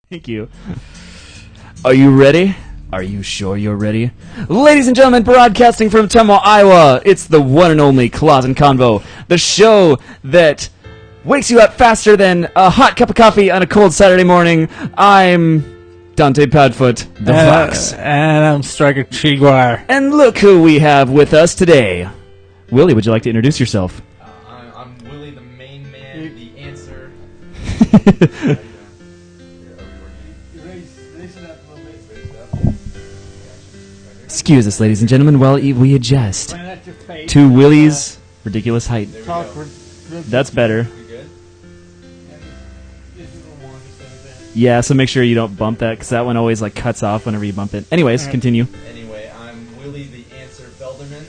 Thank you. Are you ready? Are you sure you're ready? Ladies and gentlemen, broadcasting from Convo, Iowa, it's the one and only Closet Convo, the show that wakes you up faster than a hot cup of coffee on a cold Saturday morning. I'm Dante Padfoot, the Fox. And I'm Striker Chiguire. And look who we have with us today. Willie, would you like to introduce yourself? I'm Willie, the main man, the answer. Excuse us, ladies and gentlemen, while we adjust to Willie's ridiculous height. That's better. Yeah, so make sure you don't bump that, because that one always cuts off whenever you bump it. Anyways, continue. Anyway, I'm Willie, the answer Felderman.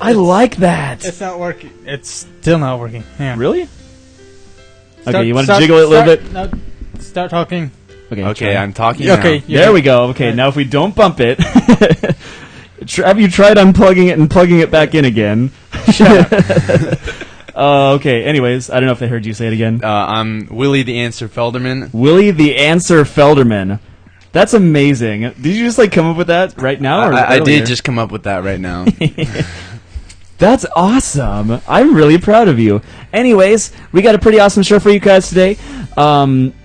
I like that. It's not working. It's still not working. Yeah. Really? Okay, you want to jiggle it a little bit? No, start talking. Okay, I'm talking Okay, now. There we go. Okay, now if we don't bump it, have you tried unplugging it and plugging it back in again? Shut up. Okay, anyways, I don't know if they heard you say it again. I'm Willie, the answer Felderman. Willie the Answer Felderman. That's amazing. Did you just come up with that right now? Or I did just come up with that right now. That's awesome. I'm really proud of you. Anyways, we got a pretty awesome show for you guys today.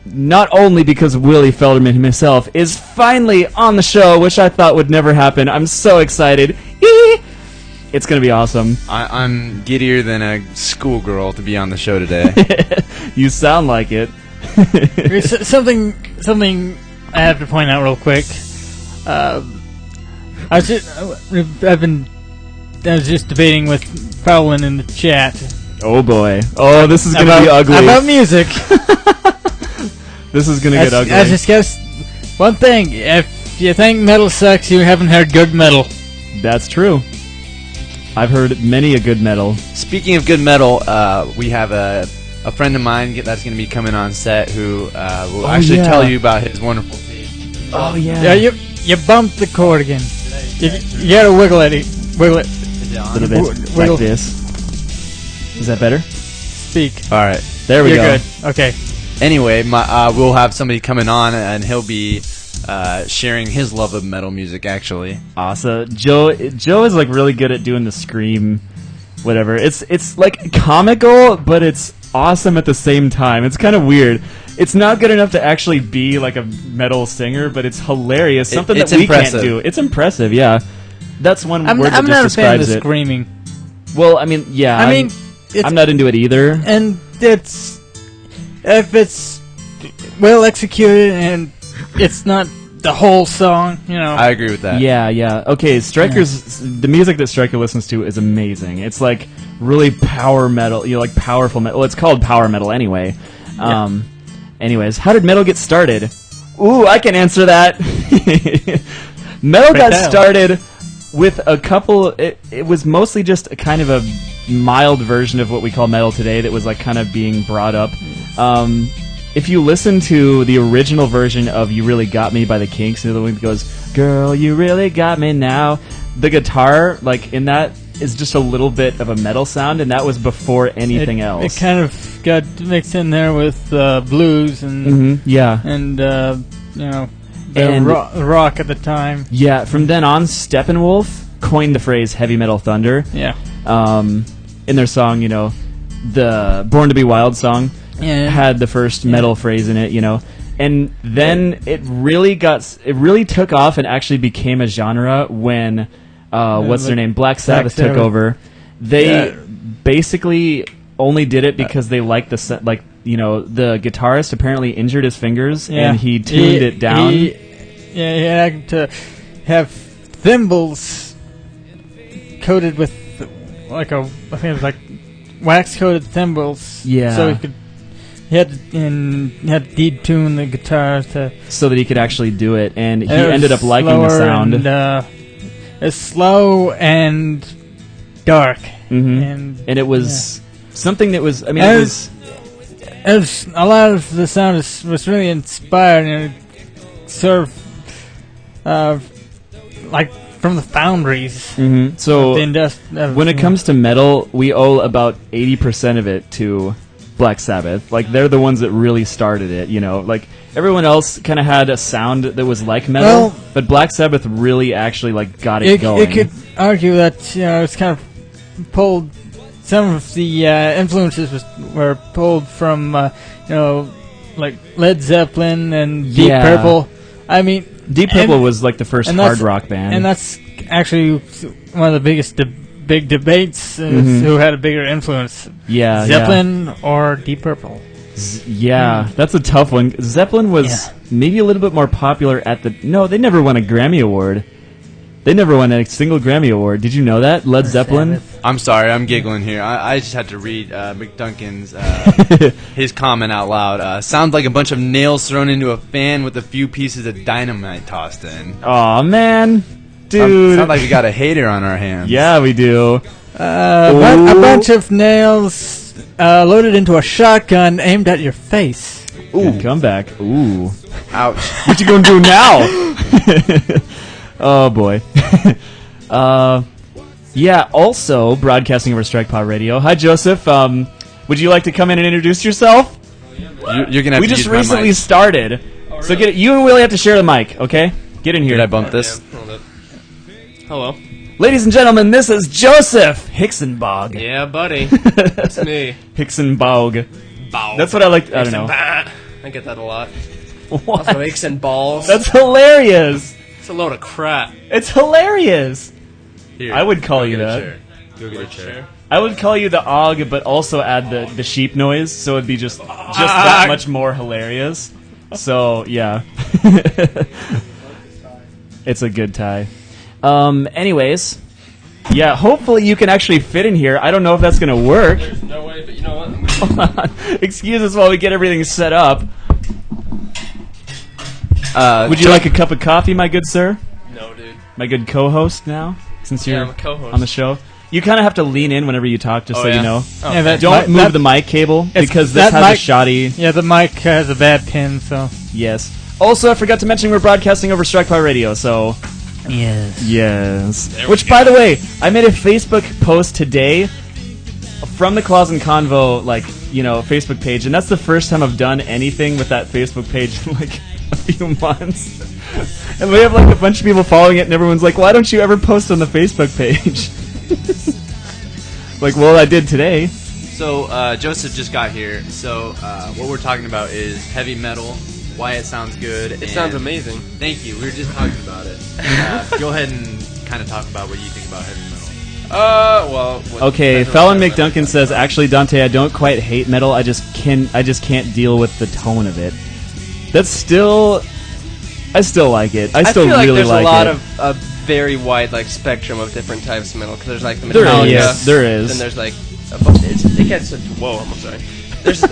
Not only because Willie Felderman himself is finally on the show, which I thought would never happen. I'm so excited. It's going to be awesome. I'm giddier than a schoolgirl to be on the show today. You sound like it. Something I have to point out real quick. I was just debating with Fowlin in the chat. Oh boy. Oh, this is going to be ugly. About music. This is going to get ugly. I just guess one thing. If you think metal sucks, you haven't heard good metal. That's true. I've heard many a good metal. Speaking of good metal, we have a friend of mine that's going to be coming on set who will actually tell you about his wonderful taste. Oh, yeah. Yeah, you bumped the chord again. You gotta wiggle it. Wiggle it. A little bit Wiggle. like this. Is that better? Speak. All right. There we You're go. good. Okay. Anyway, we'll have somebody coming on, and he'll be sharing his love of metal music, actually. Awesome. Joe is really good at doing the scream, whatever. It's comical, but it's awesome at the same time. It's kind of weird. It's not good enough to actually be a metal singer, but it's hilarious. Something that we impressive. can't do. It's impressive, yeah. That's one word that I'm not just a fan of describes the it. screaming. Well, I mean, yeah. I'm not into it either. And if it's well executed and it's not the whole song, I agree with that. Yeah. Okay, the music that Stryker listens to is amazing. It's really power metal, powerful metal. Well, it's called power metal anyway. Yeah. Anyways, how did metal get started? Ooh, I can answer that. Metal got started with a couple. It was mostly just a kind of a mild version of what we call metal today that was kind of being brought up. If you listen to the original version of "You Really Got Me" by the Kinks, the one that goes, "Girl, you really got me now," the guitar in that is just a little bit of a metal sound, and that was before anything else. It kind of got mixed in there with blues and rock at the time. Yeah, from then on, Steppenwolf coined the phrase "heavy metal thunder." Yeah. In their song, the "Born to Be Wild" song had the first metal phrase in it, and then it really took off and actually became a genre when what's their name? Black Sabbath took over. They basically only did it because they liked the the guitarist apparently injured his fingers and he tuned it down. He had to have thimbles coated with I think it was wax coated thimbles. Yeah. So he had to detune the guitar so that he could actually do it, and he ended up liking the sound. It's slow and dark, and it was something that was. I mean, it was a lot of the sound was really inspired, and sort of from the foundries. So when it comes to metal, we owe about 80% of it to Black Sabbath. They're the ones that really started it. Everyone else kind of had a sound that was like metal, but Black Sabbath really actually like got it going. You could argue that it's kind of pulled. Some of the influences were pulled from like Led Zeppelin and Deep Purple. I mean, Deep Purple was like the first hard rock band, and that's actually one of the biggest big debates is who had a bigger influence. Zeppelin or Deep Purple. That's a tough one. Zeppelin was maybe a little bit more popular at the... No, they never won a Grammy Award. They never won a single Grammy Award. Did you know that? Led Zeppelin? I'm sorry, I'm giggling here. I just had to read McDuncan's his comment out loud. Sounds like a bunch of nails thrown into a fan with a few pieces of dynamite tossed in. Aw, man. Dude. Sounds like we got a hater on our hands. Yeah, we do. A bunch of nails loaded into a shotgun aimed at your face. Ooh. Good comeback. Ooh. Ouch. What you gonna do now? Oh, boy. Also broadcasting over Strike Pod Radio. Hi, Joseph. Would you like to come in and introduce yourself? You're gonna have we to just use my recently mic. started. Oh, So really? you and Willie have to share the mic, okay? Get in here. Did I bump this? Yeah, hold up. Hello. Ladies and gentlemen, this is Joseph Hicksenbog. Yeah, buddy. That's me. Hicksenbog. Bow. That's what I like. I don't know. I get that a lot. What? Also, aches and balls. That's hilarious. It's a load of crap. It's hilarious. Here, I would call go you get a that. chair. Go get a chair. I would call you the Og, but also add the sheep noise, so it'd be just that much more hilarious. So yeah, it's a good tie. Anyways, yeah. Hopefully you can actually fit in here. I don't know if that's gonna work. There's no way, but you know what? Hold on. Excuse us while we get everything set up. Would you like a cup of coffee, my good sir? No, dude. My good co-host now, since you're I'm a co-host. on the show. You kind of have to lean in whenever you talk, just so you know. Oh, Yeah, that Don't mi- move that- the mic cable, It's- because this that has a mic- shoddy... Yeah, the mic has a bad pin, so... Yes. Also, I forgot to mention we're broadcasting over Strike Pod Radio, so... Yes. Yes. There we Which, go. by the way, I made a Facebook post today from the Claws and Convo, Facebook page, and that's the first time I've done anything with that Facebook page in, a few months. And we have, a bunch of people following it, and everyone's like, why don't you ever post on the Facebook page? Well, I did today. So Joseph just got here. So what we're talking about is heavy metal, why it sounds good. It sounds amazing. Thank you. We were just talking about it. Go ahead and kind of talk about what you think about heavy metal. Okay, Fallon McDuncan says, actually, Dante, I don't quite hate metal. I just can't deal with the tone of it. That's still... I still like it. I still feel like really there's like a lot it. of a very wide spectrum of different types of metal. Because there's the There Metallica. is, yes, there is. Then there's a bunch. It gets whoa. I'm sorry. There's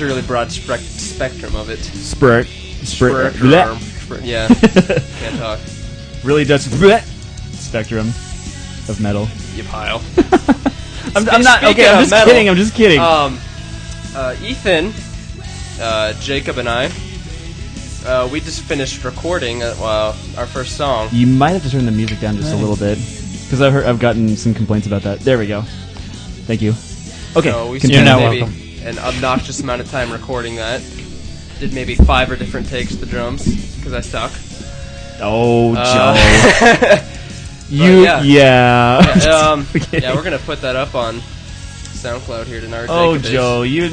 a really broad spectrum of it. Yeah. Can't talk. Really does spectrum of metal. You pile. I'm not Speaking okay. of I'm just metal, kidding. I'm just kidding. Ethan, Jacob, and I. We just finished recording our first song. You might have to turn the music down just a little bit, because I've gotten some complaints about that. There we go. Thank you. Okay, So we continue. spent You're not maybe welcome. an obnoxious amount of time recording that. Did maybe 5 or different takes of the drums because I suck. Oh, Joe. yeah. Yeah. Yeah, we're gonna put that up on SoundCloud here tonight. Oh, Joe, you.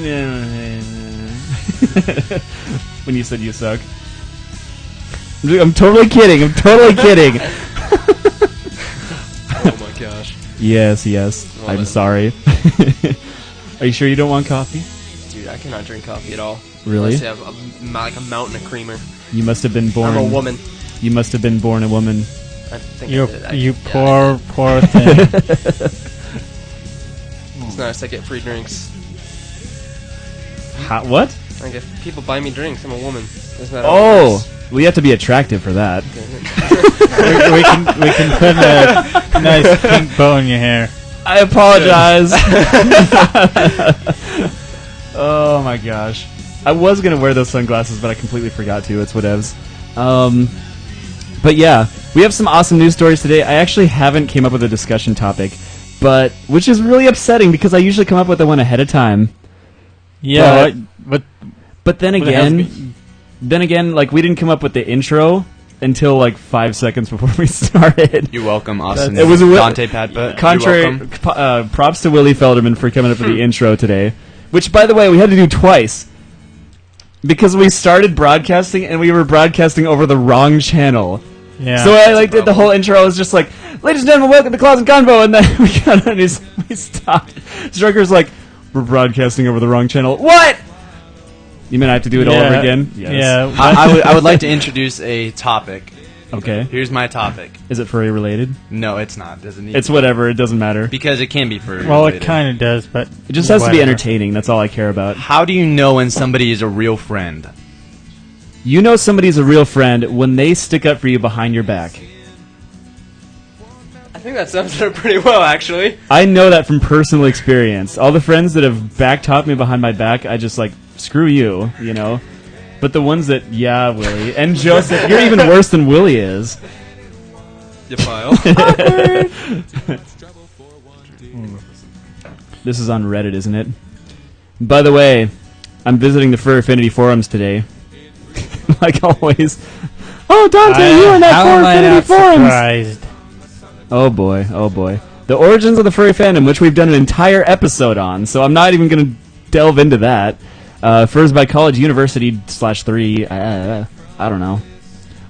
When you said you suck. I'm totally kidding. I'm totally kidding. Oh my gosh, Yes. Well, I'm then. sorry. Are you sure you don't want coffee? dude, I cannot drink coffee at all. Really? Unless you have a mountain of creamer. You must have been born. I'm a woman. You must have been born a woman. I think You I did. you yeah, poor thing. It's nice. I get free drinks. What? I get people buy me drinks. I'm a woman. Isn't that Oh, well, you have to be attractive for that. we can put a nice pink bow in your hair. I apologize. Oh my gosh. I was going to wear those sunglasses, but I completely forgot to. It's whatevs. But yeah, we have some awesome news stories today. I actually haven't came up with a discussion topic, which is really upsetting because I usually come up with one ahead of time. Yeah, but But then it has to again, be- Then again, like, we didn't come up with the intro until like 5 seconds before we started. You're welcome, Austin. It was a Dante Padbutt. Contrary, props to Willie Felderman for coming up with the intro today. Which, by the way, we had to do twice. Because we started broadcasting and we were broadcasting over the wrong channel. Yeah. So I did the whole intro. I was just like, "Ladies and gentlemen, welcome to Closet Convo," and then we got on and we stopped. Striker's like, "We're broadcasting over the wrong channel." What? You mean I have to do it all over again? Yes. Yeah. I would like to introduce a topic. Okay. Here's my topic. Is it furry related? No, it's not. Doesn't need It's to. whatever. It doesn't matter. Because it can be furry Well, related. it kind of does, but It just has to be whatever. entertaining. That's all I care about. How do you know when somebody is a real friend? You know somebody's a real friend when they stick up for you behind your back. I think that sums it up pretty well, actually. I know that from personal experience. All the friends that have backtalked me behind my back, I just like, screw you, you know? But the ones that, yeah, Willie. And Joseph, you're even worse than Willie is. You file. This is on Reddit, isn't it? By the way, I'm visiting the Fur Affinity forums today. Like always. Oh, Dante, you were in that How Fur am I Affinity not forums! surprised? Oh boy, oh boy. The origins of the furry fandom, which we've done an entire episode on, so I'm not even going to delve into that. Furs by College University /3. I don't know.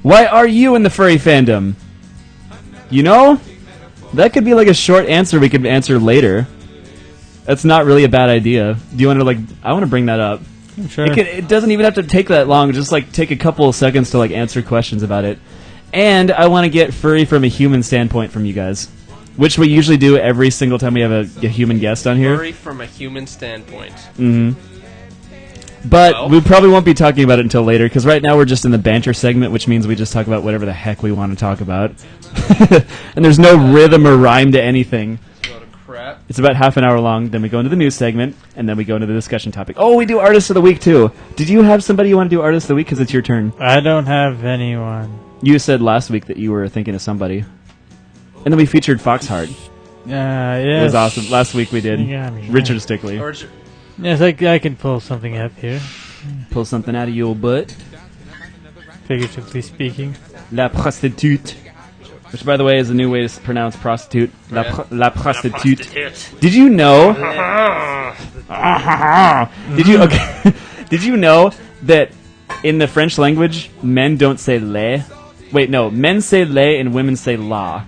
Why are you in the furry fandom? You know? That could be like a short answer we could answer later. That's not really a bad idea. Do you want to, like... I want to bring that up. Sure. It doesn't even have to take that long. Just, like, take a couple of seconds to, like, answer questions about it. And I want to get furry from a human standpoint from you guys. Which we usually do every single time we have a human guest on here. Furry from a human standpoint. But Well. we probably won't be talking about it until later, because right now we're just in the banter segment, which means we just talk about whatever the heck we want to talk about. And there's no rhythm or rhyme to anything. Load of crap. It's about half an hour long, then we go into the news segment, and then we go into the discussion topic. Oh, we do Artist of the Week, too. Did you have somebody you want to do Artist of the Week? Because it's your turn. I don't have anyone. You said last week that you were thinking of somebody. And then we featured Foxheart. Yes. It was awesome. Last week we did. You got me. Richard Stickley. Or Yes, I can pull something up here, Pull something out of your butt. figuratively speaking. La prostitute. Which, by the way, is a new way to pronounce prostitute. La prostitute. Did you know? Did you? Okay. Did you know that in the French language, men don't say le? Wait, no. Men say le and women say la.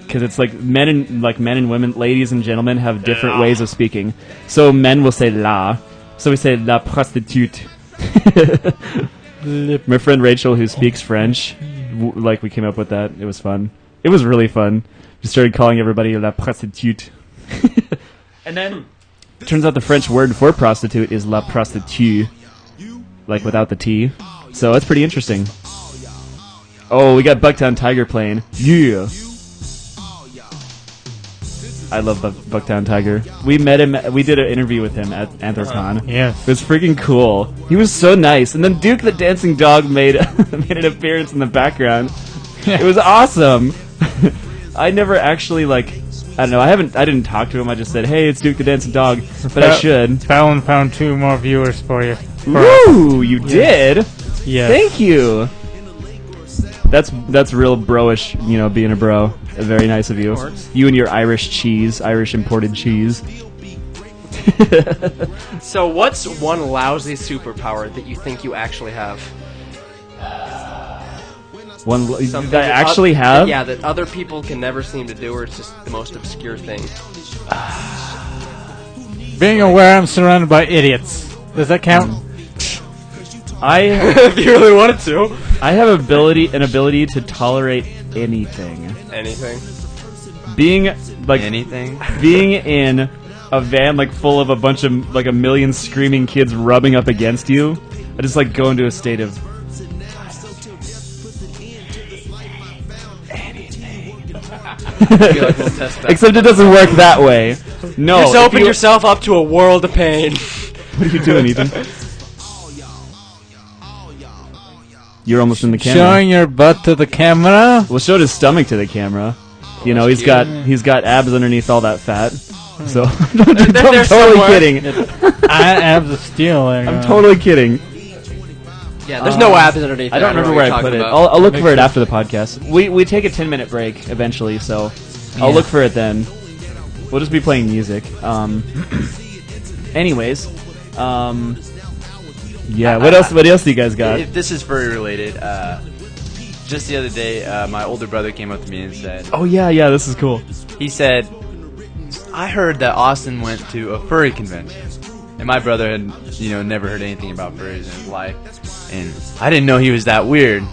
Because it's like men and women, ladies and gentlemen, have different ways of speaking. So men will say la. So we say la prostitute. My friend Rachel, who speaks French, we came up with that. It was fun. It was really fun. We started calling everybody la prostitute. And then, turns out the French word for prostitute is la prostituée. Like without the T. So that's pretty interesting. Oh, we got Bucktown Tiger playing. Yeah! I love Bucktown Tiger. We met him, we did an interview with him at Anthrocon. Yes. It was freaking cool. He was so nice. And then Duke the Dancing Dog made made an appearance in the background. It was awesome. I never actually, I don't know, I didn't talk to him. I just said, hey, it's Duke the Dancing Dog. But I should. Fallon found 2 more viewers for you. Ooh, you did? Yes. Thank you. That's real bro-ish, being a bro. Very nice of you. You and your Irish cheese, Irish imported cheese. So what's one lousy superpower that you think you actually have? One Something that I actually oth- have? Yeah, that other people can never seem to do, or it's just the most obscure thing. Being aware I'm surrounded by idiots. Does that count? If you really wanted to. I have an ability to tolerate anything. Anything. Being Anything? being in a van full of a bunch of a million screaming kids rubbing up against you, I just go into a state of I feel like we'll test that. except it doesn't work that way. No. Just if open you- yourself up to a world of pain. What are you doing, Ethan? You're almost in the camera. Showing your butt to the camera? Well, showed his stomach to the camera. He's got abs underneath all that fat. So I'm they're totally somewhere. kidding. I abs of steel. There you I'm go. totally kidding. Yeah, there's no apps underneath. I don't know remember what where you're I put talking it. about. I'll look for it after the podcast. We take a 10-minute break eventually, so I'll look for it then. We'll just be playing music. Anyways, yeah. What else? What else do you guys got? If this is furry related, just the other day, my older brother came up to me and said, Oh yeah. This is cool. he said, I heard that Austin went to a furry convention. And my brother had, never heard anything about furries in his life. And I didn't know he was that weird.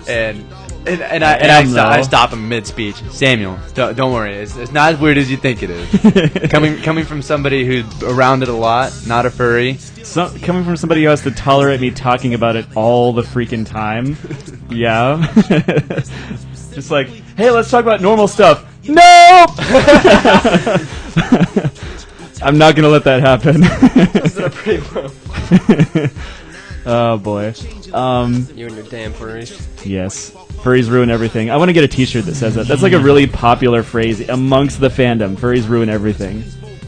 And I stop him mid-speech. Samuel, don't worry. It's not as weird as you think it is. coming from somebody who's around it a lot, not a furry. Coming from somebody who has to tolerate me talking about it all the freaking time. Yeah. Just like, hey, let's talk about normal stuff. Nope! I'm not gonna let that happen. Oh boy. You and your damn furries. Yes. Furries ruin everything. I want to get a t-shirt that says that. That's like a really popular phrase amongst the fandom. Furries ruin everything.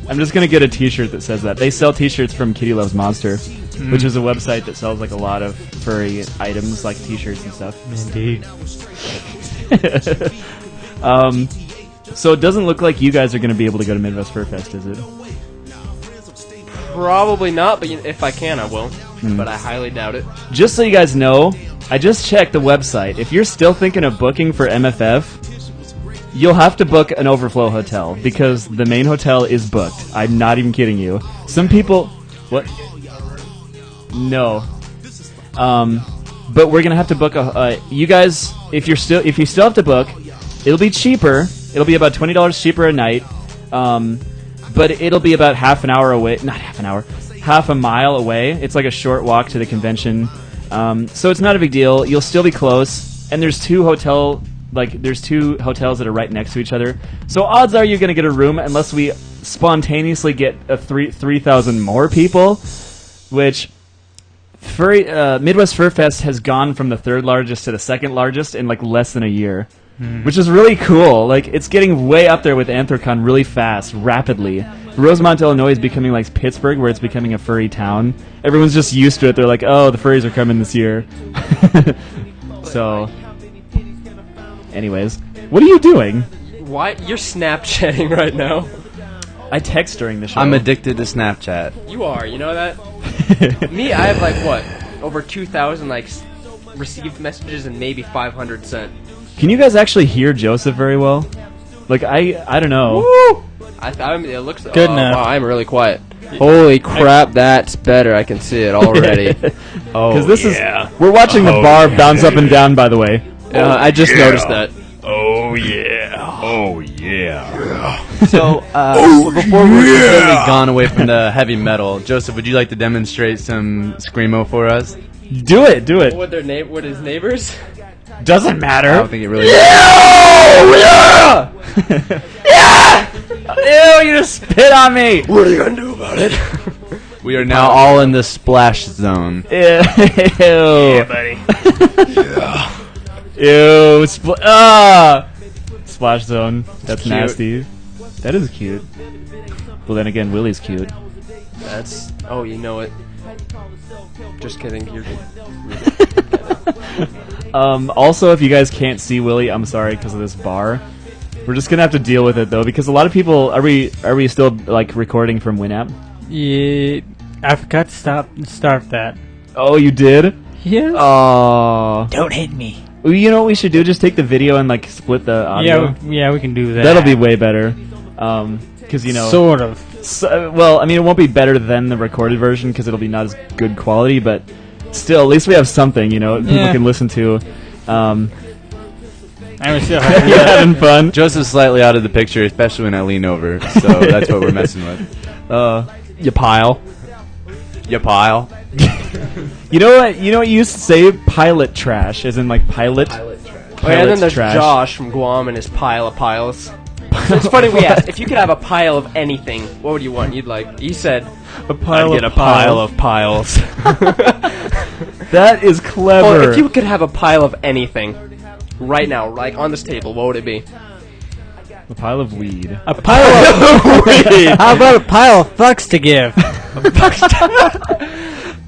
I'm just gonna get a t-shirt that says that. They sell t-shirts from Kitty Loves Monster, which is a website that sells like a lot of furry items, like t-shirts and stuff. Indeed. So it doesn't look like you guys are gonna be able to go to Midwest Fur Fest, is it? Probably not, but if I can, I will. But I highly doubt it. Just so you guys know, I just checked the website. If you're still thinking of booking for MFF, you'll have to book an overflow hotel because the main hotel is booked. I'm not even kidding you. Some people... What? No. But we're gonna have to book a... you guys, if you still have to book, it'll be cheaper. It'll be about $20 cheaper a night. But it'll be about half an hour away. Not half an hour. Half a mile away. It's like a short walk to the convention. So it's not a big deal. You'll still be close. And there's two hotels that are right next to each other. So odds are you're going to get a room unless we spontaneously get a 3,000 more people, which Midwest Fur Fest has gone from the third largest to the second largest in like less than a year. Which is really cool. Like, it's getting way up there with Anthrocon really fast, rapidly. Rosemont, Illinois is becoming like Pittsburgh, where it's becoming a furry town. Everyone's just used to it. They're like, oh, the furries are coming this year. So, anyways, what are you doing? Why? You're Snapchatting right now. I text during the show. I'm addicted to Snapchat. You are, you know that? Me, I have like, what? Over 2,000 like received messages and maybe 500 sent. Can you guys actually hear Joseph very well? Like, I don't know. Woo! It looks good enough. Wow, I'm really quiet. Holy crap, that's better. I can see it already. Because this is... We're watching the bar bounce up and down, by the way. I just noticed that. Oh yeah. Oh yeah. So, before we're completely gone away from the heavy metal, Joseph, would you like to demonstrate some Screamo for us? Do it. What his neighbors? Doesn't matter. I don't think it really Ew, you just spit on me! What are you gonna do about it? We are now all in the splash zone. Ew. Yeah, buddy. Ew. Splash zone. That's cute. nasty. That is cute. Well, then again, Willie's cute. That's... Oh, you know it. Just kidding. You're good. Also, if you guys can't see Willie, I'm sorry because of this bar. We're just gonna have to deal with it though, because a lot of people are we still like recording from Winamp? Yeah, I forgot to start that. Oh, you did? Yes. Oh. Don't hit me. Well, you know what we should do? Just take the video and like split the audio. Yeah, we can do that. That'll be way better. Because you know. Sort of. So, well, I mean, it won't be better than the recorded version because it'll be not as good quality, but still, at least we have something, you know, people can listen to. I'm still You're having fun. Joseph's slightly out of the picture, especially when I lean over, so that's what we're messing with. You pile. You pile. You know what? You used to say? Pilot trash, as in like pilot. Oh, yeah, and then there's trash. Josh from Guam and his pile of piles. It's funny we asked, if you could have a pile of anything, what would you want? He said, A pile I'd get of a pile piles. of piles. That is clever. Oh, if you could have a pile of anything, right now, like on this table, what would it be? A pile of weed. a pile of weed. How about a pile of fucks to give?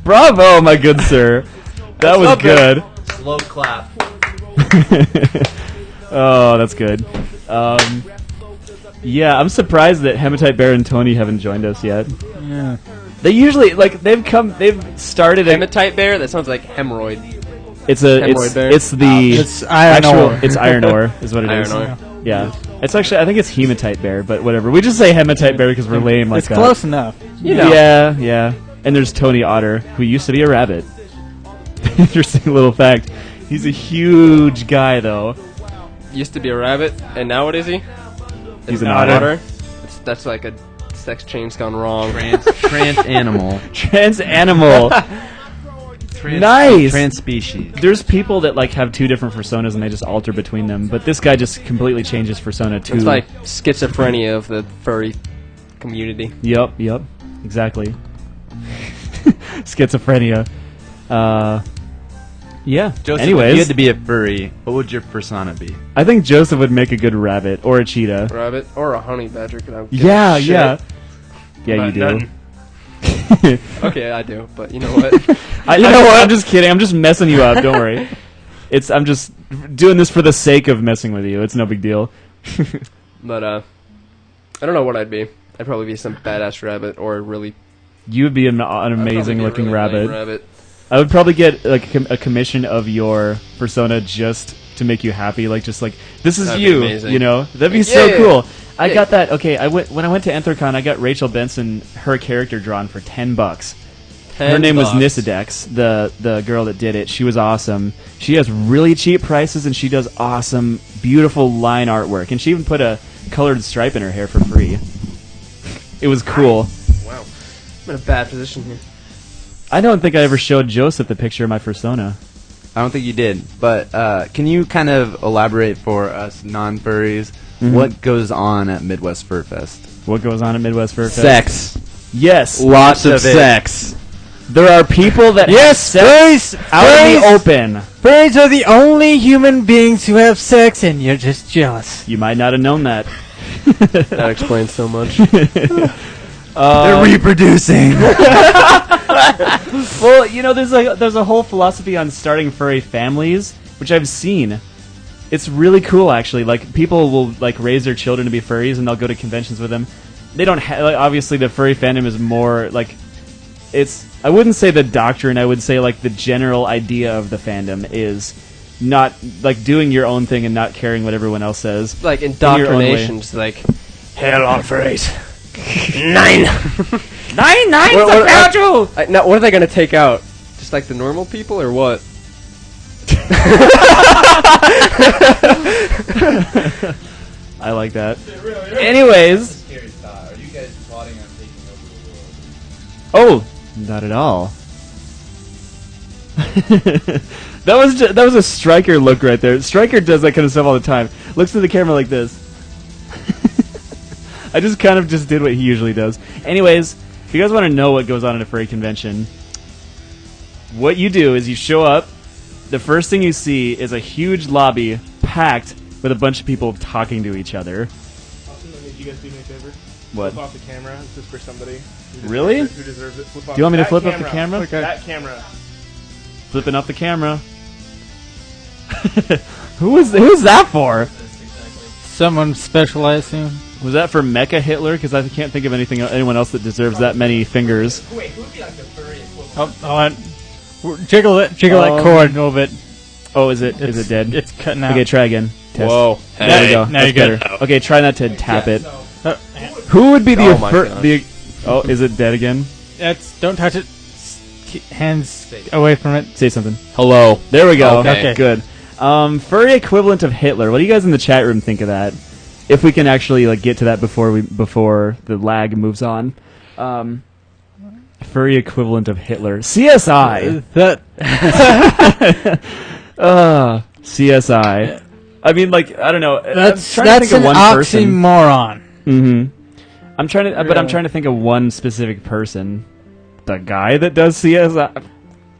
Bravo, my good sir. That was good. Slow clap. Oh, that's good. Yeah, I'm surprised that Hematite Bear and Tony haven't joined us yet. Yeah. They usually they've started. Hematite bear? That sounds like hemorrhoid. It's Hemorrhoid bear? it's the It's iron ore. It's iron ore is what it is. Iron ore. Yeah, it's actually I think it's hematite bear, but whatever. We just say hematite bear because we're lame like It's that. close enough. You know. Yeah, yeah. And there's Tony Otter, who used to be a rabbit. Interesting little fact. He's a huge guy though. Used to be a rabbit, and now what is he? He's an otter. That's like a sex change gone wrong. Trans animal. Trans animal. Nice. Trans species. There's people that like have two different personas and they just alter between them, but this guy just completely changes persona to. It's like schizophrenia of the furry community. Yep, exactly. Schizophrenia. Yeah. Joseph, Anyways, if you had to be a furry, what would your persona be? I think Joseph would make a good rabbit or a cheetah. Rabbit or a honey badger. 'Cause I don't give Yeah, a shit yeah. Yeah, you about do. nothing. Okay, I do, but you know what? I'm just kidding. I'm just messing you up. Don't worry. I'm just doing this for the sake of messing with you. It's no big deal. But I don't know what I'd be. I'd probably be some badass rabbit or a really You would be an I'd probably amazing be a looking really lame rabbit. rabbit. I would probably get like a commission of your persona just to make you happy. Like just like this is That'd be you. amazing. You know, that'd be Yeah, so yeah, cool. I yeah. got that. Okay, when I went to Anthrocon, I got Rachel Benson her character drawn for $10. Her name was Nisodex, the girl that did it. She was awesome. She has really cheap prices, and she does awesome, beautiful line artwork. And she even put a colored stripe in her hair for free. It was cool. Wow, I'm in a bad position here. I don't think I ever showed Joseph the picture of my persona. I don't think you did, but can you kind of elaborate for us non-furries Mhm. what goes on at Midwest Fur Fest? What goes on at Midwest Fur Fest? Sex. Yes. Lots of it. sex. There are people that Yes, have sex out in the open. Furries are the only human beings who have sex, and you're just jealous. You might not have known that. That explains so much. They're reproducing. Well, you know, there's a whole philosophy on starting furry families, which I've seen. It's really cool, actually. Like people will like raise their children to be furries, and they'll go to conventions with them. They don't like, obviously the furry fandom is more like it's. I wouldn't say the doctrine. I would say like the general idea of the fandom is not like doing your own thing and not caring what everyone else says. Like your own way. indoctrination, just like Hell on phrase. 9. Now, what are they gonna take out? Just like the normal people, or what? I like that. Anyways, Are you guys plotting on taking over the world? oh, not at all. that was a Striker look right there. Striker does that kind of stuff all the time. Looks to the camera like this. I just kind of just did what he usually does. Anyways, if you guys want to know what goes on at a furry convention, what you do is you show up. The first thing you see is a huge lobby packed with a bunch of people talking to each other. Austin, if you guys do me a favor, What? flip off the camera. This is for somebody. Really? Who deserves it. Flip off Do you want me to that flip up the camera? Okay. That camera. Flipping up the camera. Who's that for? Someone special, I assume. Was that for Mecha Hitler? Because I can't think of anyone else that deserves that many fingers. Wait, who would be like the furriest? Jiggle that cord a little bit. Oh, is it dead? It's cutting out. Okay, try again. Test. Whoa. There we go. Now you're That's good. better. Okay, try not to tap it. Uh, Who would be the Oh my gosh. Oh, is it dead again? don't touch it. Keep hands away from it. Say something. Hello. There we go. Okay. Good. Furry equivalent of Hitler. What do you guys in the chat room think of that? If we can actually like get to that before the lag moves on. Furry equivalent of Hitler. CSI. CSI. I mean, like, I don't know. That's I'm trying to think an of one person. oxymoron. Mm-hmm. I'm trying to think of one specific person. The guy that does CSI.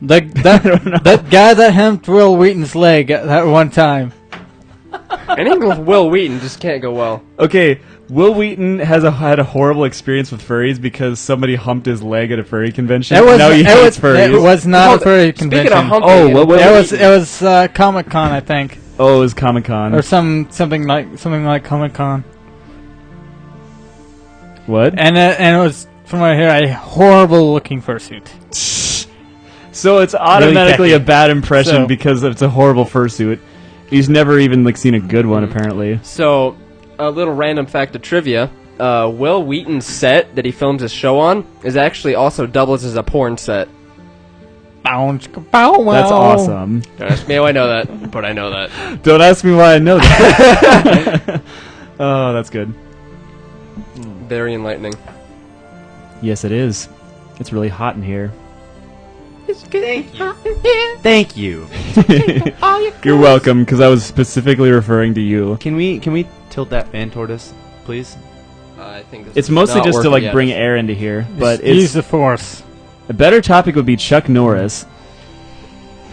That guy that hemped Will Wheaton's leg at that one time. Anything with Will Wheaton just can't go well. Okay, Will Wheaton had a horrible experience with furries because somebody humped his leg at a furry convention. It was, now he hates furries. It was not Hold a furry on. Speaking convention. of humping, Oh, what was it was Comic Con, I think, Oh, it was Comic Con. or something like Comic Con, What? and it was, from what I hear, a horrible looking fursuit. So it's automatically Really a bad impression So- because it's a horrible fursuit. He's never even like seen a good one, apparently. So, a little random fact of trivia. Will Wheaton's set that he films his show on is actually also doubles as a porn set. Bounce, bow, wow. That's awesome. Don't ask me how I know that, but I know that. Don't ask me why I know that. Oh, that's good. Very enlightening. Yes, it is. It's really hot in here. Thank you. You're welcome, because I was specifically referring to you. Can we tilt that fan toward us, please? I think this It's is mostly not just to working like yet. bring air into here, but Use it's the force. a better topic would be Chuck Norris.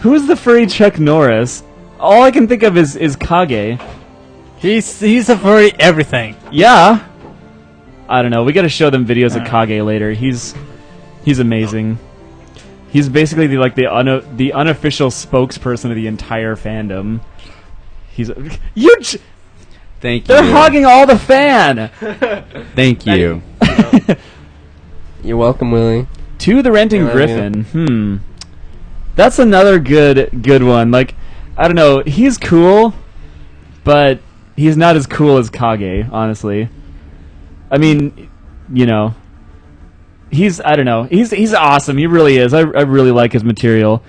Who's the furry Chuck Norris? All I can think of is Kage. He's a furry everything. Yeah. I don't know. We got to show them videos of Kage later. He's amazing. He's basically the unofficial spokesperson of the entire fandom. He's Thank you. they're hogging all the fan. Thank you. You're welcome, Willie. To the Renting Yeah, Griffin. That's another good one. Like, I don't know. He's cool, but he's not as cool as Kage, honestly. I mean, you know, I don't know. He's awesome. He really is. I really like his material.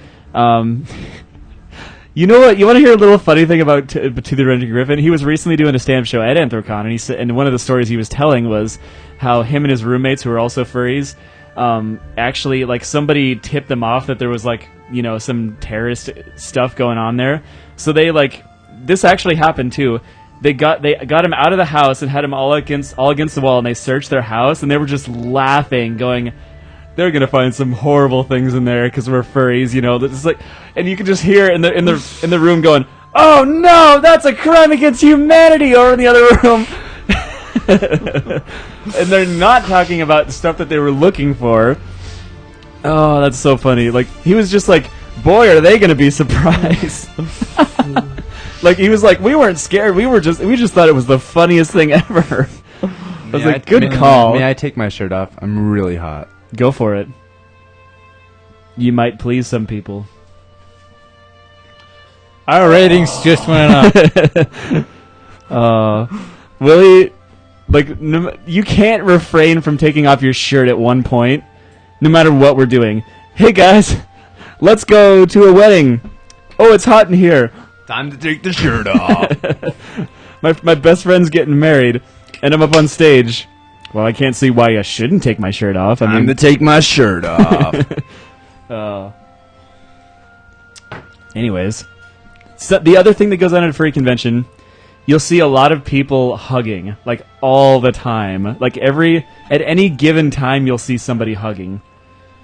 You know what? You want to hear a little funny thing about to the Renting Griffin? He was recently doing a stand-up show at Anthrocon, and he said, and one of the stories he was telling was how him and his roommates, who were also furries, actually, like, somebody tipped them off that there was, like, you know, some terrorist stuff going on there. So they, like, this actually happened too. They got him out of the house and had him all against the wall, and they searched their house, and they were just laughing, going, they're gonna find some horrible things in there because we're furries, you know. It's like, and you can just hear in the room going, "Oh no, that's a crime against humanity!" Or in the other room, and they're not talking about the stuff that they were looking for. Oh, that's so funny. Like, he was just like, "Boy, are they gonna be surprised!" Like, he was like, "We weren't scared. We just thought it was the funniest thing ever." I was like, "Good call." May I take my shirt off? I'm really hot. Go for it. You might please some people. Our ratings just went up. Willie, like, you can't refrain from taking off your shirt at one point, no matter what we're doing. Hey guys, let's go to a wedding. Oh, it's hot in here. Time to take the shirt off. My best friend's getting married, and I'm up on stage. Well, I can't see why I shouldn't take my shirt off. Time to take my shirt off. Anyways, so the other thing that goes on at a furry convention, you'll see a lot of people hugging, like, all the time. Like, at any given time, you'll see somebody hugging.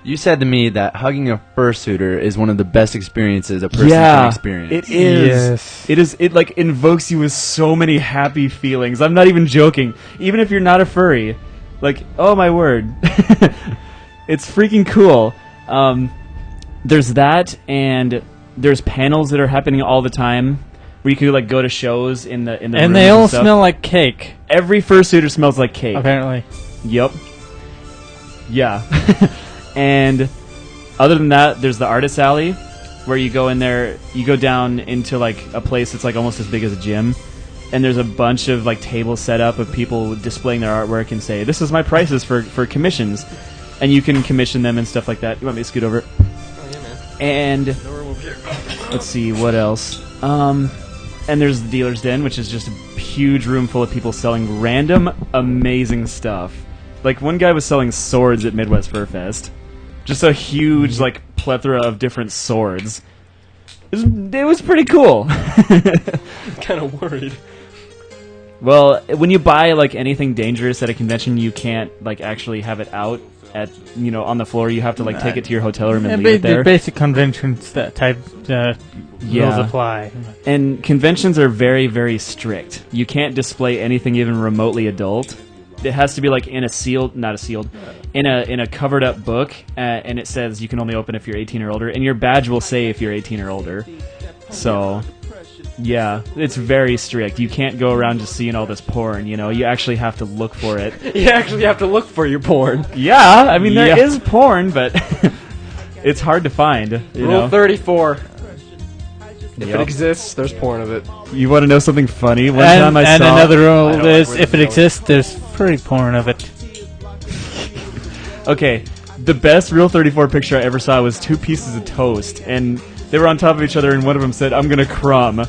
You said to me that hugging a fursuiter is one of the best experiences a person can experience. It is. Yes. It is. It, like, invokes you with so many happy feelings. I'm not even joking. Even if you're not a furry, like, oh my word, it's freaking cool. There's that, and there's panels that are happening all the time where you could, like, go to shows in the And rooms they all stuff. smell like cake, Every fursuiter smells like cake. apparently. Yep. Yeah. And other than that, there's the artist alley, where you go in there, you go down into, like, a place that's, like, almost as big as a gym, and there's a bunch of, like, tables set up of people displaying their artwork and say, "This is my prices for commissions," and you can commission them and stuff like that. You want me to scoot over? Oh, yeah, man. And let's see what else. And there's the dealer's den, which is just a huge room full of people selling random, amazing stuff. Like, one guy was selling swords at Midwest Fur Fest. Just a huge, like, plethora of different swords. It was pretty cool. Kind of worried. Well, when you buy, like, anything dangerous at a convention, you can't, like, actually have it out at on the floor. You have to like take it to your hotel room and And leave it the there. basic conventions that type rules apply. And conventions are very, very strict. You can't display anything even remotely adult. It has to be like in a sealed, not a sealed, in a covered up book, and it says you can only open if you're 18 or older, and your badge will say if you're 18 or older. So, yeah, it's very strict. You can't go around just seeing all this porn. You actually have to look for it. You actually have to look for your porn. Yeah, I mean there is porn, but it's hard to find. Rule 34. If Yep. it exists, there's porn of it. You want to know something funny? One And, time I and saw another I rule don't like is where if this it is going. exists, there's free porn of it. Okay, the best Rule 34 picture I ever saw was two pieces of toast, and they were on top of each other, and one of them said, "I'm gonna crumb."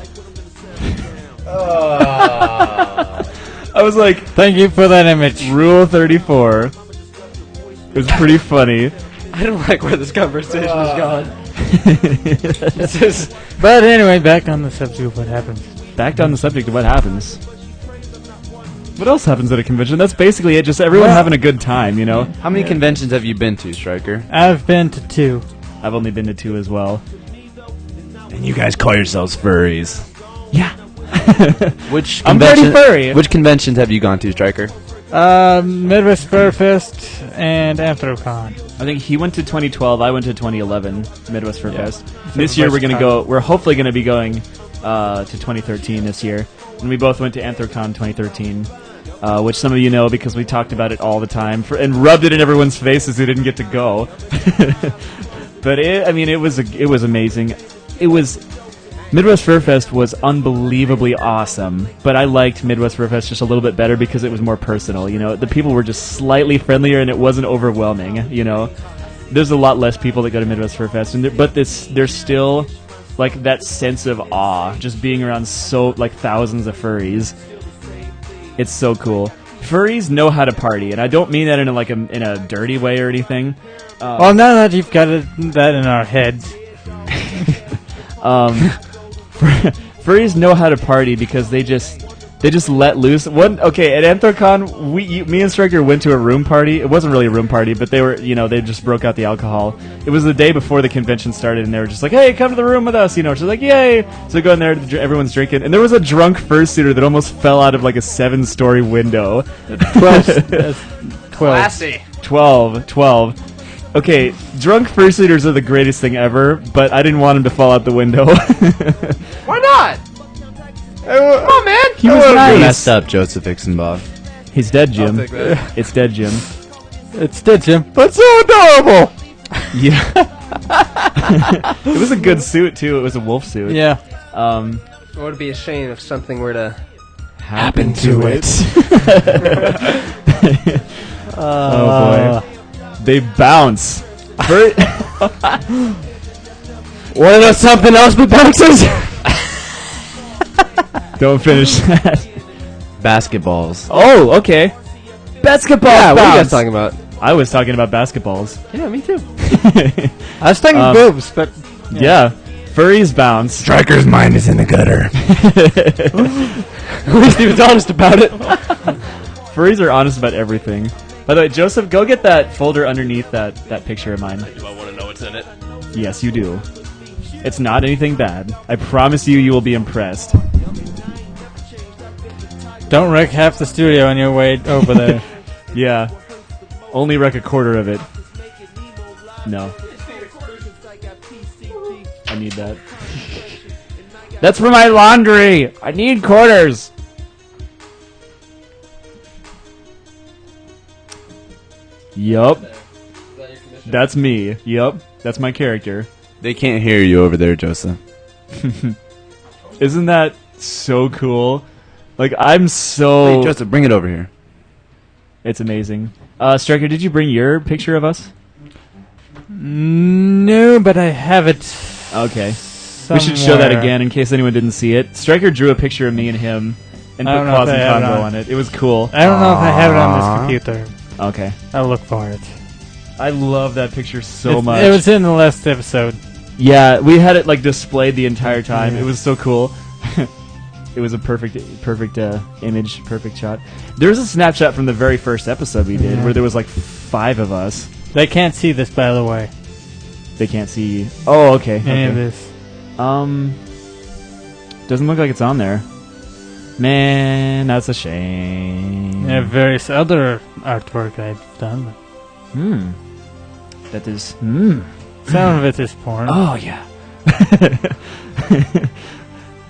I was like, Thank you for that image. Rule 34. It was pretty funny. I don't like where this conversation is going. This is But anyway, back on the subject of what happens. Back on the subject of what happens. What else happens at a convention? That's basically it, just everyone having a good time, How many conventions have you been to, Striker? I've been to 2. I've only been to 2 as well. And you guys call yourselves furries. Yeah. Which I'm pretty convention- furry. Which conventions have you gone to, Striker? Midwest Fur Fest and Anthrocon. I think he went to 2012. I went to 2011 Midwest Fur Fest. This So year we're gonna first go. We're hopefully gonna be going to 2013 this year, and we both went to Anthrocon 2013, which some of you know because we talked about it all the time and rubbed it in everyone's faces who didn't get to go. But it was amazing. It was. Midwest Fur Fest was unbelievably awesome, but I liked Midwest Fur Fest just a little bit better because it was more personal. The people were just slightly friendlier and it wasn't overwhelming. There's a lot less people that go to Midwest Fur Fest, but there's still like that sense of awe just being around thousands of furries. It's so cool. Furries know how to party, and I don't mean that in a dirty way or anything. Well, now that you've got that in our heads. Furries know how to party because they just let loose. At Anthrocon, me and Striker went to a room party. It wasn't really a room party, but they just broke out the alcohol. It was the day before the convention started, and they were just like, "Hey, come to the room with us." She's like, "Yay!" So we go in there, everyone's drinking, and there was a drunk fursuiter that almost fell out of like a 7-story window. 12. classy. 12. Okay, drunk fursuiters are the greatest thing ever, but I didn't want him to fall out the window. Why not? Come on, man. He was You nice. messed up, Joseph Ixenbach. He's dead, Jim. I'll take that. It's dead, Jim. It's dead, Jim. That's so adorable. Yeah. It was a good suit too. It was a wolf suit. Yeah. It would be a shame if something were to Happen to it. Oh boy. They bounce. What about something else but bounces? Don't finish that. Basketballs. Oh, okay. Basketball. Yeah, what are you guys bounce. talking about? I was talking about basketballs. Yeah, me too. I was thinking boobs, but Yeah. Furries bounce. Striker's mind is in the gutter. At least he was honest about it. Furries are honest about everything. By the way, Joseph, go get that folder underneath that picture of mine. Do I want to know what's in it? Yes, you do. It's not anything bad. I promise you will be impressed. don't wreck half the studio on your way over there. Yeah. Only wreck a quarter of it. No. I need that. That's for my laundry! I need quarters! Yup. That's me. Yup. That's my character. They can't hear you over there, Joseph. Isn't that so cool? Like, I'm so... Hey, Joseph, bring it over here. It's amazing. Striker, did you bring your picture of us? No, but I have it. Okay. Somewhere. We should show that again in case anyone didn't see it. Striker drew a picture of me and him and I put don't know if Pause and I have it Convo on. on it. It was cool. I don't know if I have it on this computer. Okay. I'll look for it. I love that picture so It's- much. It was in the last episode. Yeah, we had it like displayed the entire time. It was so cool. It was a perfect image, perfect shot. There was a snapshot from the very first episode we did where there was like 5 of us. They can't see this, by the way. They can't see. Oh, okay. Any of okay. this. Doesn't look like it's on there. Man, that's a shame. There are various other artwork I've done. That is. Some of it is porn, Oh yeah.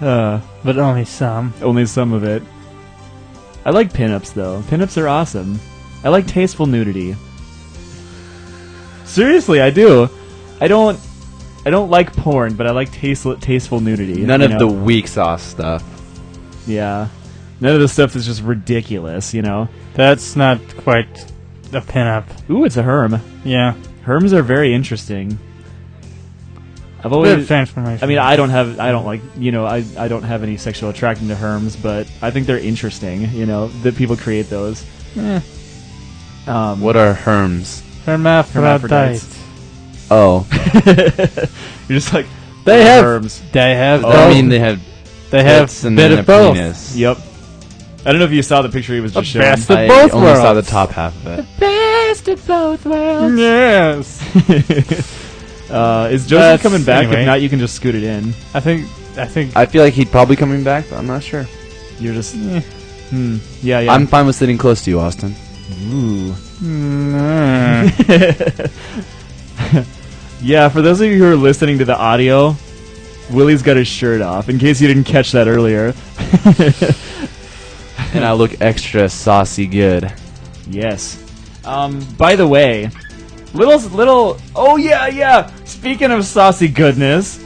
but only some. Only some of it. I like pinups though. Pinups are awesome. I like tasteful nudity. Seriously, I do. I don't like porn, but I like tasteful nudity. None you of know? the weak sauce stuff. Yeah. None of the stuff that's just ridiculous, you know. That's not quite a pinup. Ooh, it's a herm. Yeah. Herms are very interesting. I've Bit always of transformation. I mean, I don't have any sexual attraction to herms, but I think they're interesting, you know, that people create those. What are herms? Hermaphrodites. Oh. You're just like, They have herms. They have. I both. mean, they have They have tits and bit then of a both. penis. Yep. I don't know if you saw the picture he was just showing. best of I both only saw the worlds. top half of it. Best of both worlds. Yes. Is Joseph That's- coming back? anyway. If not, you can just scoot it in. I think. I feel like he'd probably coming back, but I'm not sure. You're just. Eh. Yeah, yeah. I'm fine with sitting close to you, Austin. Ooh. Mm. Yeah, for those of you who are listening to the audio, Willie's got his shirt off, in case you didn't catch that earlier. And I look extra saucy good. Yes. By the way, little. Oh yeah. Speaking of saucy goodness,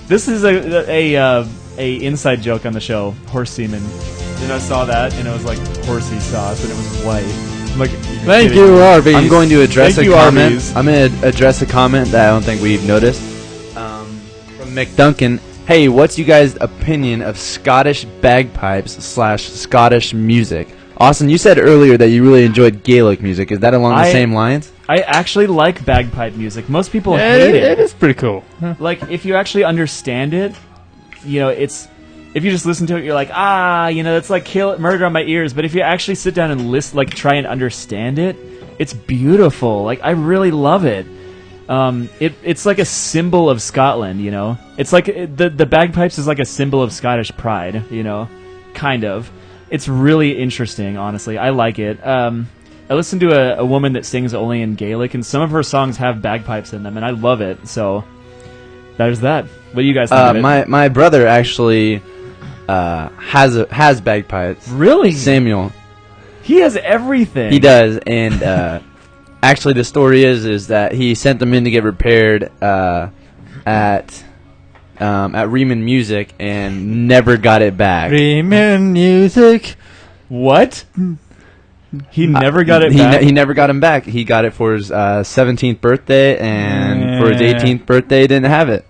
this is a inside joke on the show. Horse semen. And I saw that, and it was like horsey sauce, and it was white. I'm like, Thank you, Arby's. I'm going to address Thank a you, comment. Arby's. I'm going to address a comment that I don't think we've noticed. From Mick Duncan. Hey, what's you guys' opinion of Scottish bagpipes / Scottish music? Austin, you said earlier that you really enjoyed Gaelic music. Is that along the same lines? I actually like bagpipe music. Most people hate it. It is pretty cool. Like, if you actually understand it, you know, it's... If you just listen to it, you're like, you know, it's like murder on my ears. But if you actually sit down and listen, like, try and understand it, it's beautiful. Like, I really love it. It's like a symbol of Scotland, you know? It's like, the bagpipes is like a symbol of Scottish pride, you know? Kind of. It's really interesting, honestly. I like it. I listened to a woman that sings only in Gaelic, and some of her songs have bagpipes in them, and I love it. So, there's that. What do you guys think of it? My brother actually has bagpipes. Really? Samuel. He has everything. He does, and actually the story is that he sent them in to get repaired at Riemann Music and never got it back. Riemann music. What? He never got it back? He never got him back. He got it for his 17th birthday, and for his 18th birthday, didn't have it.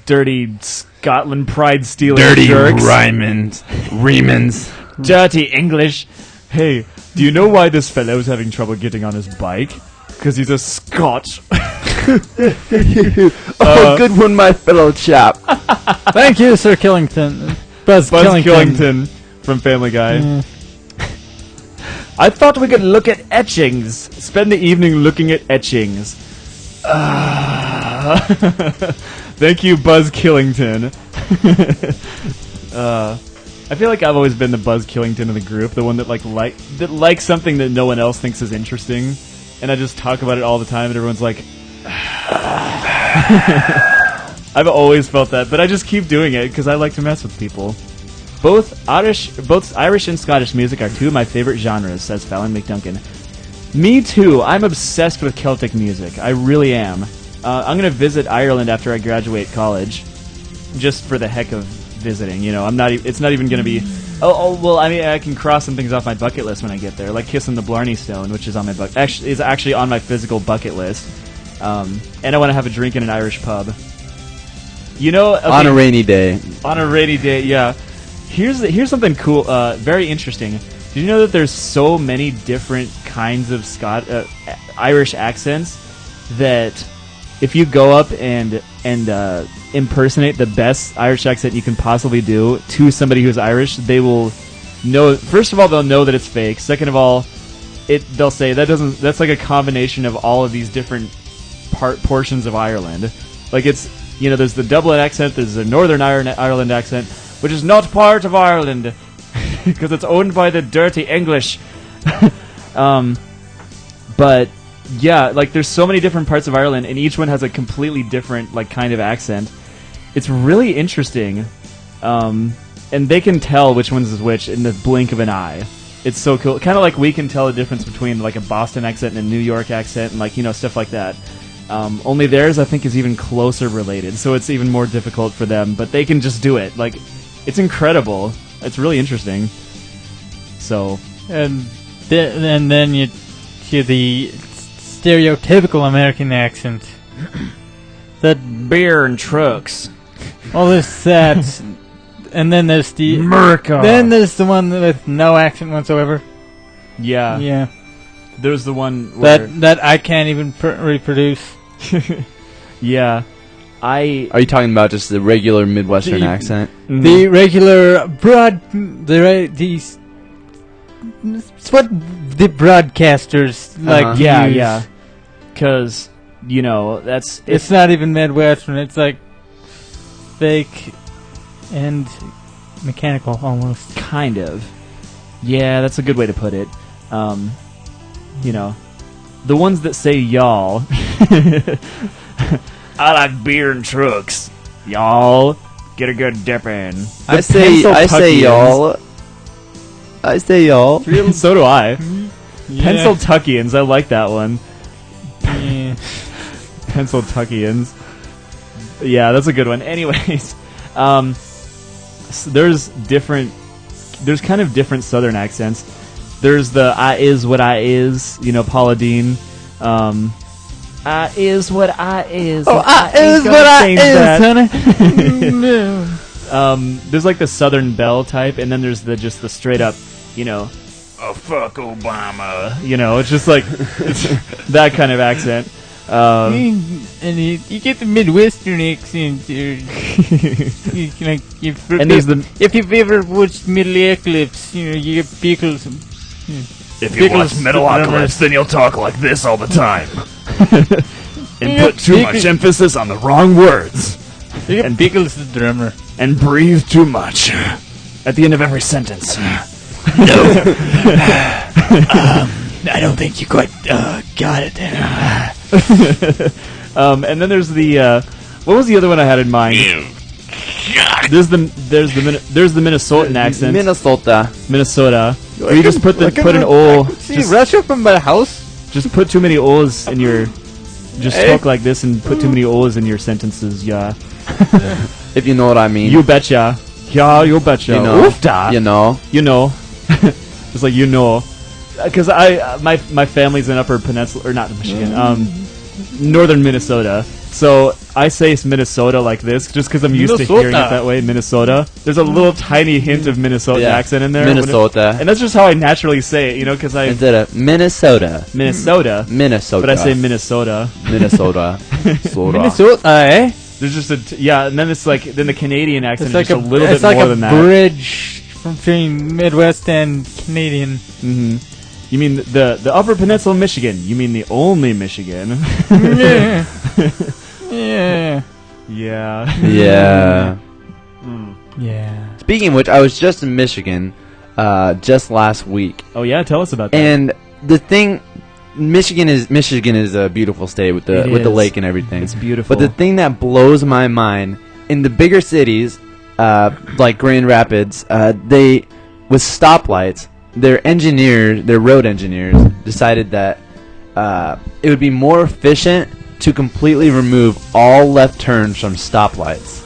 Dirty Scotland pride stealing Dirty jerks. Riemanns. Dirty English. Hey, do you know why this fellow's having trouble getting on his bike? Because he's a Scotch. Good one, my fellow chap. Thank you, Sir Killington. Buzz Killington from Family Guy. I thought we could look at etchings. Spend the evening looking at etchings. Thank you, Buzz Killington. I feel like I've always been the Buzz Killington of the group, the one that likes something that no one else thinks is interesting, and I just talk about it all the time, and everyone's like, I've always felt that, but I just keep doing it because I like to mess with people. Both Irish and Scottish music are two of my favorite genres, says Fallon McDuncan. Me too. I'm obsessed with Celtic music. I really am. I'm going to visit Ireland after I graduate college, just for the heck of visiting. You know, it's not even going to be. Well, I mean, I can cross some things off my bucket list when I get there, like kissing the Blarney Stone, which is on my is actually on my physical bucket list. And I want to have a drink in an Irish pub. You know, okay, On a rainy day. on a rainy day, yeah. Here's something cool, very interesting. Did you know that there's so many different kinds of Irish accents that if you go up and impersonate the best Irish accent you can possibly do to somebody who's Irish, they will know. First of all, they'll know that it's fake. Second of all, they'll say that's like a combination of all of these different portions of Ireland. Like it's, there's the Dublin accent, there's the Northern Ireland accent, which is not part of Ireland because it's owned by the dirty English. But yeah, like there's so many different parts of Ireland, and each one has a completely different like kind of accent. It's really interesting, and they can tell which ones is which in the blink of an eye. It's so cool. Kind of like we can tell the difference between like a Boston accent and a New York accent, and like stuff like that. Only theirs, I think, is even closer related, so it's even more difficult for them. But they can just do it. Like, it's incredible. It's really interesting. So, and then you hear the stereotypical American accent. That beer and trucks. all this that, and then there's the America. Then there's the one with no accent whatsoever. Yeah. Yeah. There's the one where that I can't even reproduce. yeah. Are you talking about just the regular Midwestern accent? Mhm. The regular these. It's what the broadcasters like. Yeah, use. yeah. Because that's It's not even Midwestern. It's like fake and mechanical almost. kind of. Yeah, that's a good way to put it. The ones that say y'all. I like beer and trucks. Y'all, get a good dip in. I say y'all. I say y'all. So do I. Yeah. Pennsyltuckians, I like that one. Yeah. Pennsyltuckians. Yeah, that's a good one. Anyways, there's kind of different Southern accents. There's the I is what I is, Paula Deen. I is what I is. Oh, I is what I is, honey. There's like the Southern Belle type, and then there's just the straight up, oh fuck Obama. It's just like it's that kind of accent. And you get the Midwestern accent. And there's the if you've ever watched Metal Eclipse, you get pickles. If you watch Metalocalypse, then you'll talk like this all the time. And put too much emphasis on the wrong words. You get pickles the drummer. And breathe too much. At the end of every sentence. No. I don't think you quite got it there. And then there's the what was the other one I had in mind? There's the Minnesotan accent. Minnesota. Where you just put an O. See Russia from my house. Just put too many O's in your. Just talk like this and put too many O's in your sentences. Yeah. If you know what I mean. You betcha. Yeah, you betcha. You know. It's like because my family's in Upper Peninsula, or not Michigan, northern Minnesota. So I say Minnesota like this just because I'm used to hearing it that way. Minnesota. There's a little tiny hint of Minnesota accent in there. Minnesota. And that's just how I naturally say it, because I instead of Minnesota. But I say Minnesota. Minnesota. Minnesota, eh? There's just and then it's like the Canadian accent It's like is just a little bit more than that. It's like a bridge between Midwest and Canadian. Mm-hmm. You mean the Upper Peninsula, Michigan? You mean the only Michigan? Yeah. Yeah. Yeah. Yeah. Yeah. Speaking of which, I was just in Michigan just last week. Oh yeah, tell us about that. And the thing, Michigan is a beautiful state with the lake and everything. It's beautiful. But the thing that blows my mind in the bigger cities, like Grand Rapids, they with stoplights, their road engineers, decided that it would be more efficient to completely remove all left turns from stoplights.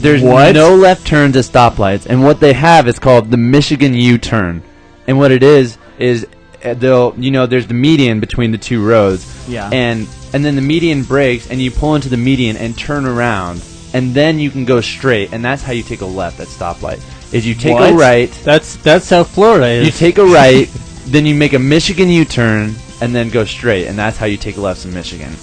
There's no left turns at stoplights, and what they have is called the Michigan U-turn. And what it is there's the median between the two roads. Yeah. And then the median breaks, and you pull into the median and turn around, and then you can go straight, and that's how you take a left at stoplight. Is you take a right. That's how Florida is. You take a right, then you make a Michigan U-turn, and then go straight, and that's how you take lefts in Michigan.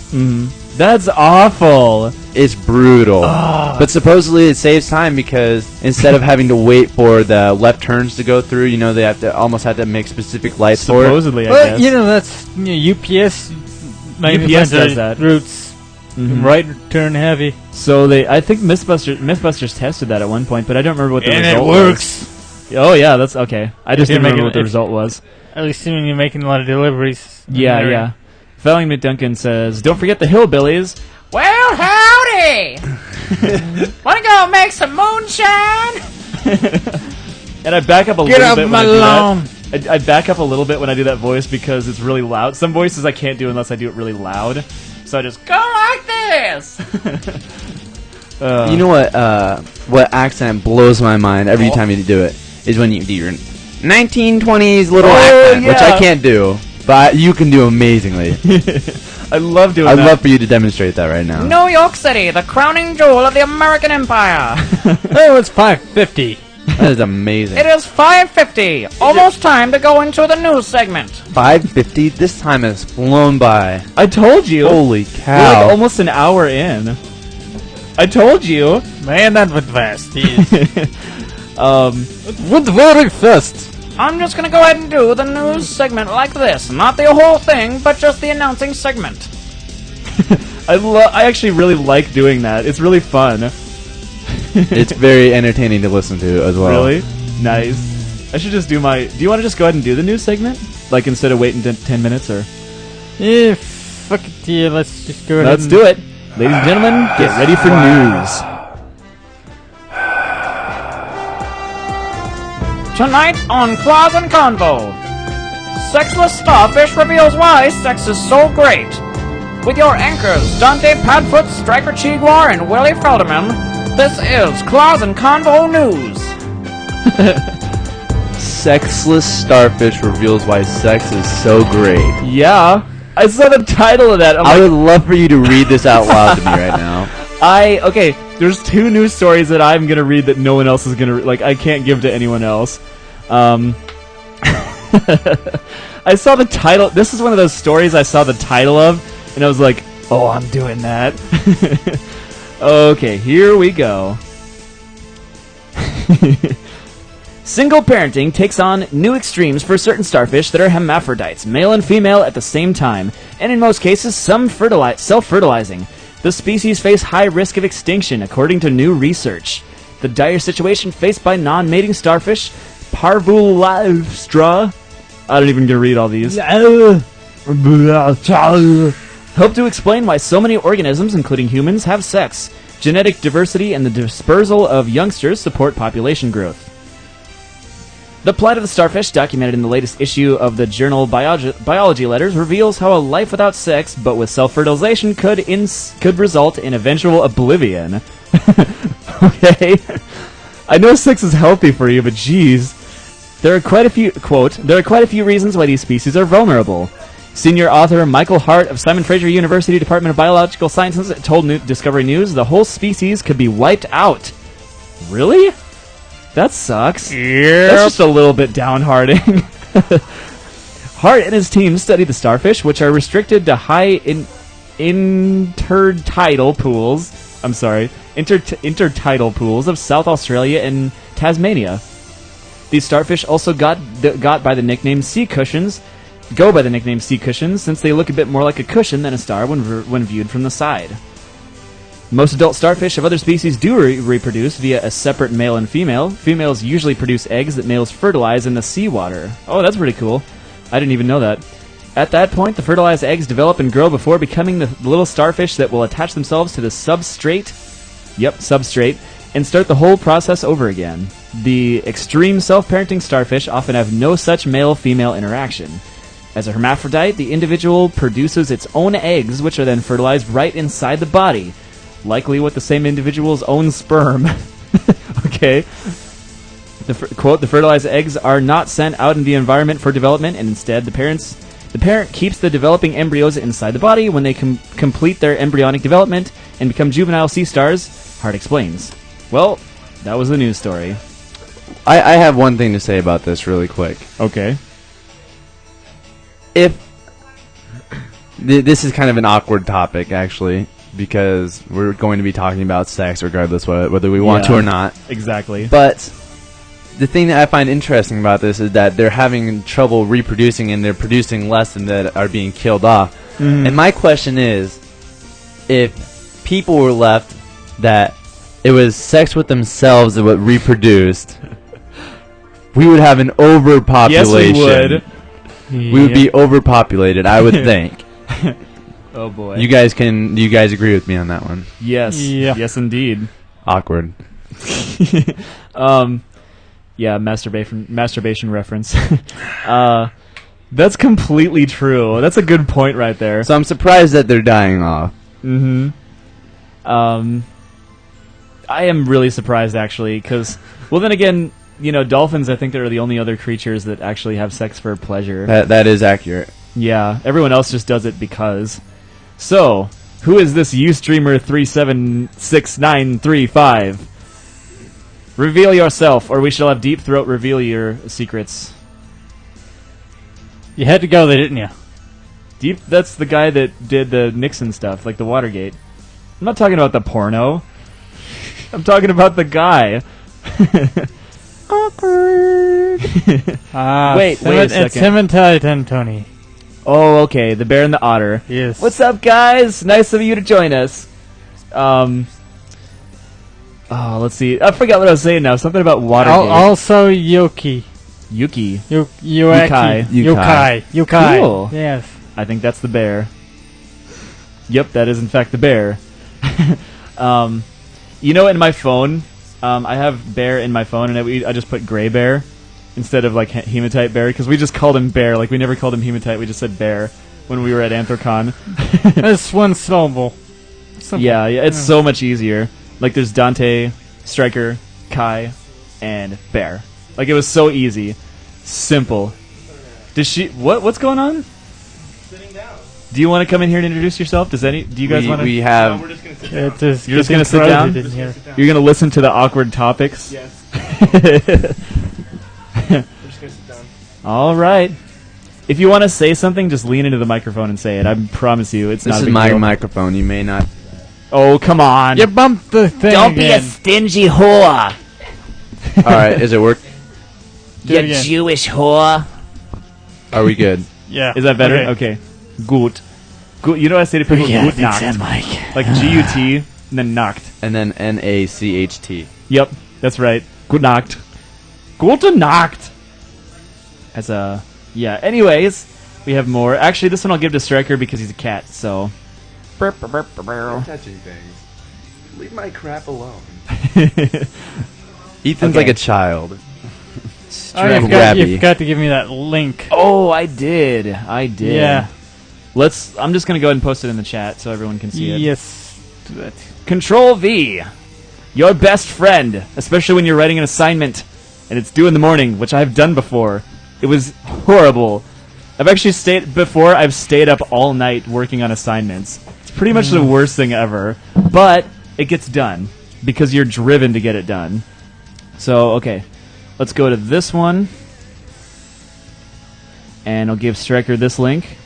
That's awful. It's brutal. But supposedly it saves time because instead of having to wait for the left turns to go through, they almost have to make specific lights for it. Supposedly, I Well, guess. that's UPS. UPS does that. Routes right turn heavy, So I think Mythbusters tested that at one point, but I don't remember what the and result it was. works. Oh yeah, that's okay. I just didn't You're remember making what the it- result was. At least when you're making a lot of deliveries. in Yeah, the area. yeah. Felling McDuncan says, "Don't forget the hillbillies." Well, howdy! Wanna go make some moonshine? And I back up a Get little up bit when my I do lawn. that. I back up a little bit when I do that voice because it's really loud. Some voices I can't do unless I do it really loud. So I just Go like this! You know what accent blows my mind every time you do it is when you do your 1920s little accent, which I yeah. can't do, but you can do amazingly. I love doing I'd that. love for you to demonstrate that right now. New York City, the crowning jewel of the American Empire. Oh, it's 5:50. That is amazing. It is 5:50. Almost time to go into the news segment. 5:50. This time has flown by. I told you. Holy We're cow! like almost an hour in. I told you. Man, that went fast. Went very fast. I'm just gonna go ahead and do the news segment like this. Not the whole thing, but just the announcing segment. I actually really like doing that. It's really fun. It's very entertaining to listen to as well. Really? Nice. I should just do my... Do you want to just go ahead and do the news segment? Like, instead of waiting 10 minutes, or... Yeah, fuck it, yeah, let's just go ahead. Let's do it. Ladies and gentlemen, get ready for news. Tonight on Claws and Convo, sexless starfish reveals why sex is so great. With your anchors, Dante Padfoot, Striker Chiguar, and Willie Felderman, this is Claws and Convo News. Sexless starfish reveals why sex is so great. Yeah. I saw the title of that. I'm I like, would love for you to read this out loud to me right now. okay, there's 2 news stories that I'm going to read that no one else is going to... Like, I can't give to anyone else. I saw the title... This is one of those stories I saw the title of, and I was like, oh, I'm doing that. Okay, here we go. Single parenting takes on new extremes for certain starfish that are hermaphrodites, male and female at the same time, and in most cases, some self-fertilizing. The species face high risk of extinction, according to new research. The dire situation faced by non-mating starfish, Parvulastra, I don't even get to read all these, help to explain why so many organisms, including humans, have sex. Genetic diversity and the dispersal of youngsters support population growth. The plight of the starfish, documented in the latest issue of the journal Biology Letters, reveals how a life without sex, but with self-fertilization, could result in eventual oblivion. Okay? I know sex is healthy for you, but geez. There are quite a few, quote, there are quite a few reasons why these species are vulnerable. Senior author Michael Hart of Simon Fraser University Department of Biological Sciences told Discovery News the whole species could be wiped out. Really? That sucks. Yeah. That's just a little bit downhearting. Hart and his team studied the starfish, which are restricted to high intertidal pools. I'm sorry, intertidal pools of South Australia and Tasmania. These starfish also got by the nickname sea cushions. Go by the nickname sea cushions since they look a bit more like a cushion than a star when viewed from the side. Most adult starfish of other species do reproduce via a separate male and female. Females usually produce eggs that males fertilize in the seawater. Oh, that's pretty cool. I didn't even know that. At that point, the fertilized eggs develop and grow before becoming the little starfish that will attach themselves to the substrate, and start the whole process over again. The extreme self-parenting starfish often have no such male-female interaction. As a hermaphrodite, the individual produces its own eggs, which are then fertilized right inside the body, likely with the same individual's own sperm. Okay. Quote, the fertilized eggs are not sent out in the environment for development, and instead the parent keeps the developing embryos inside the body. When they complete their embryonic development and become juvenile sea stars, Hart explains. Well, that was the news story. I have one thing to say about this really quick. Okay. If This is kind of an awkward topic, actually, because we're going to be talking about sex regardless whether we want to or not. Exactly. But the thing that I find interesting about this is that they're having trouble reproducing and they're producing less than that are being killed off. Mhm. And my question is, if people were left that it was sex with themselves that would reproduced, we would have an overpopulation. Yes, We would be overpopulated, I would think. Oh boy. Do you guys agree with me on that one? Yes. Yeah. Yes, indeed. Awkward. Yeah, masturbation reference. That's completely true. That's a good point right there. So I'm surprised that they're dying off. Mm-hmm. I am really surprised, actually, because, well, then again, you know, dolphins, I think, are the only other creatures that actually have sex for pleasure. That is accurate. Yeah, everyone else just does it because. So, who is this Ustreamer 376935? Reveal yourself, or we shall have Deep Throat reveal your secrets. You had to go there, didn't you? That's the guy that did the Nixon stuff, like the Watergate. I'm not talking about the porno. I'm talking about the guy. Awkward. Wait a It's second. him and Tony. Oh, okay, the bear and the otter. Yes. What's up, guys? Nice of you to join us. Oh, let's see. I forgot what I was saying now. Something about Watergate. Also, Yuki. Yuki. Yukai. Yukai. Cool. Yes. I think that's the bear. Yep, that is in fact the bear. You know, in my phone, I have bear in my phone, and I just put gray bear instead of like hematite bear because we just called him bear. Like we never called him hematite. We just said bear when we were at Anthrocon. That's one syllable. Yeah, it's so much easier. Like there's Dante, Striker, Kai, and Bear. Like it was so easy, simple. Does she? What's going on? Sitting down. Do you want to come in here and introduce yourself? Do you guys want to? We have. We're just gonna sit down. You're just gonna sit down? Just gonna sit down. You're gonna listen to the awkward topics. Yes. We're just gonna sit down. All right. If you want to say something, just lean into the microphone and say it. I promise you, it's not This a is big my deal. microphone. You may not. Oh, come on. You bumped the thing Don't be a again. stingy whore. All right, is it work? Do You it again. Jewish whore. Are we good? Yeah. Is that better? Okay. Gut. You know what I say to people? Gut Nacht. Like G-U-T, and then Nacht. And then NACHT. Yep, that's right. Good Nacht. Gute Nacht. As a... Yeah, anyways, we have more. Actually, this one I'll give to Striker because he's a cat, so... Touching things. Leave my crap alone. Ethan's Okay. like a child. Oh, you Grabby. forgot to give me that link. Oh, I did. Yeah. I'm just gonna go ahead and post it in the chat so everyone can see it. Yes. Do that. Control V. Your best friend, especially when you're writing an assignment and it's due in the morning, which I've done before. It was horrible. I've stayed up all night working on assignments. It's pretty much the worst thing ever, but it gets done because you're driven to get it done. So, okay. Let's go to this one. And I'll give Striker this link.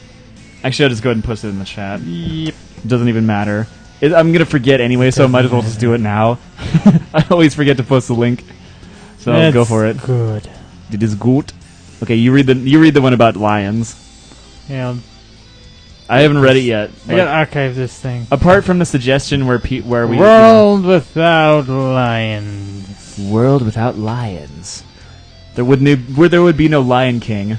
Actually, I'll just go ahead and post it in the chat. Yep. It doesn't even matter. I'm going to forget anyway, so I might as well just do it now. I always forget to post the link. So That's go for it. Good. It is good. Okay, you read the one about lions. Yeah. I haven't read it yet. I gotta archive this thing. Apart from the suggestion where we World without lions. World without lions. There would be no Lion King.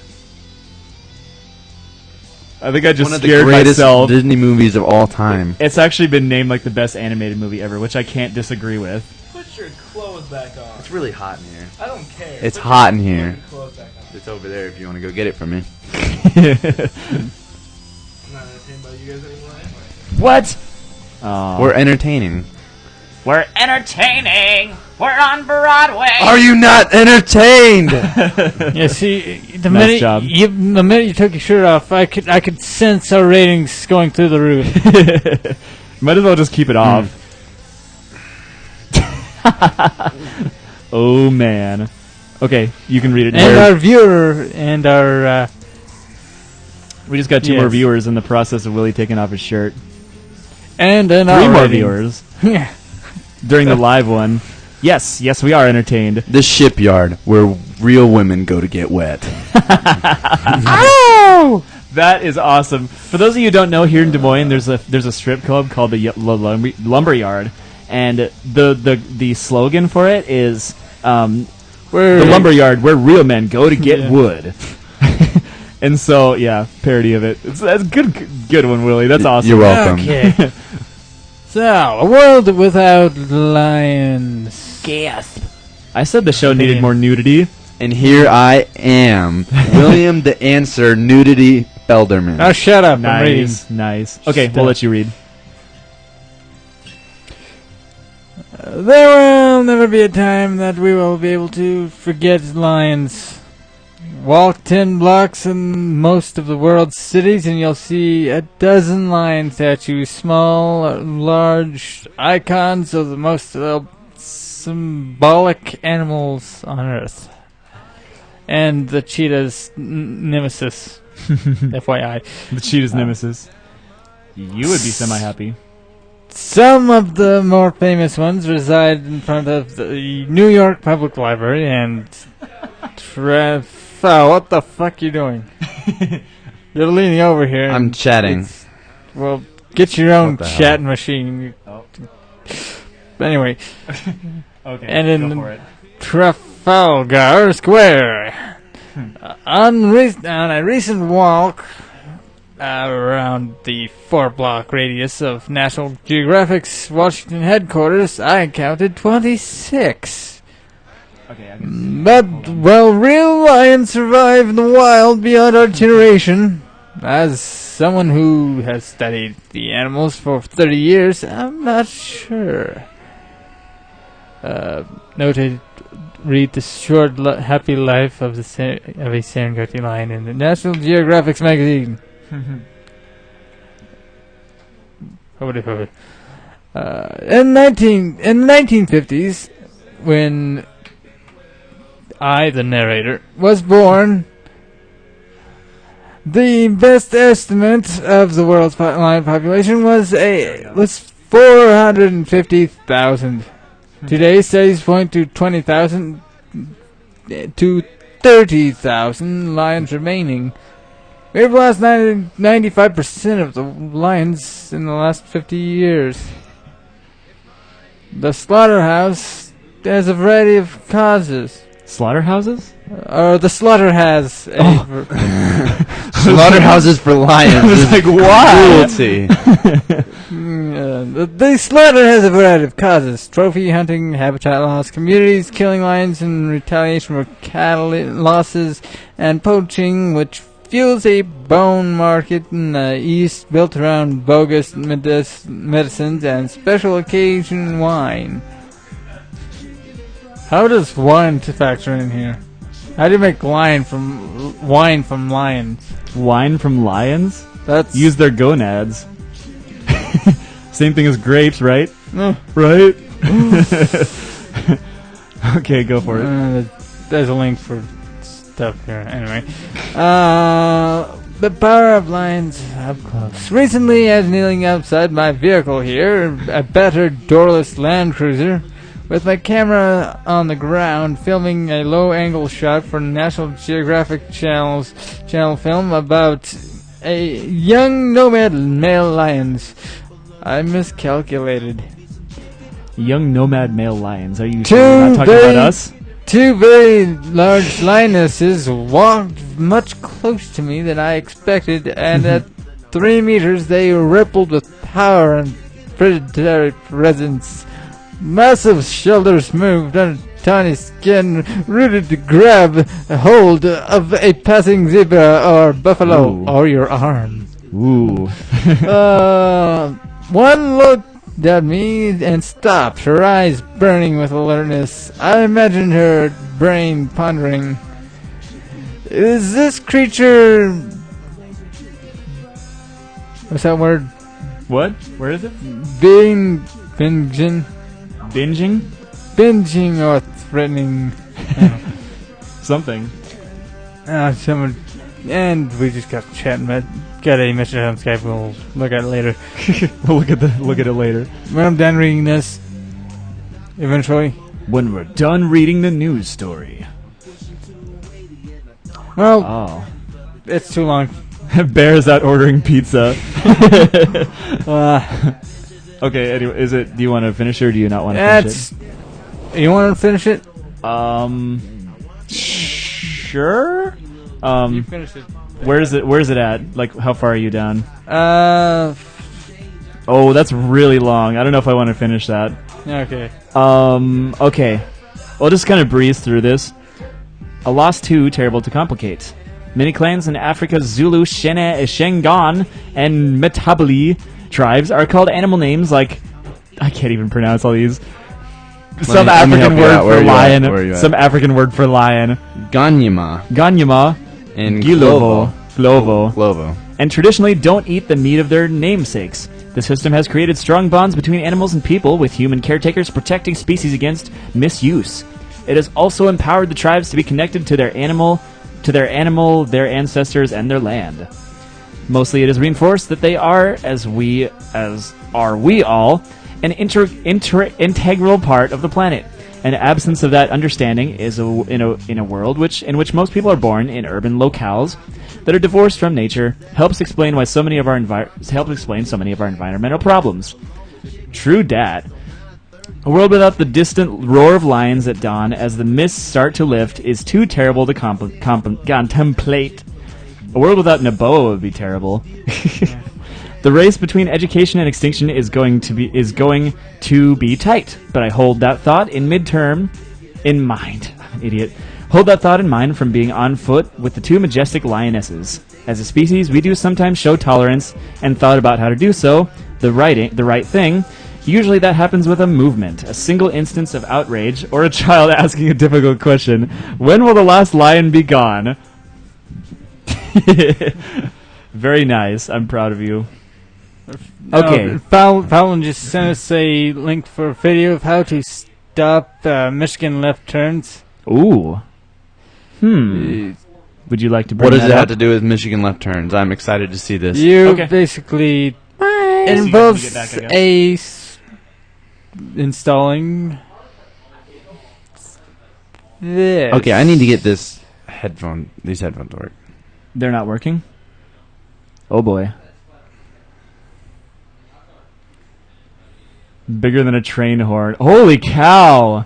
I think I just One of the scared greatest myself. Disney movies of all time. It's actually been named like the best animated movie ever, which I can't disagree with. Put your clothes back on. It's really hot in here. I don't care. It's hot in here. Put your clothes back on. It's over there if you want to go get it from me. I'm not entertained by you guys anymore anyway. What? Oh. We're entertaining. We're entertaining. We're on Broadway. Are you not entertained? Yeah, see, the Nice job. minute you took your shirt off, I could sense our ratings going through the roof. Might as well just keep it off. Oh man. Okay, you can read it. And Nerd. our viewer and our We just got 2 Yes. more viewers in the process of Willie taking off his shirt. And an 3 more rating. viewers Yeah. during the live one. Yes, we are entertained. The shipyard where real women go to get wet. That is awesome. For those of you who don't know, here in Des Moines, there's a strip club called the Lumberyard, and the slogan for it is the Lumberyard where real men go to get wood. And so, yeah, parody of it. That's a good one, Willie. That's awesome. You're welcome. Okay. So, a world without lions. Gasp. I said the show needed more nudity. And here I am, William the Answer Nudity Felderman. Now shut up. I'm reading. Nice. Okay, we'll let you read. There will never be a time that we will be able to forget lions. Walk 10 blocks in most of the world's cities and you'll see a dozen lion statues, small or large, icons of the most symbolic animals on Earth. And the cheetah's nemesis. FYI. The cheetah's nemesis. You would be semi-happy. Some of the more famous ones reside in front of the New York Public Library and Oh, what the fuck you doing? You're leaning over here. I'm chatting. Well, get your own What the chat machine. Anyway. Okay, and go in for it. Trafalgar Square, on a recent walk around the 4-block radius of National Geographic's Washington headquarters, I counted 26. Okay, I can But while real lions survive in the wild beyond our generation, as someone who has studied the animals for 30 years, I'm not sure. Noted, read the short, happy life of a Serengeti lion in the National Geographic magazine. In the 1950s, when I, the narrator, was born, the best estimate of the world's lion population was 450,000. Today, studies point to 20,000 to 30,000 lions remaining. We've lost 95% of the lions in the last 50 years. The slaughterhouse has a variety of causes. Slaughterhouses? The slaughter has a Slaughterhouses for lions. was like, why? Cruelty. The slaughter has a variety of causes: trophy hunting, habitat loss, communities killing lions in retaliation for cattle losses, and poaching, which fuels a bone market in the East built around bogus medicines and special occasion wine. How does wine factor in here? How do you make wine from lions? Wine from lions? That's Use their gonads. Same thing as grapes, right? No. Right? Okay, go for it. There's a link for stuff here. Anyway, the power of lions up close. Recently, as kneeling outside my vehicle here, a battered doorless Land Cruiser, with my camera on the ground, filming a low-angle shot for National Geographic channel film about a young nomad male lions. I miscalculated. Young nomad male lions. Are you sure you're not talking about us? 2 very large lionesses walked much closer to me than I expected, and at 3 meters they rippled with power and predatory presence. Massive shoulders moved on tiny skin, rooted to grab a hold of a passing zebra or buffalo. Ooh. Or your arm. Ooh. One looked at me and stopped, her eyes burning with alertness. I imagined her brain pondering, is this creature... What's that word? What? Where is it? Binging or threatening. Something. Someone And we just got chatting. Got a message on Skype. We'll look at it later. We'll look at it later. When I'm done reading this, eventually. When we're done reading the news story. Well, Oh. it's too long. Bear's out ordering pizza. Uh, Okay, anyway, do you want to finish it or do you not want to finish it? You want to finish it? Sure. You finish it. Where's it at? Like, how far are you down? Oh, that's really long. I don't know if I want to finish that. okay. Okay. We'll just kind of breeze through this. A loss too terrible to complicate. Many clans in Africa's Zulu, Shengan, and Metabali tribes are called animal names like... I can't even pronounce all these. Some African word for lion. Some African word for lion. Ganyama. And Gilovo. Glovo. And traditionally don't eat the meat of their namesakes. The system has created strong bonds between animals and people, with human caretakers protecting species against misuse. It has also empowered the tribes to be connected to their animal, their ancestors, and their land. Mostly it has reinforced that they are, as are we all, an integral part of the planet. An absence of that understanding is in a world in which most people are born in urban locales that are divorced from nature helps explain so many of our environmental problems. True dat. A world without the distant roar of lions at dawn as the mists start to lift is too terrible to contemplate. A world without Naboa would be terrible. The race between education and extinction is going to be tight, but I hold that thought in mind. I'm an idiot. Hold that thought in mind from being on foot with the two majestic lionesses. As a species, we do sometimes show tolerance and thought about how to do so, the right thing. Usually that happens with a movement, a single instance of outrage, or a child asking a difficult question. When will the last lion be gone? Very nice. I'm proud of you. Okay. Fallon just sent us a link for a video of how to stop Michigan left turns. Ooh. Would you like to bring What does that it up? have to do with Michigan left turns? I'm excited to see this. Basically... It involves installing this. Okay, I need to get these headphones to work. They're not working? Oh boy. Bigger than a train horn. Holy cow!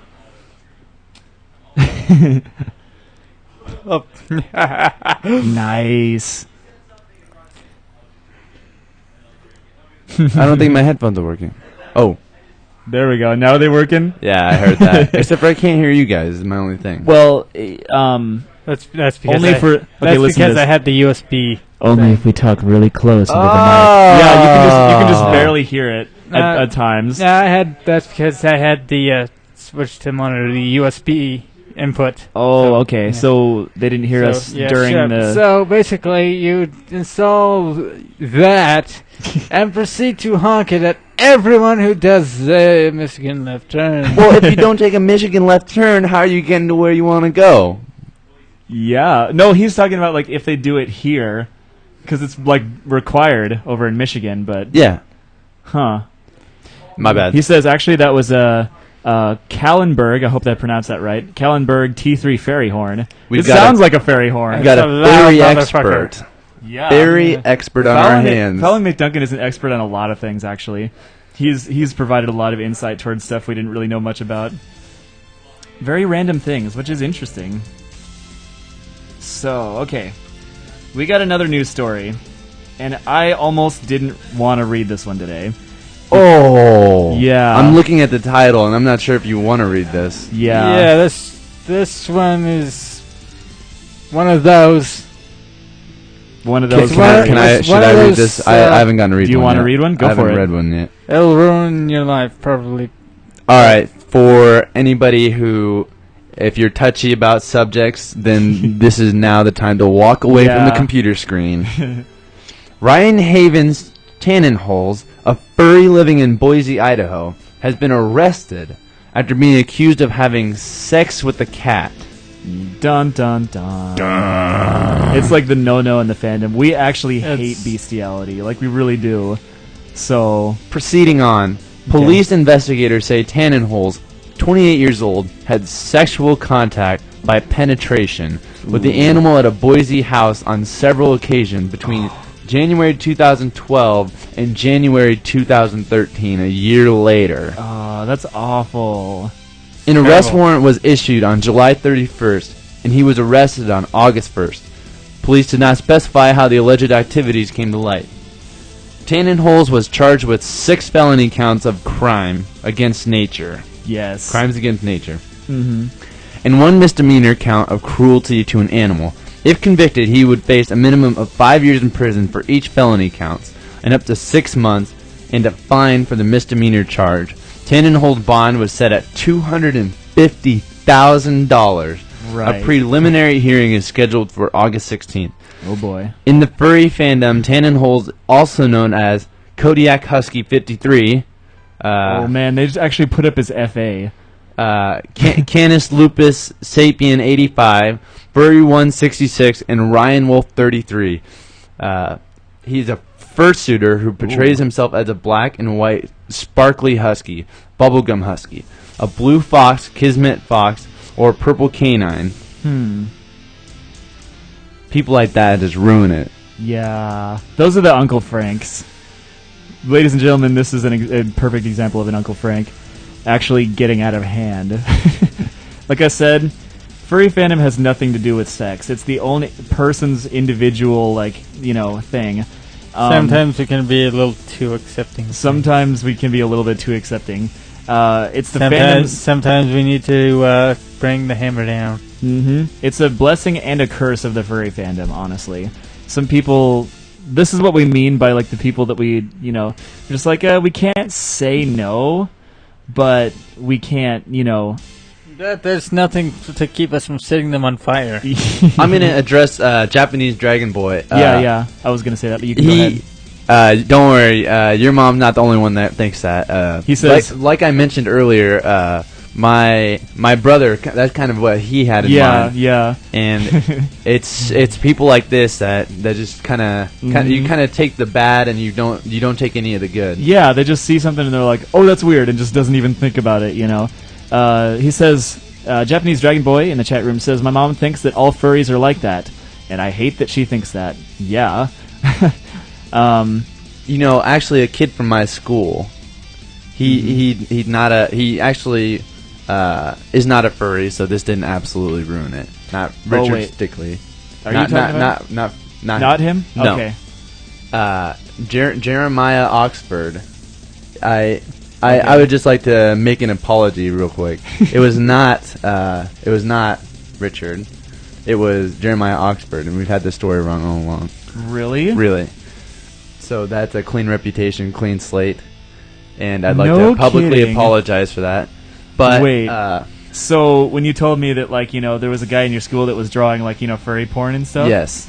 Nice. I don't think my headphones are working. Oh. There we go. Now are they working? Yeah, I heard that. Except for I can't hear you guys. Is my only thing. Well, that's because only because I had the USB. Only if we talk really close into the mic. Yeah, you can just barely hear it at times. Yeah, that's because I had the switch to monitor the USB input. Oh, okay. Yeah. So they didn't hear us during the... So basically, you install that and proceed to honk it at everyone who does the Michigan left turn. Well, if you don't take a Michigan left turn, how are you getting to where you want to go? Yeah. No, he's talking about like if they do it here, because it's like required over in Michigan, but... Yeah. Huh. My bad. He says actually that was Kallenberg, I hope I pronounced that right. Kallenberg T3 fairy horn. It sounds like a fairy horn. We've got a fairy expert. Yeah, very expert on our hands. Fallon McDuncan is an expert on a lot of things, actually. He's provided a lot of insight towards stuff we didn't really know much about. Very random things, which is interesting. So, okay. We got another news story, and I almost didn't want to read this one today. Oh. Yeah. I'm looking at the title, and I'm not sure if you want to read this. Yeah. Yeah, this one is one of those. One of those. Should I read this? I haven't gotten to read one. Do you want to read one? Go for it. I haven't read one yet. It'll ruin your life, probably. All right. For anybody who, if you're touchy about subjects, then this is now the time to walk away from the computer screen. Ryan Havens Tannenholz, a furry living in Boise, Idaho, has been arrested after being accused of having sex with a cat. Dun dun dun. It's like the no-no in the fandom. We actually hate bestiality. Like, we really do. So, proceeding on. Police investigators say Tannenholz, 28 years old, had sexual contact by penetration with the animal at a Boise house on several occasions between January 2012 and January 2013, a year later. Oh, that's awful. An arrest warrant was issued on July 31st, and he was arrested on August 1st. Police did not specify how the alleged activities came to light. Tannenholz was charged with 6 felony counts of crime against nature. Yes. Crimes against nature. Mm-hmm. And 1 misdemeanor count of cruelty to an animal. If convicted, he would face a minimum of 5 years in prison for each felony counts, and up to 6 months, and a fine for the misdemeanor charge. Tannenholz's bond was set at $250,000. Right. A preliminary hearing is scheduled for August 16th. Oh boy. In the furry fandom, Tannenholz, also known as Kodiak Husky 53, oh man, they just actually put up his FA. Canis Lupus Sapien 85, Furry 166, and Ryan Wolf 33. He's a fursuiter who portrays himself as a black and white sparkly husky, bubblegum husky, a blue fox, kismet fox, or purple canine. People like that just ruin it. Yeah. Those are the Uncle Franks. Ladies and gentlemen, this is a perfect example of an Uncle Frank actually getting out of hand. Like I said, furry fandom has nothing to do with sex. It's the only person's individual, thing. Sometimes we can be a little too accepting. Sometimes we can be a little bit too accepting. It's the fandom's... Sometimes we need to bring the hammer down. Mm-hmm. It's a blessing and a curse of the furry fandom, honestly. Some people... This is what we mean by, the people that we, just we can't say no, but we can't, There's nothing to keep us from setting them on fire. I'm going to address Japanese Dragon Boy. Yeah, I was going to say that, but you can go ahead. Don't worry, your mom's not the only one that thinks that. He says... Like I mentioned earlier, my brother, that's kind of what he had in mind. Yeah. And it's people like this that just kind of you kind of take the bad and you don't take any of the good. Yeah, they just see something and they're like, "Oh, that's weird," and just doesn't even think about it, He says, Japanese Dragon Boy in the chat room says, "My mom thinks that all furries are like that, and I hate that she thinks that." Yeah. Actually, a kid from my school, he actually is not a furry, so this didn't absolutely ruin it. Not Richard Stickley. Are you talking about? Not him? No. Okay. Jeremiah Oxford. I would just like to make an apology real quick. It was not Richard. It was Jeremiah Oxford, and we've had this story wrong all along. Really? Really. So that's a clean reputation, clean slate, and I'd like to publicly apologize for that. But wait, so when you told me that there was a guy in your school that was drawing furry porn and stuff? Yes.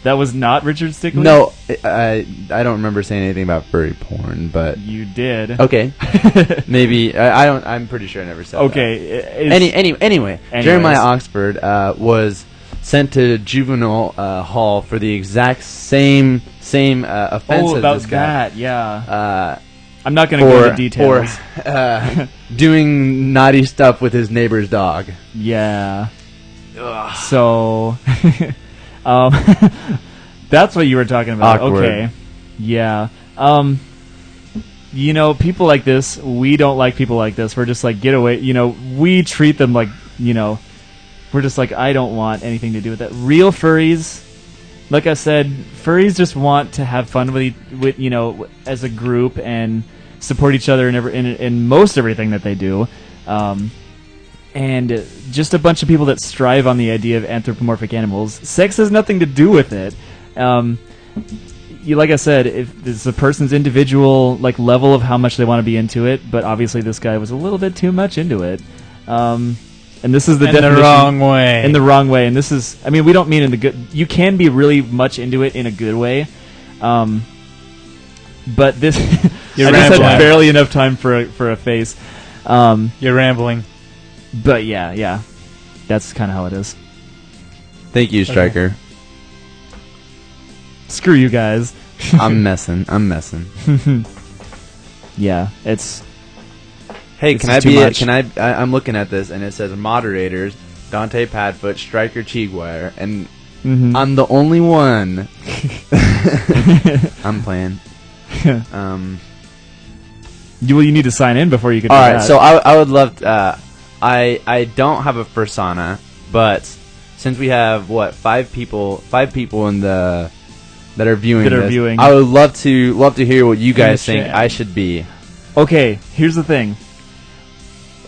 That was not Richard Stickley? No, I don't remember saying anything about furry porn, but you did. Okay. Maybe I don't. I'm pretty sure I never said that. Okay. Anyway, Jeremiah Oxford was sent to juvenile hall for the exact same offense as this guy. That, yeah. I'm not going to go into details. For doing naughty stuff with his neighbor's dog. Yeah. Ugh. So, that's what you were talking about. Awkward. Okay. Yeah. People like this, we don't like people like this. We're just like, get away. We treat them like, we're just like, I don't want anything to do with that. Real furries, like I said, furries just want to have fun with as a group and support each other in most everything that they do. And just a bunch of people that strive on the idea of anthropomorphic animals. Sex has nothing to do with it. Like I said, if it's a person's individual level of how much they want to be into it, but obviously this guy was a little bit too much into it. And this is the definition. In the wrong way. In the wrong way. And this is, we don't mean in the good. You can be really much into it in a good way. But this, I just had barely enough time for a face. You're rambling. But yeah. That's kind of how it is. Thank you, Striker. Screw you guys. I'm messing. Yeah, it's. Hey, This can is I too be? much. Can I? I'm looking at this, and it says moderators: Dante Padfoot, Striker Chiguire, and Mhm. I'm the only one. I'm playing. You need to sign in before you can. All do right, that. so I would love. I don't have a persona, but since we have 5 people in the that are viewing this, I would love to hear what you guys think I should be. Okay, here's the thing.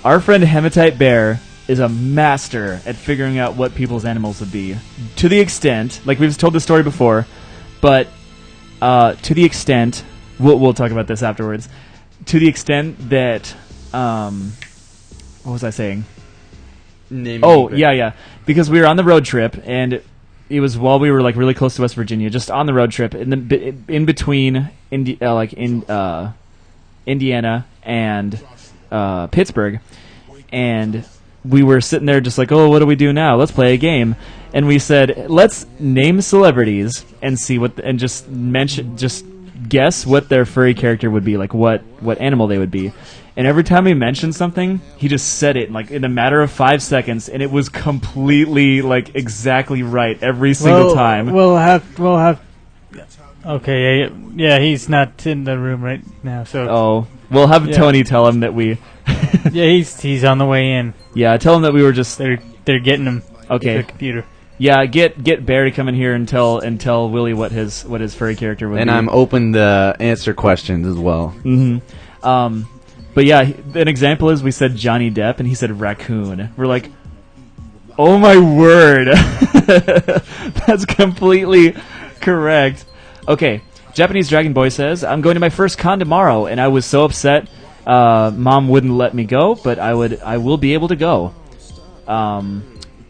Our friend Hematite Bear is a master at figuring out what people's animals would be. To the extent, like we've told the story before, but to the extent, we'll talk about this afterwards. To the extent that, what was I saying? Yeah. Because we were on the road trip, and it was while we were like really close to West Virginia, just on the road trip, in between Indiana and Pittsburgh, and we were sitting there just like, oh, what do we do now? Let's play a game. And we said, let's name celebrities and see and just guess what their furry character would be, like what animal they would be. And every time we mentioned something, he just said it like in a matter of 5 seconds, and it was completely like exactly right every single time. We'll have. Okay, yeah, he's not in the room right now, so. Oh, we'll have Tony tell him that we. Yeah, he's on the way in. Yeah, tell him that we were just. They're getting him. Okay. The computer. Yeah, get Barry to come in here and tell Willie what his furry character would be. And I'm open to answer questions as well. Mm-hmm. But yeah, an example is we said Johnny Depp, and he said raccoon. We're like, oh my word, that's completely correct. Okay, Japanese Dragon Boy says, I'm going to my first con tomorrow, and I was so upset. Mom wouldn't let me go, but I will be able to go.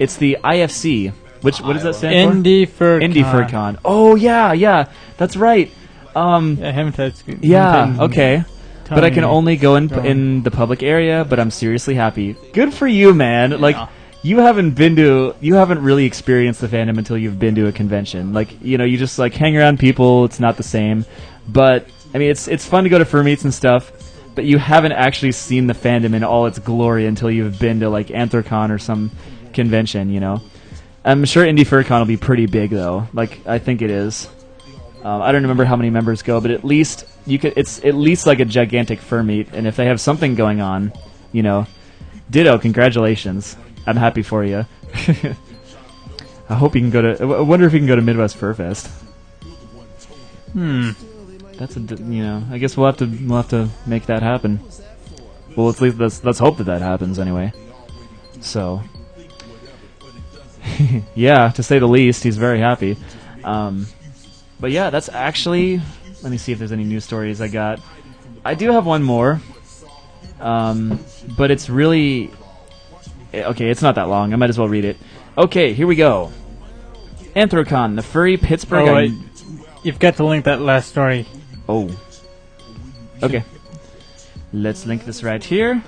It's the IFC. What does that stand for? Indie Fur Con. Oh yeah, that's right. Yeah, okay. But I can only go in the public area. But I'm seriously happy. Good for you, man. Yeah. Like you haven't really experienced the fandom until you've been to a convention. Like you just like hang around people. It's not the same. But I mean, it's fun to go to fur meets and stuff. But you haven't actually seen the fandom in all its glory until you've been to like Anthrocon or some convention. I'm sure Indie FurCon will be pretty big though. Like I think it is. I don't remember how many members go, but at least it's at least like a gigantic fur meet. And if they have something going on, ditto. Congratulations. I'm happy for you. I hope you can go to. I wonder if you can go to Midwest Fur Fest. That's I guess we'll have to make that happen. Well, at least let's hope that happens anyway. So. Yeah, to say the least, he's very happy. But yeah, that's actually... Let me see if there's any news stories I got. I do have one more. But it's really... Okay, it's not that long. I might as well read it. Okay, here we go. Anthrocon, the furry Pittsburgh... You've got to link that last story. Oh. Okay. Let's link this right here.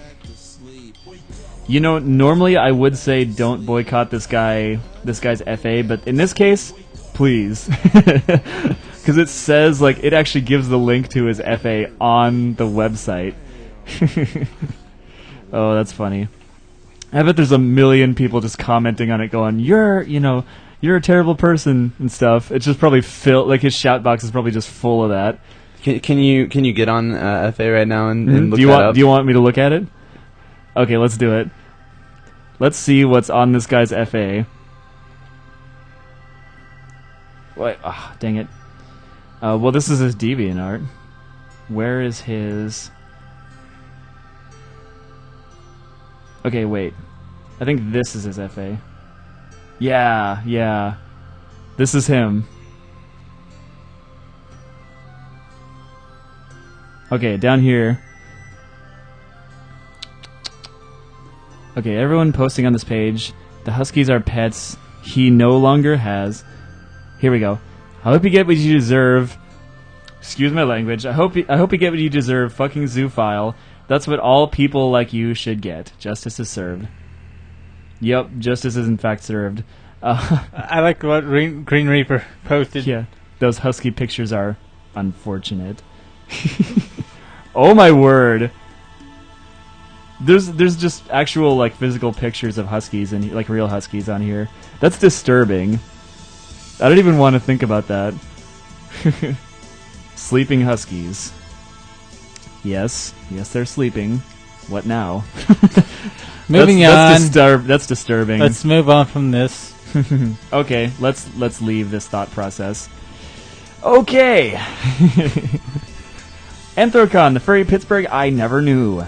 Normally I would say don't boycott this guy's FA, but in this case, please. Because it says, it actually gives the link to his FA on the website. Oh, that's funny. I bet there's a million people just commenting on it going, you're a terrible person and stuff. It's just probably his shout box is probably just full of that. Can you get on FA right now and look that up? Do you want me to look at it? Okay, let's do it. Let's see what's on this guy's FA. Wait, dang it. Well, this is his DeviantArt. Where is his... Okay, wait. I think this is his FA. Yeah. This is him. Okay, down here. Okay, everyone posting on this page. The Huskies are pets he no longer has. Here we go. I hope you get what you deserve. Excuse my language. I hope you get what you deserve. Fucking zoophile. That's what all people like you should get. Justice is served. Yep, justice is in fact served. I like what Green Reaper posted. Yeah, those husky pictures are unfortunate. Oh my word! There's just actual like physical pictures of huskies and like real huskies on here. That's disturbing. I don't even want to think about that. Sleeping huskies. Yes, they're sleeping. What now? Moving on. That's disturbing. Let's move on from this. Okay, let's leave this thought process. Okay. Anthrocon, the furry Pittsburgh I never knew.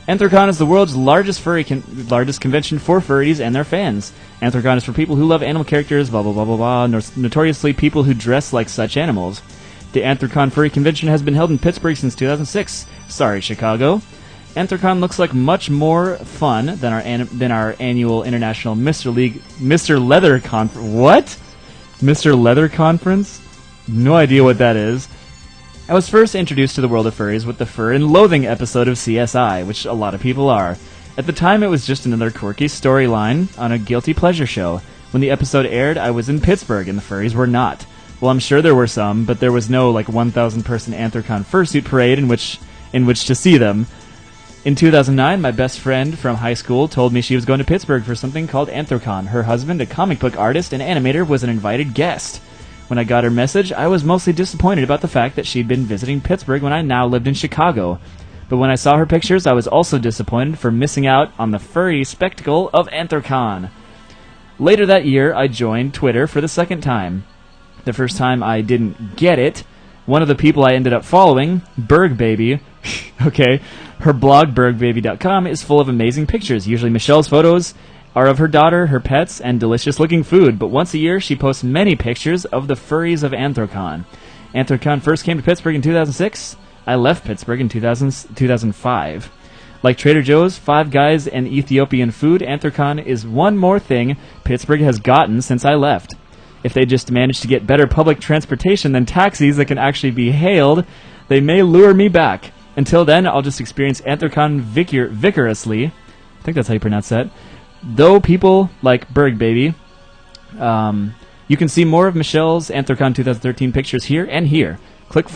Anthrocon is the world's largest largest convention for furries and their fans. Anthrocon is for people who love animal characters, blah blah blah blah blah, notoriously people who dress like such animals. The Anthrocon Furry Convention has been held in Pittsburgh since 2006. Sorry, Chicago. Anthrocon looks like much more fun than our annual international Mr. Leather Conference. What? Mr. Leather Conference? No idea what that is. I was first introduced to the world of furries with the Fur and Loathing episode of CSI, which a lot of people are. At the time, it was just another quirky storyline on a guilty pleasure show. When the episode aired, I was in Pittsburgh, and the furries were not. Well, I'm sure there were some, but there was no, 1,000-person Anthrocon fursuit parade in which to see them. In 2009, my best friend from high school told me she was going to Pittsburgh for something called Anthrocon. Her husband, a comic book artist and animator, was an invited guest. When I got her message, I was mostly disappointed about the fact that she'd been visiting Pittsburgh when I now lived in Chicago. But when I saw her pictures, I was also disappointed for missing out on the furry spectacle of Anthrocon. Later that year, I joined Twitter for the second time. The first time I didn't get it. One of the people I ended up following, Bergbaby, okay, her blog, bergbaby.com, is full of amazing pictures. Usually Michelle's photos are of her daughter, her pets, and delicious-looking food, but once a year she posts many pictures of the furries of Anthrocon. Anthrocon first came to Pittsburgh in 2006. I left Pittsburgh in 2005. Like Trader Joe's, Five Guys, and Ethiopian food, Anthrocon is one more thing Pittsburgh has gotten since I left. If they just manage to get better public transportation than taxis that can actually be hailed, they may lure me back. Until then, I'll just experience Anthrocon vigorously. I think that's how you pronounce that. Though people like Bergbaby, you can see more of Michelle's Anthrocon 2013 pictures here and here. Click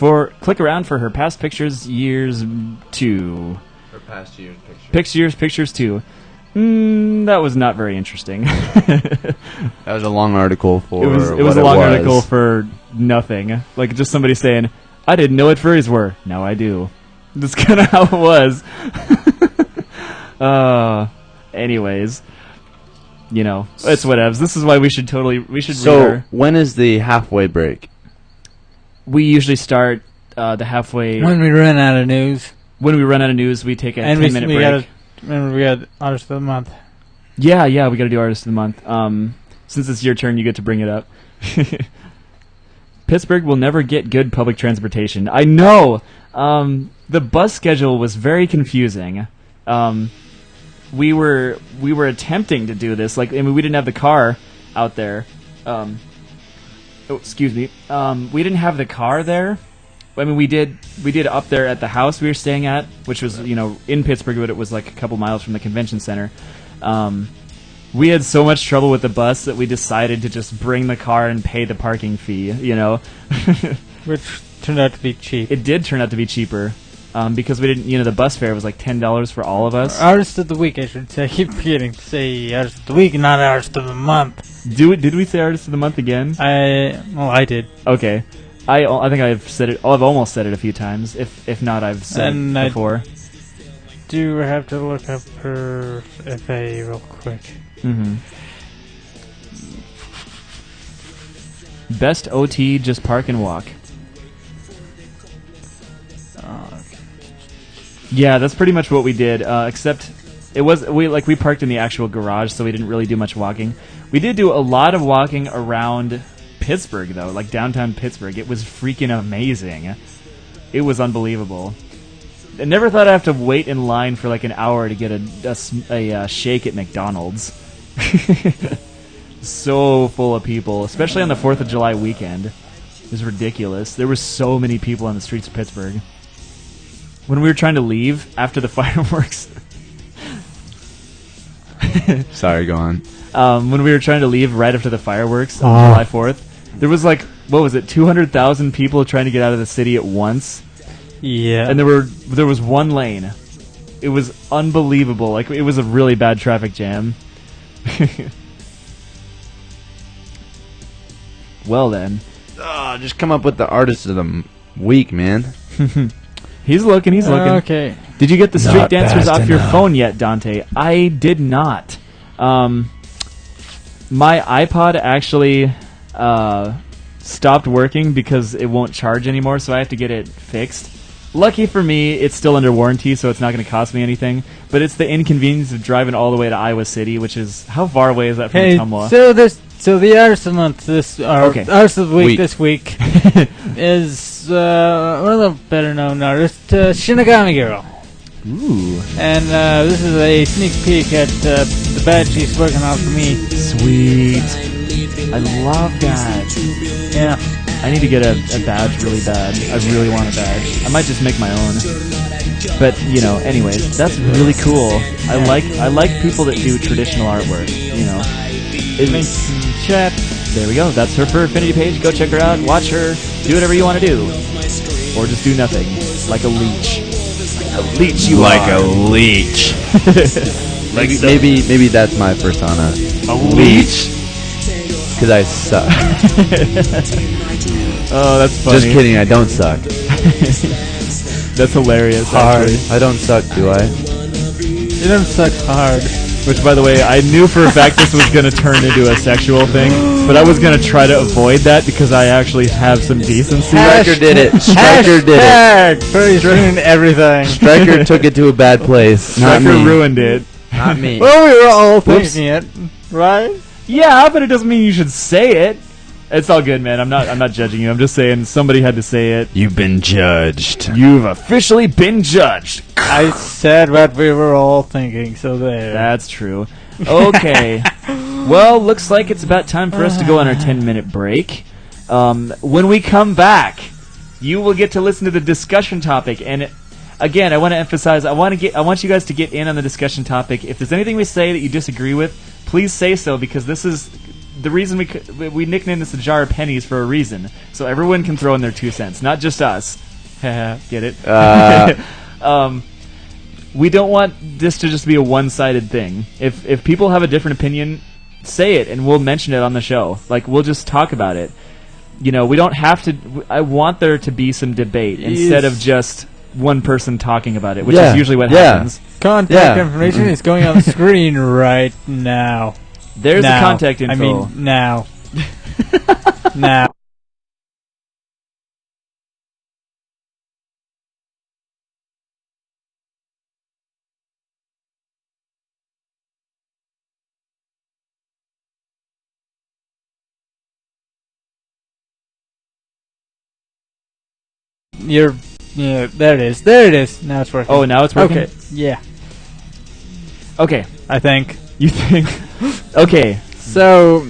around for her past pictures years 2. Her past years pictures. Pictures 2. That was not very interesting. That was a long article for it was a long article for nothing. Like just somebody saying, I didn't know what furries were. Now I do. That's kind of how it was. Anyways, it's whatevs. This is why we should So, when is the halfway break? We usually start the halfway... When we run out of news. When we run out of news, we take a 10-minute break. Remember, we got Artist of the Month. Yeah, we got to do Artist of the Month. Since it's your turn, you get to bring it up. Pittsburgh will never get good public transportation. I know! The bus schedule was very confusing. We were attempting to do this. We didn't have the car out there. Excuse me. We didn't have the car there. I mean, we did up there at the house we were staying at, which was, in Pittsburgh, but it was like a couple miles from the convention center. We had so much trouble with the bus that we decided to just bring the car and pay the parking fee, Which turned out to be cheap. It did turn out to be cheaper, because we didn't, the bus fare was like $10 for all of us. Artist of the Week, I should say. I keep forgetting to say Artist of the Week, not Artist of the Month. Did we say Artist of the Month again? I did. Okay. I think I've said it. I've almost said it a few times. If not, I've said it before. Do have to look up her FA real quick. Mm-hmm. Best OT, just park and walk. Yeah, that's pretty much what we did. Except we parked in the actual garage, so we didn't really do much walking. We did do a lot of walking around Pittsburgh, though, like downtown Pittsburgh. It was freaking amazing. It was unbelievable. I never thought I'd have to wait in line for like an hour to get a shake at McDonald's. So full of people, especially on the 4th of July weekend. It was ridiculous. There were so many people on the streets of Pittsburgh. When we were trying to leave after the fireworks... Sorry, go on. When we were trying to leave right after the fireworks on July 4th, there was like, what was it, 200,000 people trying to get out of the city at once, Yeah. and there was one lane. It was unbelievable. Like, it was a really bad traffic jam. Well then, Just come up with the artist of the week, man. he's looking. Okay. Did you get the street Not dancers fast off your enough. phone yet, Dante? I did not. My iPod actually stopped working because it won't charge anymore, so I have to get it fixed. Lucky for me, it's still under warranty, so it's not going to cost me anything. But it's the inconvenience of driving all the way to Iowa City, which is, how far away is that from Hey, Tumwa? so the artist of the month Okay. artist of the week Week. this week is one of the better known artists, Shinigami Girl. Ooh, And this is a sneak peek at the badge she's working on for me. sweet. I love that. Yeah. I need to get a badge really bad. I really want a badge. I might just make my own. But, you know, anyways, that's really cool. I like people that do traditional artwork, you know. Links in the chat. There we go. That's her Fur Affinity page. Go check her out. Watch her. Do whatever you want to do. Or just do nothing. Like a leech. Like a leech you Like are. a leech. Maybe that's my persona. A leech? Because I suck. Oh, that's funny. Just kidding, I don't suck. That's hilarious. Hard. Actually. I don't suck, do I? You don't suck hard. Which, by the way, I knew for a fact this was going to turn into a sexual thing, but I was going to try to avoid that because I actually have some decency. Stryker did it. Stryker did it. Hashtag Furry's ruined everything. Stryker took it to a bad place. Not Stryker me. ruined it. Not me. Well, we were all Whoops. thinking it, right? Yeah, but it doesn't mean you should say it. It's all good, man. I'm not judging you. I'm just saying somebody had to say it. You've been judged. You've officially been judged. I said what we were all thinking, so there. That's true. Okay. Well, looks like it's about time for us to go on our 10-minute break. When we come back, you will get to listen to the discussion topic. And again, I want to emphasize, I want you guys to get in on the discussion topic. If there's anything we say that you disagree with, please say so, because this is the reason we nicknamed this a jar of pennies for a reason. So everyone can throw in their 2 cents, not just us. Get it? We don't want this to just be a one-sided thing. If people have a different opinion, say it, and we'll mention it on the show. Like, we'll just talk about it. You know, we don't have to... I want there to be some debate instead of just one person talking about it, which is usually what happens. Contact information is going on the screen right now. There's now. the contact info. I mean, now. Now. Yeah, there it is. There it is. Now it's working. Oh, now it's working? Okay. Yeah. Okay. I think. You think? Okay. So.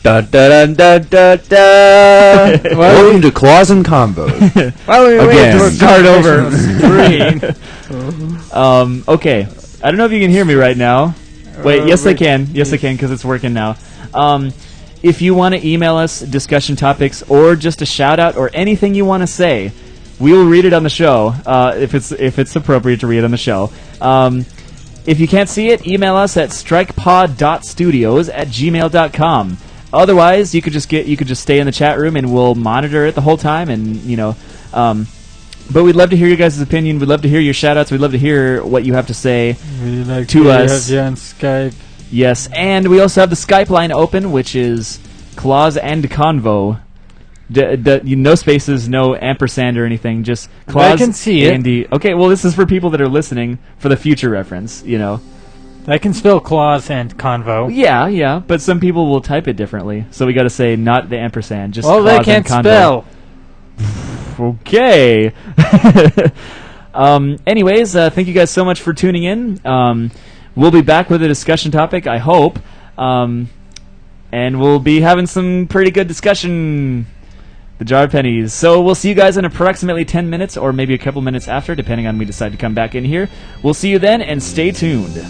Da da da da da. Welcome to Claws and Combos. While we wait Again. to Start over. screen. Okay. I don't know if you can hear me right now. Wait, yes I can. Yes I can, because it's working now. If you want to email us discussion topics or just a shout out or anything you want to say, we will read it on the show if it's appropriate to read it on the show. If you can't see it, email us at strikepod.studios@gmail.com. Otherwise, you could just stay in the chat room and we'll monitor it the whole time, and you know. But we'd love to hear your guys' opinion. We'd love to hear your shout-outs. We'd love to hear what you have to say to us. Have you on Skype. Yes, and we also have the Skype line open, which is Claws and Convo. No spaces, no ampersand or anything. Just Claws. I can see it. Andy. Okay, well, this is for people that are listening for the future reference. You know. I can spell claws and convo. Yeah, but some people will type it differently, so we got to say not the ampersand. Just Well, they Claws and can't Convo. spell. Okay. Anyways, thank you guys so much for tuning in. We'll be back with a discussion topic, I hope. And we'll be having some pretty good discussion. The jar of pennies. So we'll see you guys in approximately 10 minutes, or maybe a couple minutes after, depending on when we decide to come back in here. We'll see you then, and stay tuned.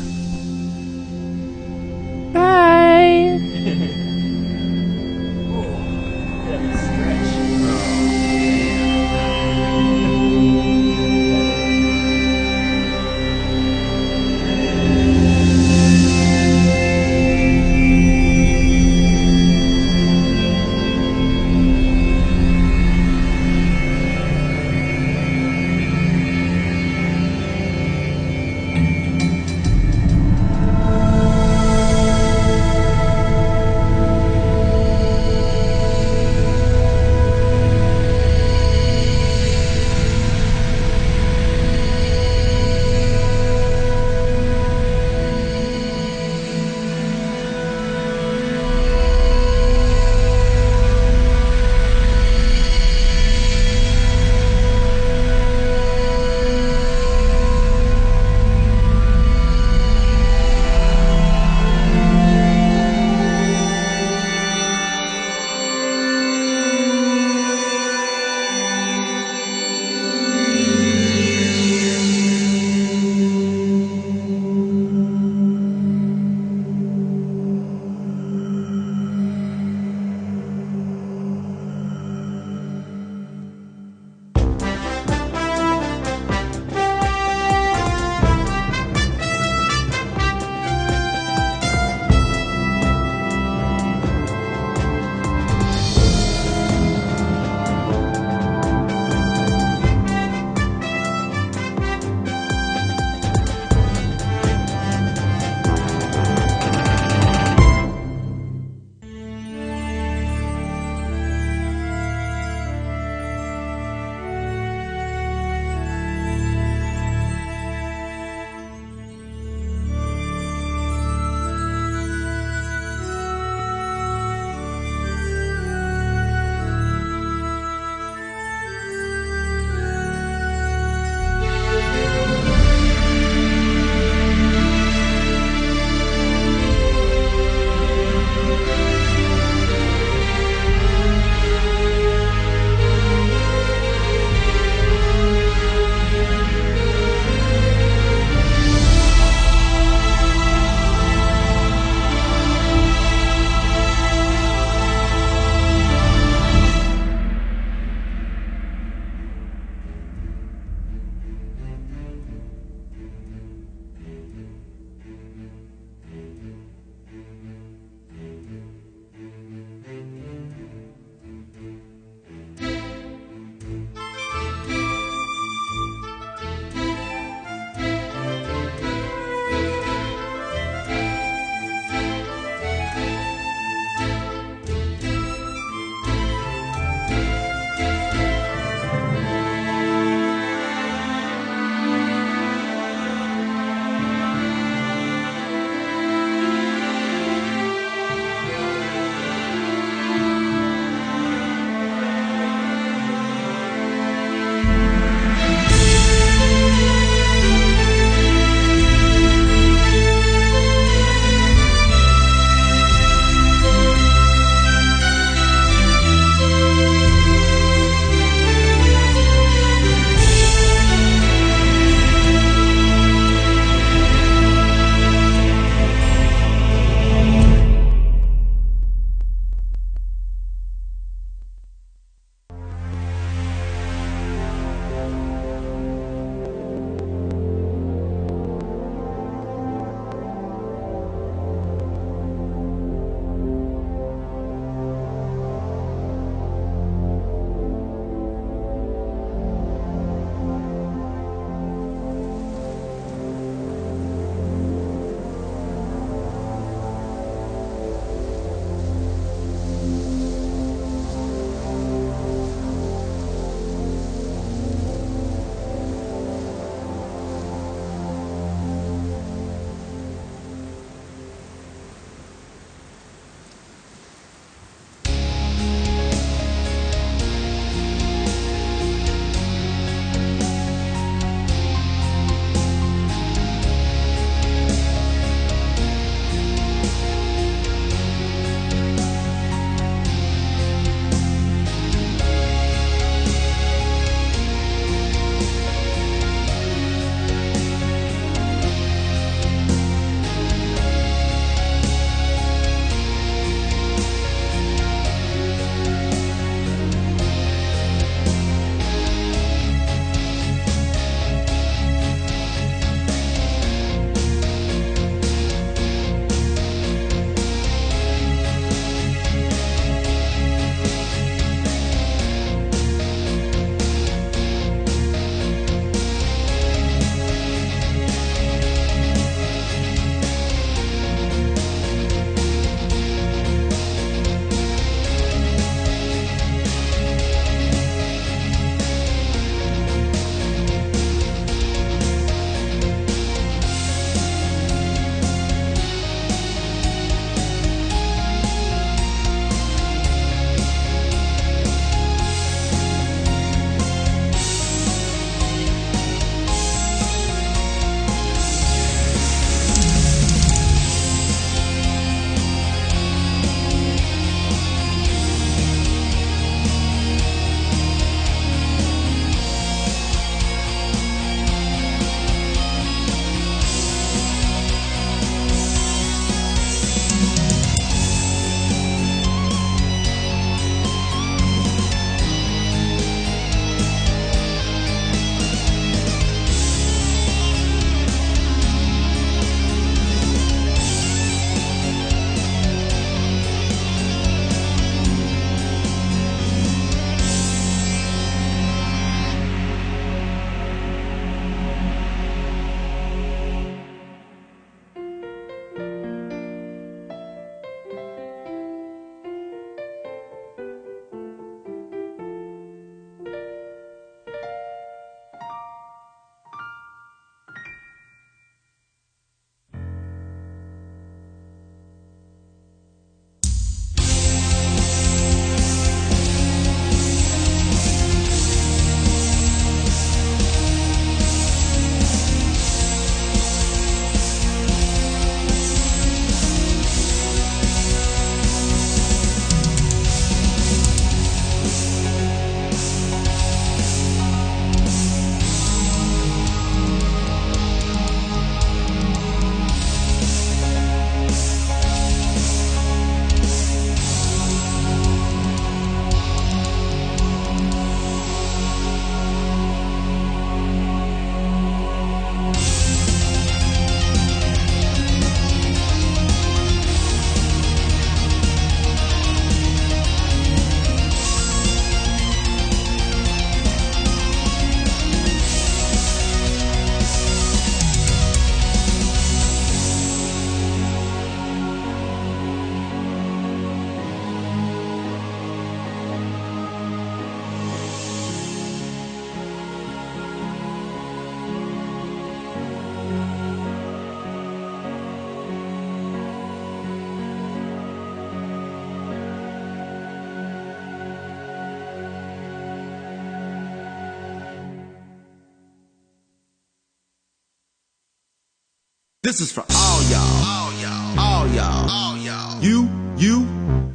This is for all y'all. All y'all. All y'all. All y'all. You,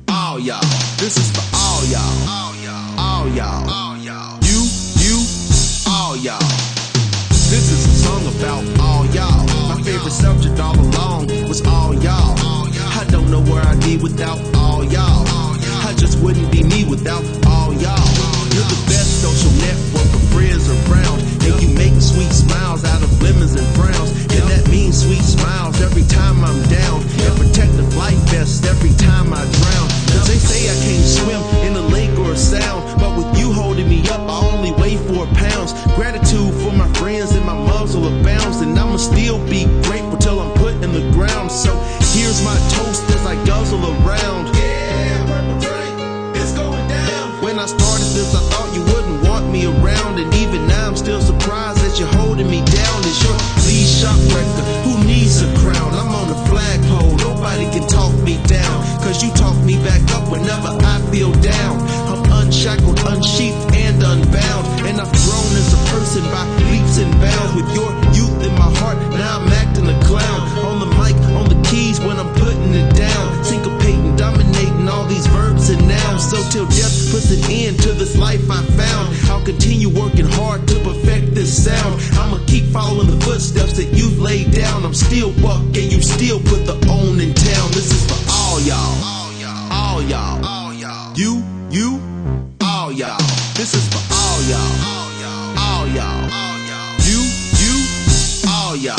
all y'all. This is for all y'all. All y'all. All y'all. All y'all. You, all y'all. This is a song about all y'all. My favorite subject all along was all y'all. I don't know where I'd be without all y'all. I just wouldn't be me without all y'all. You're the best social network of friends around, and you make sweet smiles out of lemons and frowns. And that means sweet smiles every time I'm down, and protective life vests every time I drown. Cause they say I can't swim in a lake or a sound, but with you holding me up, I only weigh 4 pounds. Gratitude for my friends and my muzzle abounds, and I'ma still be grateful till I'm put in the ground. So here's my toast as I guzzle around. Yeah, purple drink, it's going down. When I started this, I thought you wouldn't want me around, and even now I'm still surprised that you're holding me down. It's your lead shop record, who needs a crown? I'm on a flagpole, nobody can talk me down, cause you talk me back up whenever I feel down. I'm unshackled, unsheathed, and unbound, and I've grown as a person by leaps and bounds. With your youth in my heart, now I'm acting a clown. On the mic, on the keys when I'm putting it down, syncopating, dominating all these verbs and nouns. So till death puts an end to this life I found, I'll continue working hard to perfect this sound. I'ma keep following the footsteps that you've laid down. I'm still buck and you still put the own in town. This is for all y'all. All y'all. All y'all. All y'all. You, all y'all. This is for all y'all. All y'all. All y'all. All y'all. You, all y'all.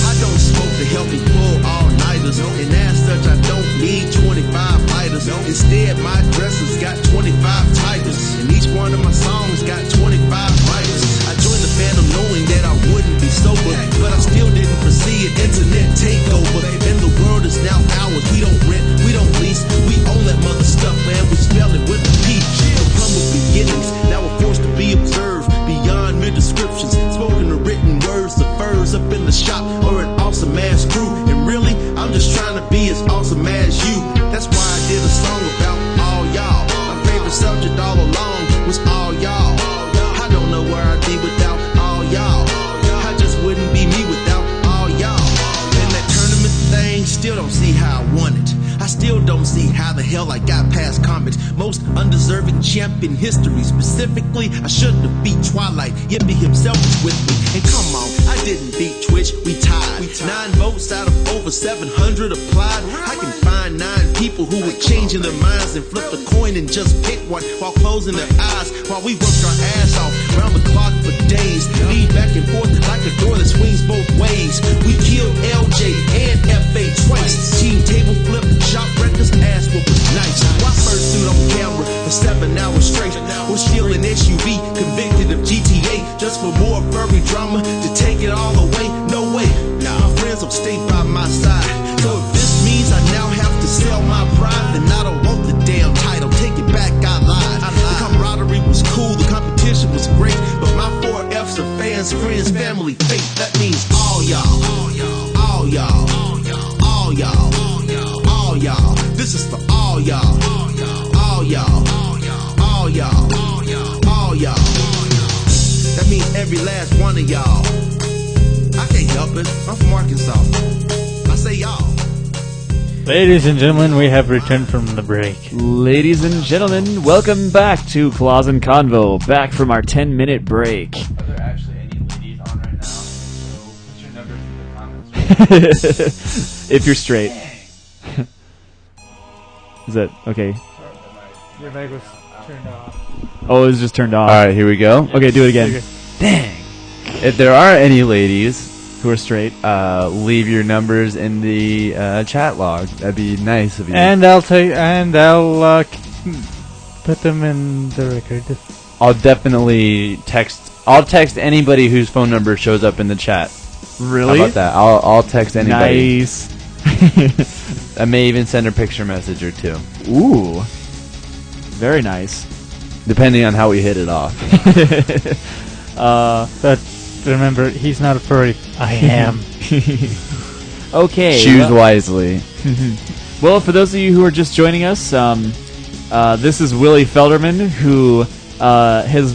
I don't smoke to help me pull all-nighters, and as such I don't need 25 lighters. Instead, my dresses got 25 tigers, and each one of my songs got 25 writers. I joined the fandom knowing that I wouldn't be sober, but I still didn't foresee an internet takeover. And the world is now ours. We don't rent, we don't lease, we own that mother stuff, man. We spell it with a P. From humble beginnings, now we're forced to be observed beyond mere descriptions, spoken or written words of furs up in the shop, or an awesome ass crew. And really, I'm just trying to be as awesome as you. That's why I did a song about all y'all. My favorite subject all along was all y'all. I don't know where I'd be without all y'all. I just wouldn't be me without all y'all. And that tournament thing, still don't see how I won it. I still don't see how the hell I got past Comet. Most undeserving champ in history. Specifically, I shouldn't have beat Twilight. Yippee himself was with me. And come on, I didn't beat Twitch, we tied. 9 votes out of over 700 applied. I can find 9 people who would change in their minds and flip the coin and just pick one while closing their eyes. While we worked our ass off round the clock for days. Lead back and forth like a door that swings both ways. We killed LJ and FA twice. Team table flip, shop records, ass whoop was nice. My first suit on camera for 7 hours straight. Was stealing SUV, convicted of GTA, just for more furry drama to take it all away. No way, nah, my friends will stay by my side. So if this means I now have to sell my pride, then I don't want the damn title. Take it back, I lied. The camaraderie was cool, the competition was great, but my 4 F's are fans, friends, family, faith. That means all y'all. All y'all. All y'all. All y'all. All y'all. All y'all. This is for all y'all. All y'all. All y'all. All y'all. All y'all. That means every last one of y'all. I can't help it. I'm from Arkansas. I say y'all. Ladies and gentlemen, we have returned from the break. Ladies and gentlemen, welcome back to Claws and Convo, back from our 10-minute break. Are there actually any ladies on right now? So put your numbers in the comments. If you're straight. Is that okay? Your mic was turned off. Oh, it was just turned off. All right, here we go. Okay, do it again. Dang. If there are any ladies Who are straight. leave your numbers in the chat log. That'd be nice of you. And I'll put them in the record. I'll definitely text. I'll text anybody whose phone number shows up in the chat. Really? How about that? I'll text anybody. Nice. I may even send a picture message or two, Ooh. Very nice. depending on how we hit it off. But remember, he's not a furry. I am. Okay. Choose wisely. Well, for those of you who are just joining us, this is Willie Felderman, who has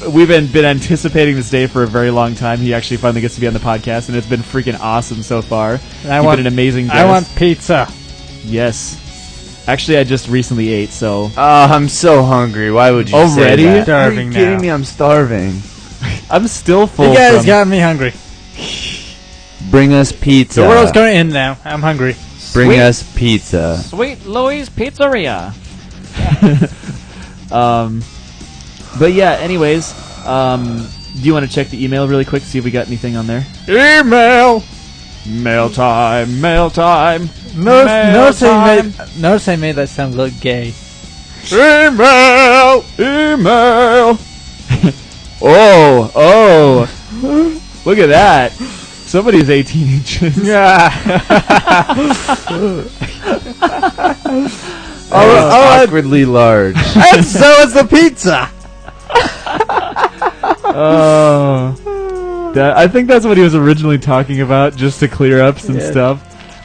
we've been anticipating this day for a very long time. He actually finally gets to be on the podcast, and it's been freaking awesome so far. And You've been an amazing guest. I want pizza. Yes. Actually, I just recently ate, so... I'm so hungry. Why would you Already? say that? Starving Are you kidding now. me? I'm starving. I'm still full. You guys from- got me hungry. Bring us pizza. The world's going to end now. I'm hungry. Bring us pizza. Sweet Louie's Pizzeria. But yeah, anyways, do you want to check the email really quick, see if we got anything on there? Email! Mail time, mail time. Notice I made that sound look gay. Email! Email! Oh! Look at that. Somebody's 18 inches. Awkwardly large. And so is the pizza. I think that's what he was originally talking about, just to clear up some stuff.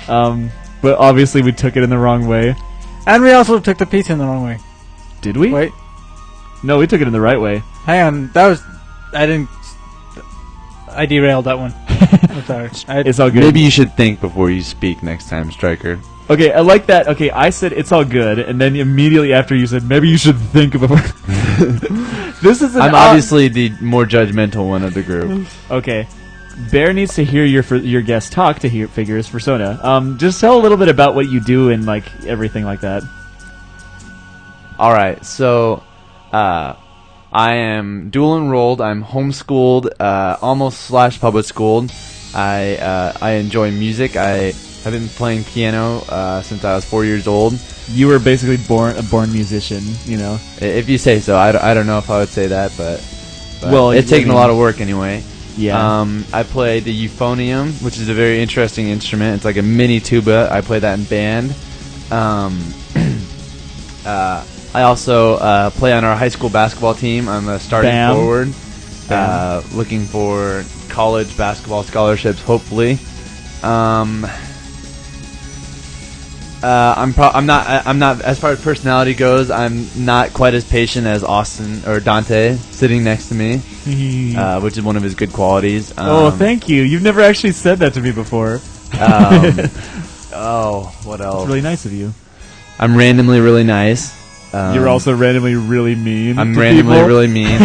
But obviously we took it in the wrong way. And we also took the pizza in the wrong way. Did we? Wait. No, we took it in the right way. Hang on. I derailed that one. I'm sorry. It's all good. Maybe you should think before you speak next time, Striker. Okay, I like that. Okay, I said it's all good, and then immediately after you said maybe you should think before. This is. I'm obviously the more judgmental one of the group. Okay, Bear needs to hear your guest talk to figure his persona. Just tell a little bit about what you do and like everything like that. All right, so I am dual enrolled. I'm homeschooled, almost / public schooled. I enjoy music. I have been playing piano since I was 4 years old. You were basically a born musician, you know. If you say so. I don't know if I would say that, but well, it's taken a lot of work anyway. Yeah. I play the euphonium, which is a very interesting instrument. It's like a mini tuba. I play that in band. I also play on our high school basketball team. I'm a starting forward. Looking for college basketball scholarships, hopefully. I'm not as far as personality goes. I'm not quite as patient as Austin or Dante sitting next to me, which is one of his good qualities. Oh, thank you. You've never actually said that to me before. Oh, what else? It's really nice of you. I'm randomly really nice. You're also randomly really mean. I'm to randomly people. really mean.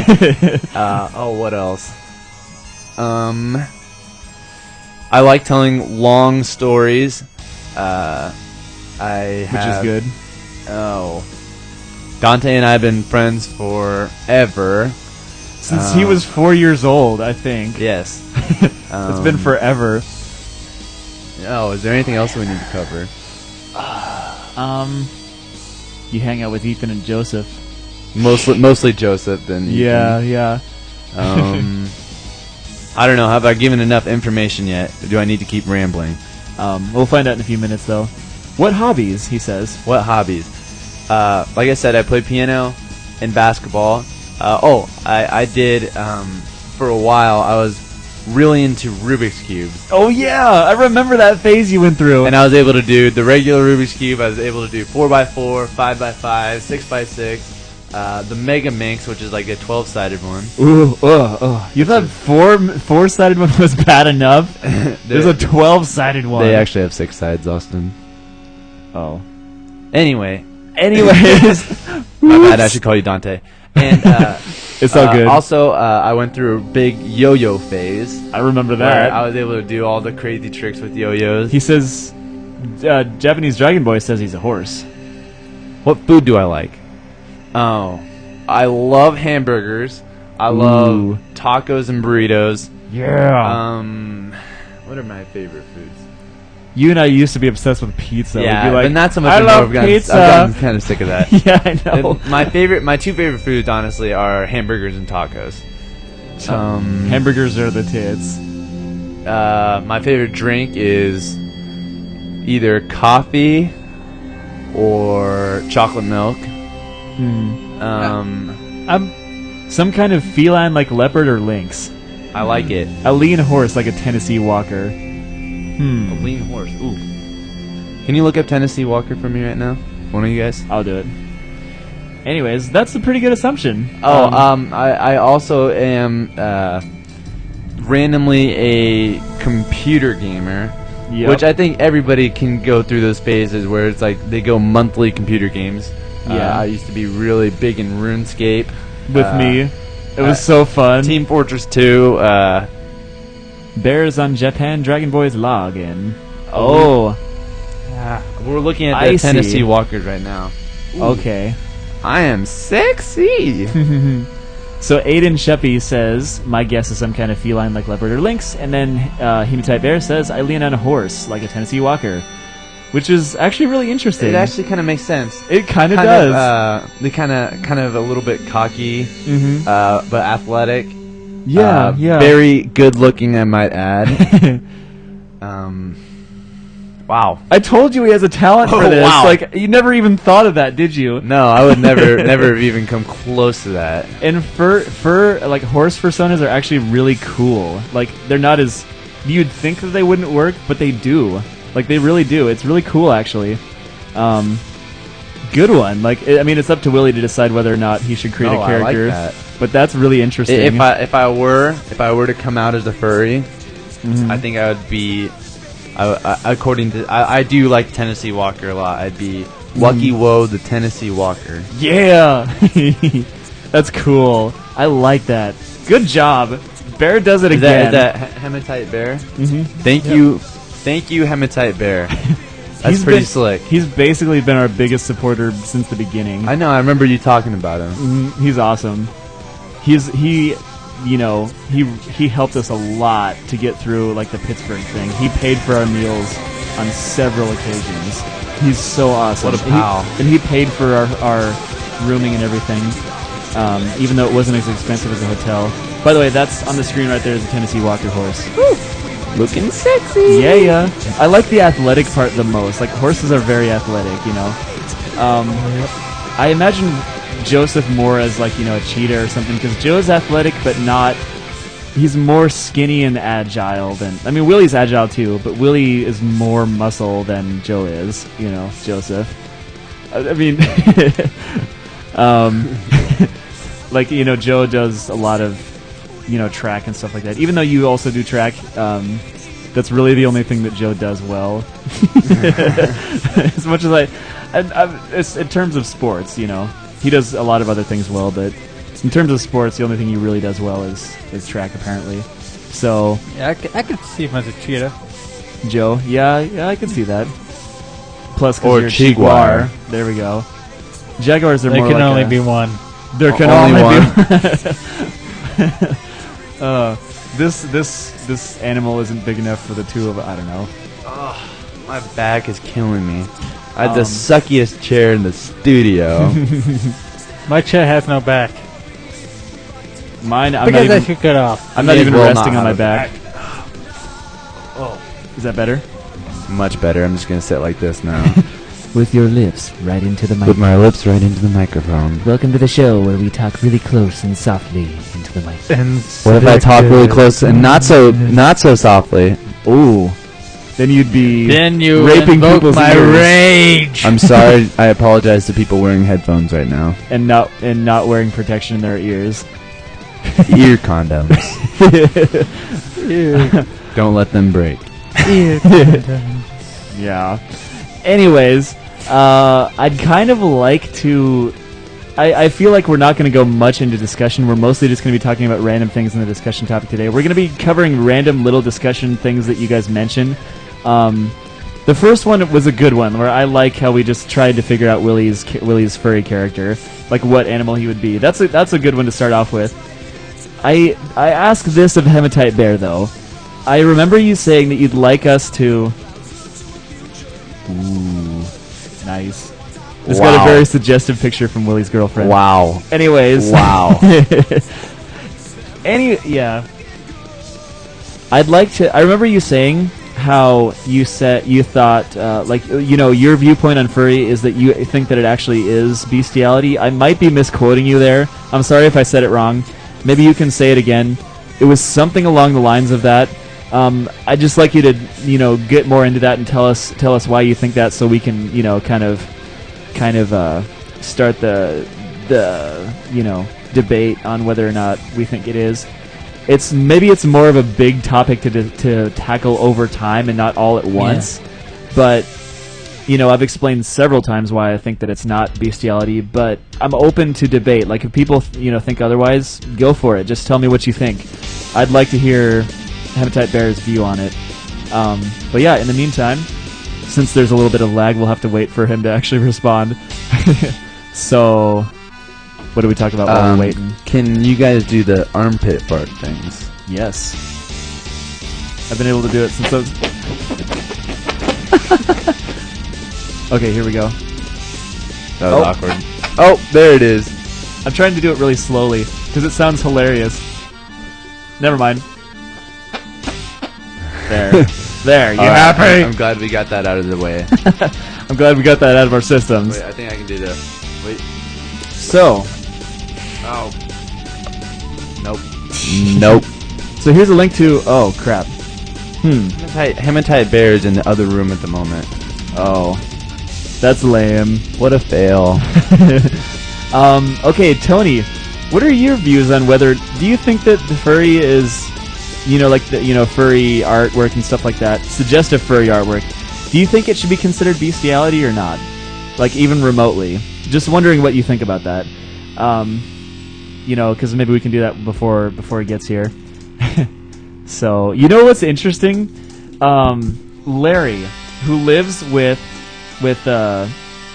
What else? I like telling long stories. Which is good. Oh, Dante and I have been friends forever. Since he was 4 years old, I think. Yes. It's been forever. Oh, is there anything else we need to cover? You hang out with Ethan and Joseph. Mostly Joseph then. Yeah, yeah. I don't know. Have I given enough information yet? Or do I need to keep rambling? We'll find out in a few minutes, though. What hobbies, he says. What hobbies? Like I said, I play piano and basketball. I did, for a while, I was really into Rubik's Cubes. Oh, yeah! I remember that phase you went through. And I was able to do the regular Rubik's Cube. I was able to do 4x4, 5x5, 6x6. The Mega Minx, which is like a 12-sided one. Ooh, you thought four-sided one was bad enough? There's a 12-sided one. They actually have 6 sides, Austin. Oh. Anyways. My bad, I should call you Dante. And it's all good. Also, I went through a big yo-yo phase. I remember that. I was able to do all the crazy tricks with yo-yos. He says, Japanese Dragon Boy says he's a horse. What food do I like? Oh, I love hamburgers. I love tacos and burritos. Yeah. What are my favorite foods? You and I used to be obsessed with pizza. Yeah, We'd be like, but not so much I anymore. love pizza. I've gotten kind of sick of that. Yeah, I know. My two favorite foods, honestly, are hamburgers and tacos. Hamburgers are the tits. My favorite drink is either coffee or chocolate milk. I'm some kind of feline like leopard or lynx. I like it. A lean horse like a Tennessee Walker. A lean horse. Ooh. Can you look up Tennessee Walker for me right now? One of you guys? I'll do it. Anyways, that's a pretty good assumption. I also am randomly a computer gamer. Yep. Which I think everybody can go through those phases where it's like they go monthly computer games. Yeah. I used to be really big in RuneScape. With me. It was so fun. Team Fortress 2. Bears on Japan Dragon Boys login. Oh. We're looking at I the see. Tennessee Walkers right now. Okay. I am sexy. So Aiden Sheppy says, my guess is some kind of feline like leopard or lynx, and then Hematite Bear says, I lean on a horse like a Tennessee Walker, which is actually really interesting. It actually kind of makes sense. It kind of does. They kind of a little bit cocky, but athletic. Yeah, yeah. Very good looking, I might add. Wow. I told you he has a talent for this. Wow. Like, you never even thought of that, did you? No, I would never have even come close to that. And fur like horse personas are actually really cool. Like, they're not as you'd think that they wouldn't work, but they do. Like, they really do. It's really cool, actually. Good one. Like, I mean, it's up to Willie to decide whether or not he should create a character. I like that. But that's really interesting. If I were to come out as a furry, I think I would be. I do like Tennessee Walker a lot. I'd be Lucky Woe the Tennessee Walker. Yeah, that's cool. I like that. Good job. Bear does it again. Is that Hematite Bear? Thank you, Hematite Bear. That's pretty slick. He's basically been our biggest supporter since the beginning. I know. I remember you talking about him. He's awesome. He helped us a lot to get through like the Pittsburgh thing. He paid for our meals on several occasions. He's so awesome. What a pal. And he paid for our rooming and everything, even though it wasn't as expensive as a hotel. By the way, that's on the screen right there is a Tennessee Walker horse. Woo! Looking sexy. Yeah. I like the athletic part the most. Like, horses are very athletic, you know. I imagine Joseph more as, like, a cheetah or something, because Joe's athletic, but not... He's more skinny and agile than... I mean, Willie's agile, too, but Willie is more muscle than Joe is, Joseph. I mean... like, Joe does a lot of... track and stuff like that. Even though you also do track, that's really the only thing that Joe does well. As much as it's in terms of sports, he does a lot of other things well, but in terms of sports, the only thing he really does well is track, apparently. So yeah, I could see him as a cheetah. Joe, yeah, I can see that. Plus, or because you're Jaguar. There we go. Jaguars are there more can like only be one. There can only one. This animal isn't big enough for the two of us. I don't know. Oh, my back is killing me. I had the suckiest chair in the studio. My chair has no back. Mine, because I took it off. I'm not even resting not on my have a back. Oh, is that better? Much better. I'm just gonna sit like this now. With your lips right into the With microphone. my lips right into the microphone. Welcome to the show where we talk really close and softly into the mic. What if I talk really close and not so softly? Ooh. Then you'd be raping invoke people's my ears. rage. I'm sorry. I apologize to people wearing headphones right now. and not wearing protection in their ears. Ear condoms. Don't let them break. Yeah. Anyways, I'd kind of like to... I feel like we're not going to go much into discussion. We're mostly just going to be talking about random things in the discussion topic today. We're going to be covering random little discussion things that you guys mentioned. The first one was a good one, where I like how we just tried to figure out Willie's furry character, like what animal he would be. That's a good one to start off with. I asked this of Hematite Bear, though. I remember you saying that you'd like us to... Ooh, nice. It's got a very suggestive picture from Willie's girlfriend. Wow. Anyways. Wow. Yeah. I'd like to... I remember you saying how you thought, your viewpoint on furry is that you think that it actually is bestiality. I might be misquoting you there. I'm sorry if I said it wrong. Maybe you can say it again. It was something along the lines of that. I'd just like you to, get more into that and tell us why you think that, so we can, kind of start the debate on whether or not we think it is. It's more of a big topic to tackle over time and not all at once. Yeah. But I've explained several times why I think that it's not bestiality, but I'm open to debate. Like, if people, think otherwise, go for it. Just tell me what you think. I'd like to hear Hematite Bear's view on it. But yeah, in the meantime, since there's a little bit of lag, we'll have to wait for him to actually respond. So, what do we talk about while we're waiting? Can you guys do the armpit fart things? Yes. I've been able to do it since I was... Okay, here we go. That was awkward. Oh, there it is. I'm trying to do it really slowly because it sounds hilarious. Never mind. There. There, you happy? I'm glad we got that out of the way. I'm glad we got that out of our systems. Wait, I think I can do this. Wait. So. Oh. Nope. So here's a link to... Oh, crap. Hematite Bear is in the other room at the moment. Oh. That's lame. What a fail. Okay, Tony, what are your views on whether... Do you think that the furry is... furry artwork and stuff like that, suggestive furry artwork, do you think it should be considered bestiality or not? Like, even remotely? Just wondering what you think about that. Because maybe we can do that before he gets here. So, what's interesting? Larry, who lives with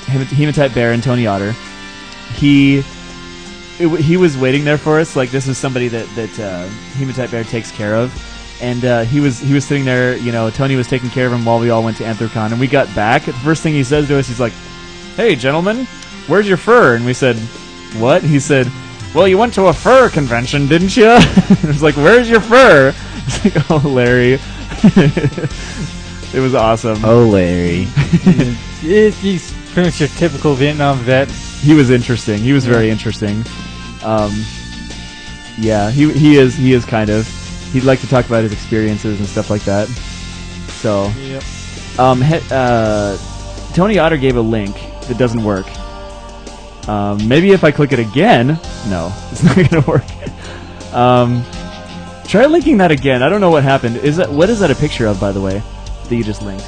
Hematite Bear and Tony Otter, he was waiting there for us. Like, this is somebody that Hematite Bear takes care of, and he was sitting there. Tony was taking care of him while we all went to Anthrocon, and we got back. The first thing he says to us, he's like, "Hey, gentlemen, where's your fur?" And we said, "What?" He said, "Well, you went to a fur convention, didn't you?" It was like, "Where's your fur?" It's like, "Oh, Larry." It was awesome. Oh, Larry. He's pretty much your typical Vietnam vet. He was interesting. He was very interesting. Yeah, he is kind of. He'd like to talk about his experiences and stuff like that. So, yep. Tony Otter gave a link that doesn't work. Maybe if I click it again, no, it's not gonna work. Try linking that again. I don't know what happened. What is that a picture of, by the way, that you just linked?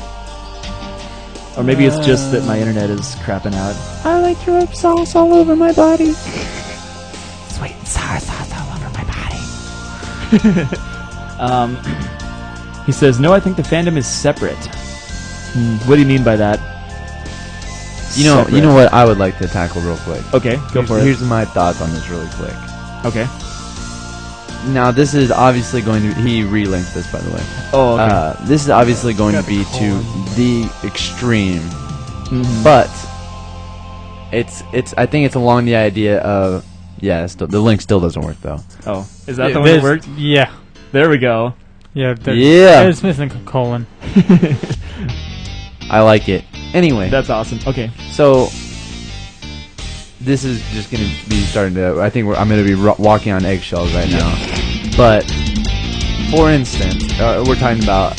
Or maybe it's just that my internet is crapping out. I like to rub sauce all over my body. Sweet and sour sauce all over my body. He says, "No, I think the fandom is separate." What do you mean by that? You know what I would like to tackle real quick. Okay, go for it. Here's my thoughts on this really quick. Okay. Now, this is obviously going to... He relinked this, by the way. Oh, okay. This is obviously going to be to the extreme. But it's. I think it's along the idea of... Yeah, the link still doesn't work, though. Oh, is that the one that worked? Yeah. There we go. Yeah. It's missing a colon. I like it. Anyway. That's awesome. Okay. So... This is just going to be starting to... I think I'm going to be walking on eggshells right now. But, for instance, we're talking about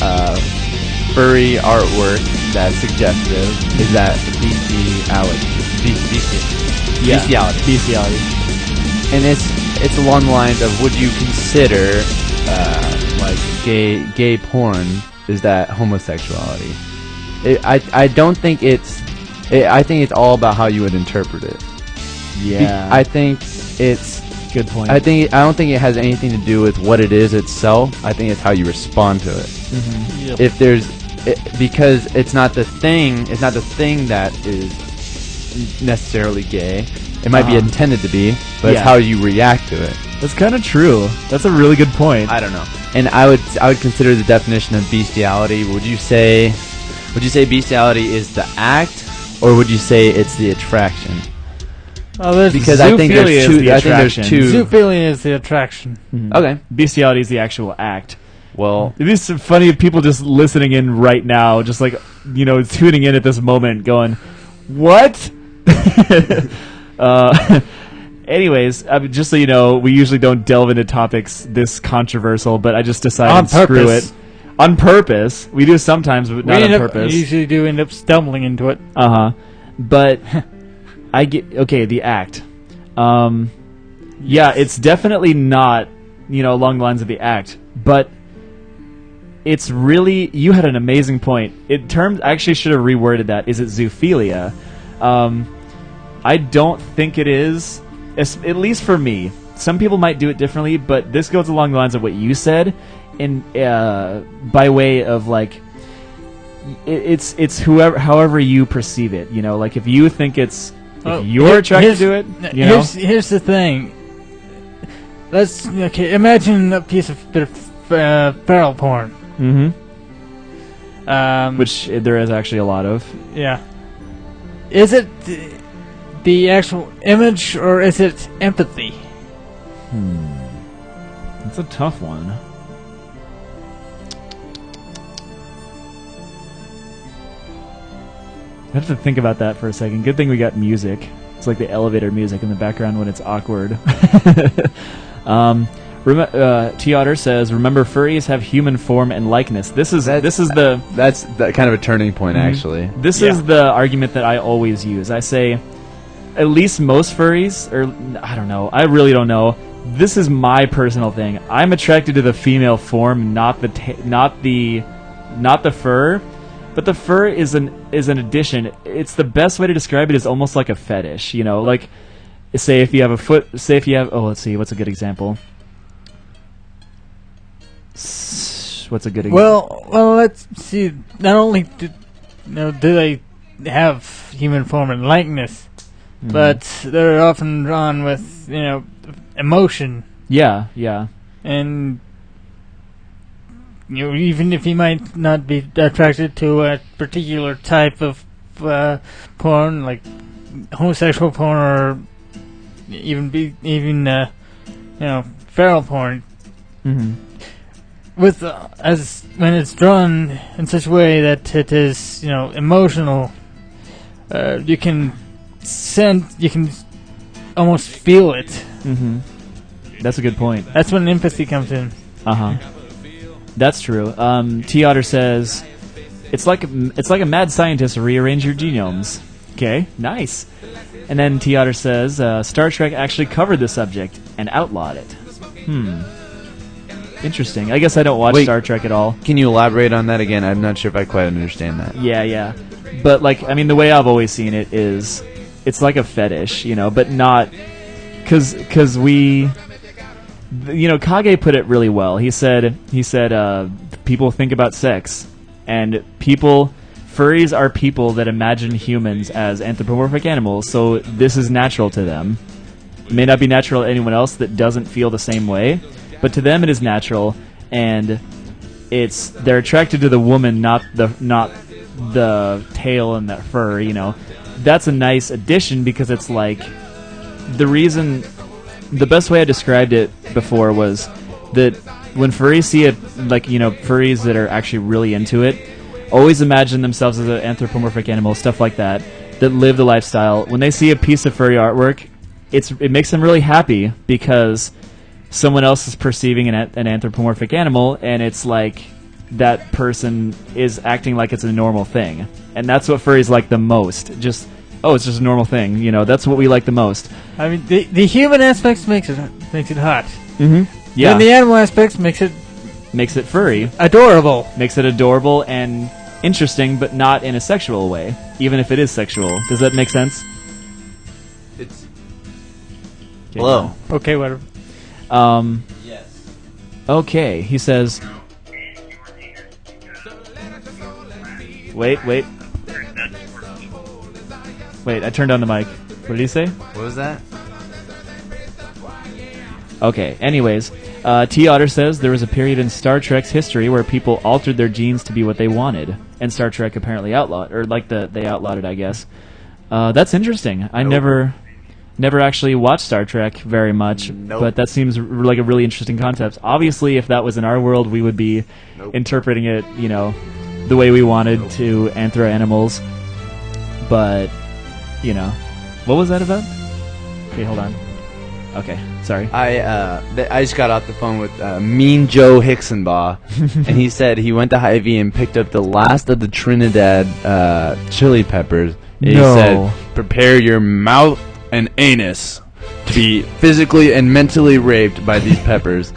furry artwork that's suggestive. Is that bestiality? Bestiality. And it's along the lines of, would you consider like gay porn, is that homosexuality? I don't think it's... I think it's all about how you would interpret it. Yeah. I think it's... Good point. I don't think it has anything to do with what it is itself. I think it's how you respond to it. Yep. If there's... because it's not the thing that is necessarily gay. It might be intended to be, but it's how you react to it. That's kind of true. That's a really good point. I don't know. And I would consider the definition of bestiality. Would you say bestiality is the act, or would you say it's the attraction? Because I think there's two. Zoophilia is the attraction. Okay. Bestiality is the actual act. Well, it'd be so funny if people just listening in right now, just like tuning in at this moment, going, "What?" Anyways, just so you know, we usually don't delve into topics this controversial, but I just decided screw it. On purpose. We do sometimes, but not on purpose. We usually do end up stumbling into it. But I get... Okay, the act. Yeah, it's definitely not, along the lines of the act, but it's really, you had an amazing point. I actually should have reworded that. Is it zoophilia? I don't think it is, at least for me. Some people might do it differently, but this goes along the lines of what you said, by way of like, it's however you perceive it. Like if you think it's, if you're attracted to it, Here's the thing. Imagine a bit of feral porn. Mm-hmm. Which there is actually a lot of. Yeah. Is it the actual image or is it empathy? It's a tough one. I have to think about that for a second. Good thing we got music. It's like the elevator music in the background when it's awkward. T. Otter says, "Remember, furries have human form and likeness." That's kind of a turning point, actually. This is the argument that I always use. I say, at least most furries, or I don't know. I really don't know. This is my personal thing. I'm attracted to the female form, not the fur. But the fur is an addition. It's the best way to describe it is almost like a fetish. Like say if you have a foot. Say if you have. Oh, let's see. What's a good example? What's a good example? Well, let's see. Not only do they have human form and likeness, but they're often drawn with emotion. Yeah. And even if you might not be attracted to a particular type of porn, like homosexual porn, or even feral porn. Mm-hmm. When it's drawn in such a way that it is emotional, you can almost feel it. Mm-hmm. That's a good point. That's when empathy comes in. That's true. T. Otter says, it's like a mad scientist rearrange your genomes. Okay, nice. And then T. Otter says, Star Trek actually covered the subject and outlawed it. Interesting. I guess I don't watch Star Trek at all. Can you elaborate on that again? I'm not sure if I quite understand that. Yeah. But the way I've always seen it is, it's like a fetish, but not, because we. Kage put it really well. He said, people think about sex, and furries are people that imagine humans as anthropomorphic animals, so this is natural to them. It may not be natural to anyone else that doesn't feel the same way, but to them it is natural, and they're attracted to the woman, not the tail and the fur. That's a nice addition, because it's like the best way I described it before was that when furries see it, furries that are actually really into it, always imagine themselves as an anthropomorphic animal, stuff like that live the lifestyle. When they see a piece of furry artwork, it makes them really happy, because someone else is perceiving an anthropomorphic animal, and it's like that person is acting like it's a normal thing. And that's what furries like the most. It's just a normal thing. That's what we like the most. I mean, the human aspects makes it hot. Mm-hmm. Yeah. And the animal aspects makes it furry. Adorable. Makes it adorable and interesting, but not in a sexual way, even if it is sexual. Does that make sense? Hello. Okay, whatever. Yes. Okay, he says. Wait, I turned on the mic. What did he say? What was that? Okay, anyways, T. Otter says there was a period in Star Trek's history where people altered their genes to be what they wanted, and Star Trek apparently outlawed, or they outlawed it, I guess. That's interesting. I never actually watched Star Trek very much, but that seems like a really interesting concept. Obviously, if that was in our world, we would be interpreting it, the way we wanted to anthro animals. But, what was that about? Okay, hold on. Okay, sorry. I just got off the phone with Mean Joe Hicksonbaugh, and he said he went to Hy-Vee and picked up the last of the Trinidad chili peppers. And he said, "Prepare your mouth and anus to be physically and mentally raped by these peppers,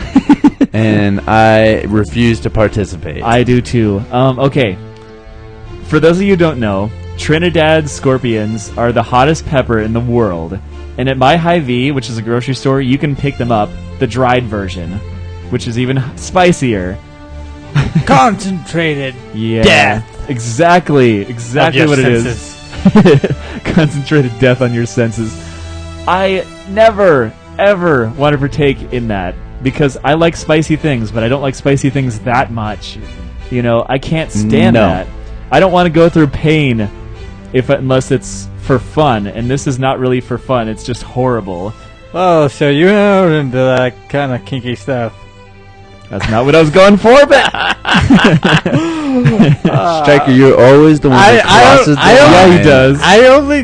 and I refuse to participate. I do too. Okay. For those of you who don't know, Trinidad scorpions are the hottest pepper in the world. And at My Hy-Vee, which is a grocery store, you can pick them up, the dried version, which is even spicier. Concentrated Yeah. death. Exactly what it is. Concentrated death on your senses. I never, ever want to partake in that because I like spicy things, but I don't like spicy things that much. You know, I can't stand that. I don't want to go through pain unless it's for fun, and this is not really for fun. It's just horrible. Oh, so you're into that kind of kinky stuff. That's not what I was going for, but Striker, you're always the one that crosses the line. Yeah, he does. I only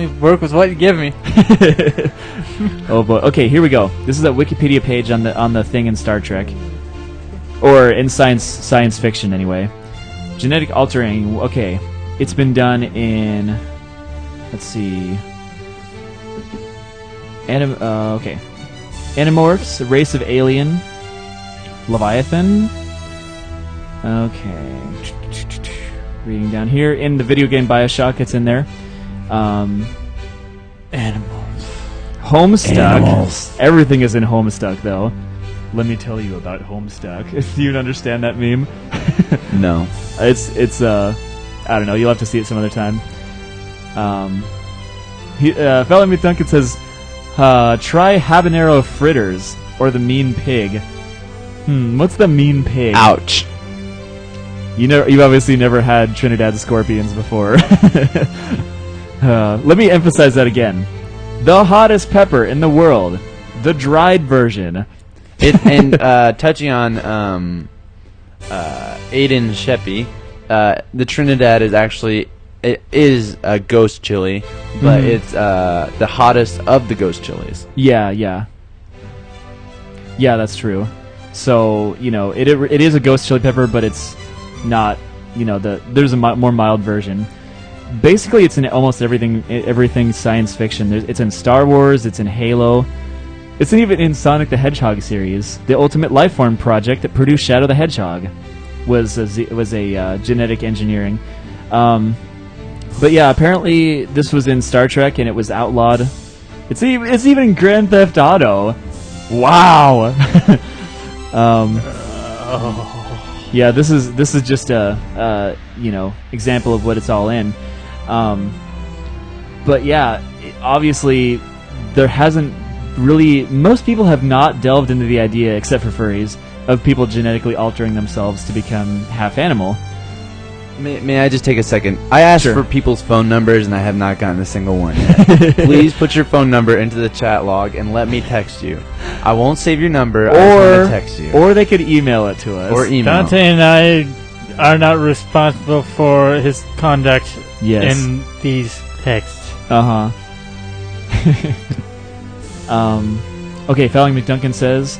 work with what you give me. Oh boy. Okay, here we go. This is a Wikipedia page on the thing in Star Trek, or in science fiction anyway. Genetic altering. Okay, it's been done in. Let's see. Okay. Animorphs, a race of alien. Leviathan. Okay. Reading down here. In the video game Bioshock, it's in there. Animals. Homestuck. Animals. Everything is in Homestuck, though. Let me tell you about Homestuck. Do you understand that meme? No. It's I don't know. You'll have to see it some other time. Fellow Me Duncan says, try habanero fritters or the mean pig. What's the mean pig? Ouch. You've obviously never had Trinidad scorpions before. Let me emphasize that again. The hottest pepper in the world. The dried version. Touching on Aiden Sheppy, the Trinidad is actually it is a ghost chili, but it's the hottest of the ghost chilies. Yeah, that's true. So it is a ghost chili pepper, but it's not. There's a more mild version. Basically, it's in almost everything science fiction. It's in Star Wars. It's in Halo. It's even in Sonic the Hedgehog series. The Ultimate Lifeform project that produced Shadow the Hedgehog was a genetic engineering. But yeah, apparently this was in Star Trek and it was outlawed. It's even in Grand Theft Auto. Wow. Yeah, this is just a example of what it's all in. But yeah, obviously there hasn't really, most people have not delved into the idea, except for furries, of people genetically altering themselves to become half animal. May I just take a second? I asked for people's phone numbers and I have not gotten a single one yet. Please put your phone number into the chat log and let me text you. I won't save your number, I just want to text you. Or they could email it to us. Or email. Dante and I are not responsible for his conduct in these texts. Okay, Felling McDuncan says,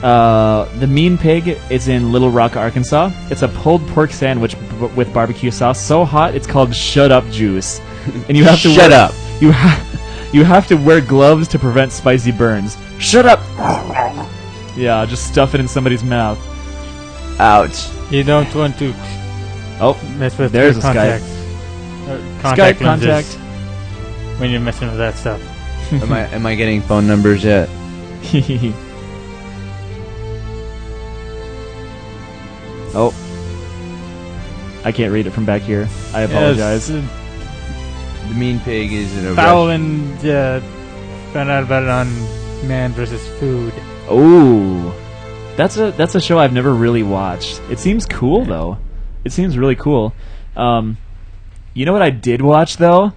the Mean Pig is in Little Rock, Arkansas. It's a pulled pork sandwich with barbecue sauce so hot it's called Shut Up Juice. And you have to Shut up. You have to wear gloves to prevent spicy burns. Shut up. Yeah, just stuff it in somebody's mouth. Ouch. You don't want to mess with there's your a contact Skype lenses contact when you're messing with that stuff. Am I getting phone numbers yet? Oh. I can't read it from back here. I apologize. The Mean Pig is in a Foul and found out about it on Man vs. Food. Ooh. That's a show I've never really watched. It seems cool though. It seems really cool. You know what I did watch though?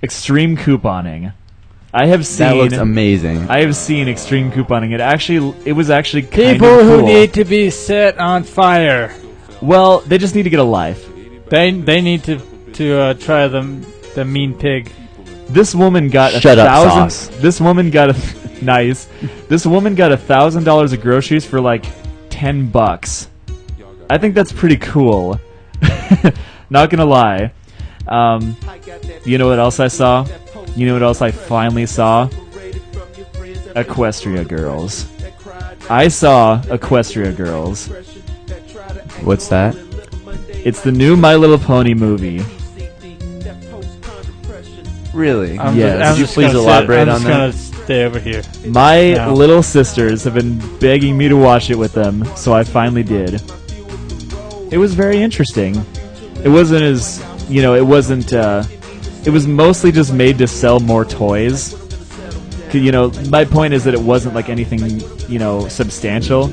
Extreme couponing. I have seen. That looks amazing. I have seen extreme couponing. It was actually kind People of cool. who need to be set on fire. Well, they just need to get a life. They need to try the Mean Pig. This woman got $1,000. This woman got nice. This woman got $1,000 of groceries for like $10. I think that's pretty cool. Not gonna lie. You know what else I saw? You know what else I finally saw? Equestria Girls. I saw Equestria Girls. What's that? It's the new My Little Pony movie. Really? Yes. Could you please elaborate on that? I'm just gonna stay over here. My little sisters have been begging me to watch it with them, so I finally did. It was very interesting. It wasn't as, you know, it wasn't, it was mostly just made to sell more toys. You know, my point is that it wasn't like anything, you know, substantial.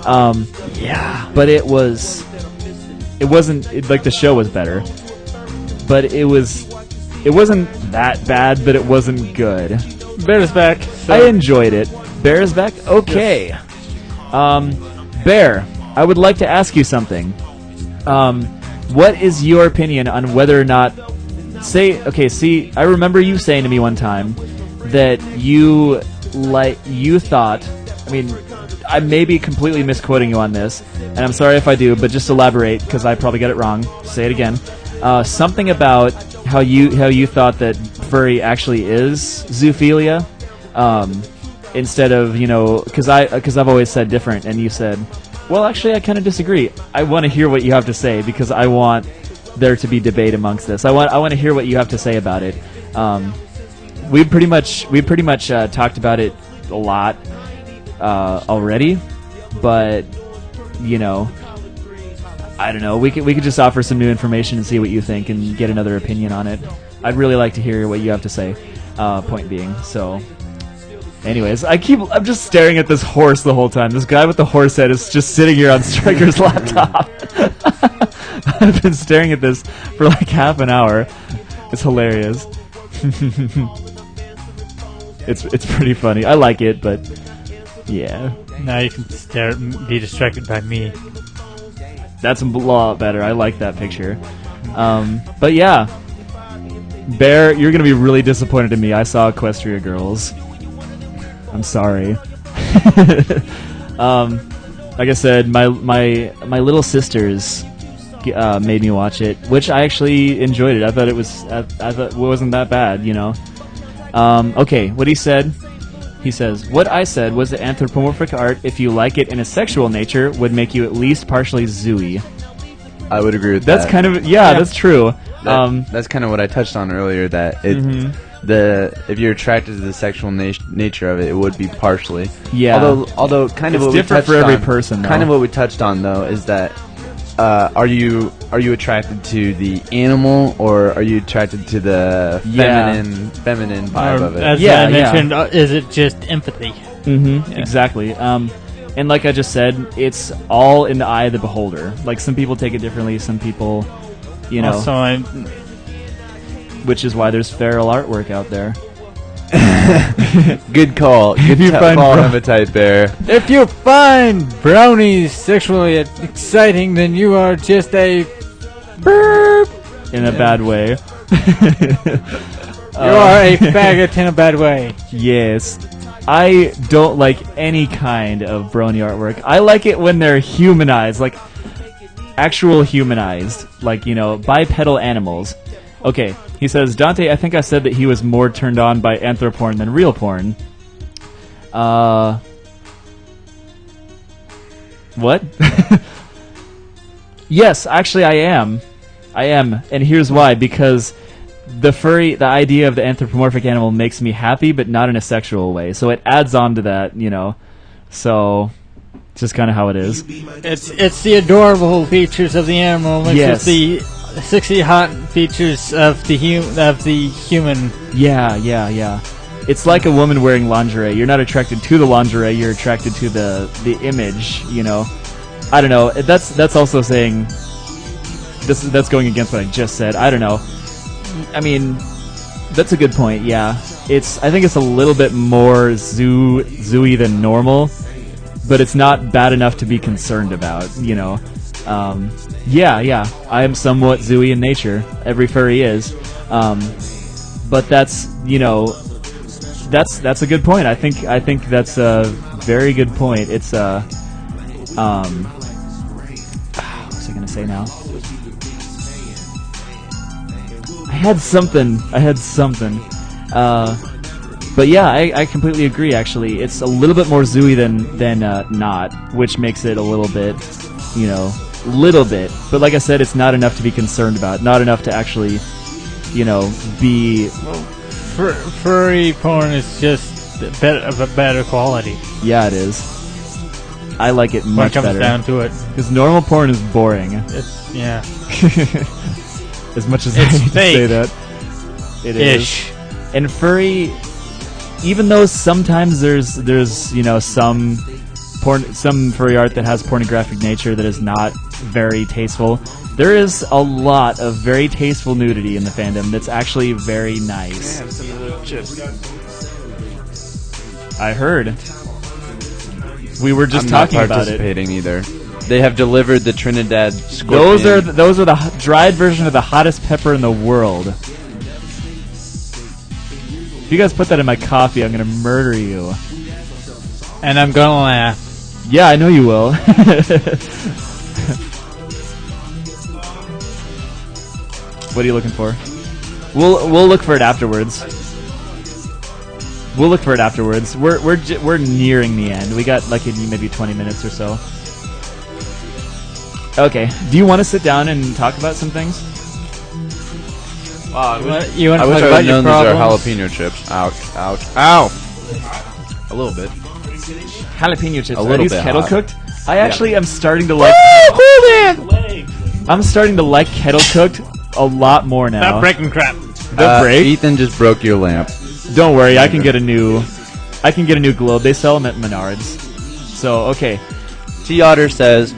Yeah. But it wasn't, like the show was better. But it wasn't that bad, but it wasn't good. Bear's back. So. I enjoyed it. Bear's back? Okay. Yes. Bear, I would like to ask you something. What is your opinion on whether or not... I remember you saying to me one time that you thought... I mean, I may be completely misquoting you on this, and I'm sorry if I do, but just elaborate, because I probably got it wrong. Say it again. Something about how you thought that furry actually is zoophilia, instead of, you know, because I've always said different, and you said, well, actually, I kind of disagree. I want to hear what you have to say because I want there to be debate amongst this. I want to hear what you have to say about it. We pretty much talked about it a lot already, but you know. I don't know. We could just offer some new information and see what you think and get another opinion on it. I'd really like to hear what you have to say. Point being, so. Anyways, I'm just staring at this horse the whole time. This guy with the horse head is just sitting here on Striker's laptop. I've been staring at this for like half an hour. It's hilarious. It's pretty funny. I like it, but yeah. Now you can be distracted by me. That's a lot better. I like that picture. But yeah, Bear, you're gonna be really disappointed in me. I saw Equestria Girls. I'm sorry. Like I said, my little sisters made me watch it, which I actually enjoyed it. I thought it wasn't that bad, you know. Okay, what he said. He says, what I said was that anthropomorphic art, if you like it in a sexual nature, would make you at least partially zooey. I would agree with that. That's kind of, yeah, that's true. That's kind of what I touched on earlier, that if you're attracted to the sexual nature of it, it would be partially. Yeah. Although kind of it's what different we touched for every on, person, though. Kind of what we touched on, though, is that are you attracted to the animal, or are you attracted to the feminine vibe of it? As I mentioned, is it just empathy? Mm-hmm. Yeah. Exactly. And like I just said, it's all in the eye of the beholder. Like, some people take it differently, some people, you know. Which is why there's feral artwork out there. Good call. Good call, Hematite Bear. If you find brownies sexually exciting, then you are just a burp. In a bad way. You are a faggot in a bad way. Yes. I don't like any kind of brony artwork. I like it when they're humanized, like actual humanized, like, you know, bipedal animals. Okay, he says, Dante, I think I said that he was more turned on by anthroporn than real porn. What? Yes, actually I am. And here's why. Because the idea of the anthropomorphic animal makes me happy, but not in a sexual way. So it adds on to that, you know. So it's just kind of how it is. It's the adorable features of the animal, which is the sexy hot features of the human. Yeah. It's like a woman wearing lingerie. You're not attracted to the lingerie, you're attracted to the image, you know. I don't know. That's also saying that's going against what I just said. I don't know. I mean, that's a good point. Yeah. I think it's a little bit more zooey than normal, but it's not bad enough to be concerned about, you know. Yeah, I am somewhat zooey in nature. Every furry is. But that's, you know, that's a good point. I think that's a very good point. It's what was I gonna say now? I had something. But yeah, I completely agree. Actually, it's a little bit more zooey than not, which makes it a little bit, little bit. But like I said, it's not enough to be concerned about. Not enough to actually, be. Furry porn is just of a better quality. Yeah, it is. I like it much better. When it comes down to it, because normal porn is boring. Yeah. As much as I hate to say that, it Ish. is. And furry, even though sometimes there's some furry art that has pornographic nature that is not very tasteful, there is a lot of very tasteful nudity in the fandom that's actually very nice. Man, some of the chips. I heard. We were just I'm talking not about it. participating either. They have delivered the Trinidad Scorpion. Those are the dried version of the hottest pepper in the world. If you guys put that in my coffee, I'm gonna murder you. And I'm gonna laugh. Yeah, I know you will. What are you looking for? We'll look for it afterwards. We're nearing the end. We got like maybe 20 minutes or so. Okay. Do you want to sit down and talk about some things? Wow, You want I to wish talk I would about have your known these are problems? jalapeno chips. Ouch, ouch, ow! A little bit. Jalapeno chips. A Are little these bit kettle hot. cooked? I actually am starting to like. I'm starting to like kettle cooked a lot more now. Stop breaking crap. The break. Ethan just broke your lamp. Don't worry, I can get a new globe. They sell them at Menards. So okay. T. Otter says,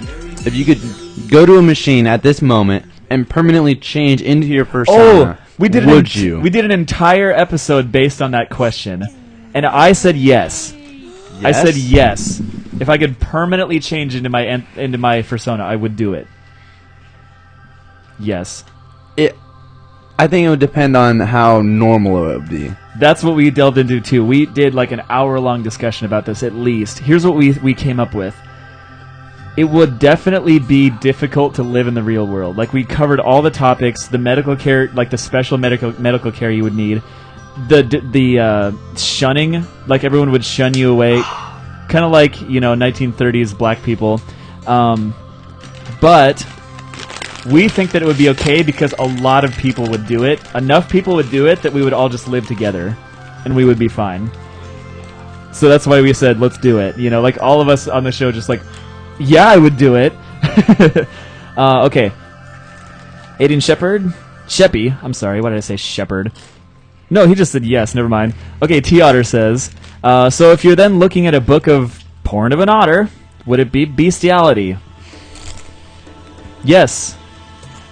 if you could go to a machine at this moment and permanently change into your persona, we did we did an entire episode based on that question, and I said yes. I said yes. If I could permanently change into my persona, I would do it. Yes. I think it would depend on how normal it would be. That's what we delved into too. We did like an hour-long discussion about this at least. Here's what we came up with. It would definitely be difficult to live in the real world. Like, we covered all the topics, the medical care, like the special medical care you would need, the shunning, like everyone would shun you away, kind of like 1930s black people. But we think that it would be okay because a lot of people would do it. Enough people would do it that we would all just live together, and we would be fine. So that's why we said, let's do it. Like all of us on the show just like, yeah, I would do it. Okay. Aiden Sheppy. I'm sorry, why did I say Shepherd? No, he just said yes, never mind. Okay, T. Otter says, so if you're then looking at a book of porn of an otter, would it be bestiality? Yes.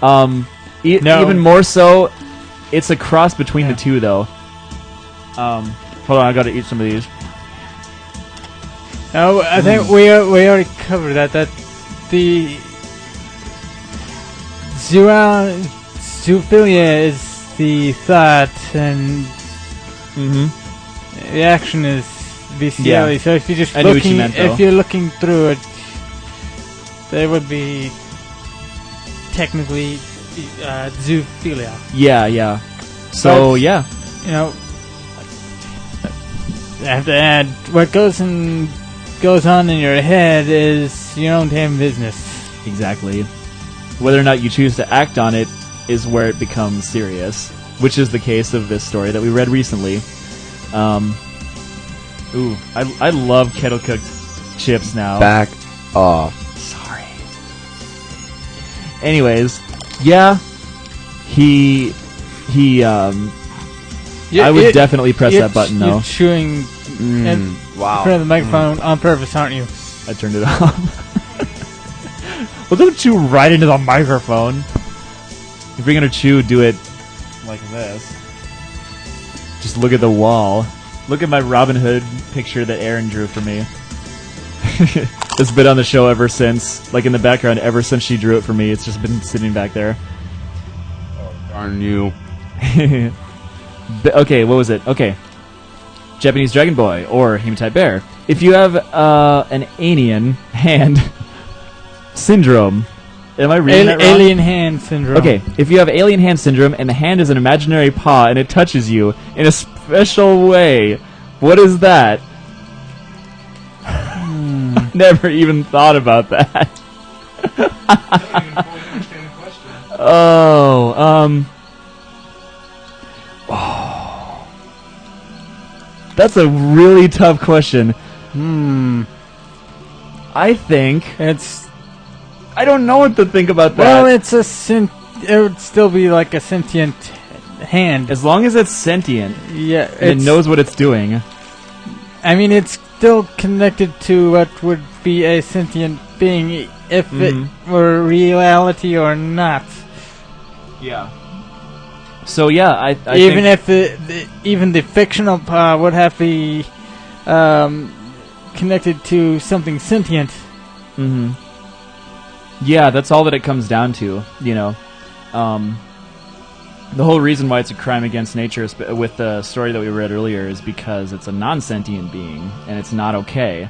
No. Even more so, it's a cross between the two, though. Hold on, I gotta eat some of these. No, I think we already covered that. That the zoophilia is the thought, and the action is bestiality. So if you're just if you're looking through it, there would be technically zoophilia. Yeah. So but, yeah, I have to add, what goes on in your head is your own damn business. Exactly. Whether or not you choose to act on it is where it becomes serious, which is the case of this story that we read recently. I love kettle cooked chips now. Back off. Sorry. Anyways, yeah, I would definitely press that button though. You're chewing in front of the microphone on purpose, aren't you? I turned it off. Well, don't chew right into the microphone. If you're gonna chew, do it like this. Just look at the wall. Look at my Robin Hood picture that Aaron drew for me. It's been on the show ever since, like in the background, ever since she drew it for me. It's just been sitting back there. Oh, darn you. Okay, what was it? Okay. Japanese Dragon Boy or Hematite Bear. If you have an alien hand syndrome, Am I reading that wrong? Alien hand syndrome. Okay, if you have alien hand syndrome and the hand is an imaginary paw and it touches you in a special way, what is that? Never even thought about that. Oh, that's a really tough question. I think I don't know what to think about that. Well, it would still be like a sentient hand. As long as it's sentient, Yeah, and it knows what it's doing. I mean, it's still connected to what would be a sentient being if it were reality or not. Yeah. So yeah, I even think if even the fictional would have to be connected to something sentient. Yeah, that's all that it comes down to, you know. The whole reason why it's a crime against nature with the story that we read earlier is because it's a non-sentient being, and it's not okay.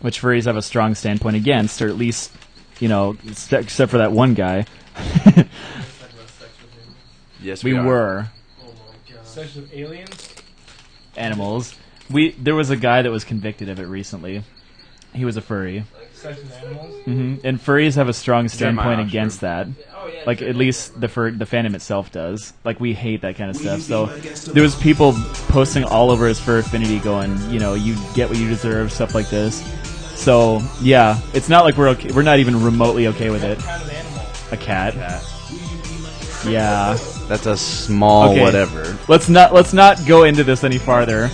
Which furries have a strong standpoint against, or at least, you know, except for that one guy. Yes, we were. Oh my god. Sex with aliens? Animals. There was a guy that was convicted of it recently. He was a furry. Sex with animals? And furries have a strong standpoint Jeremiah, against that. Like, at least the fandom itself does. Like, we hate that kind of stuff. So there was people posting all over his fur affinity going, you know, you get what you deserve, stuff like this. So yeah, it's not like we're okay, we're not even remotely okay with it. A cat. Yeah. That's a small whatever. Let's not go into this any farther.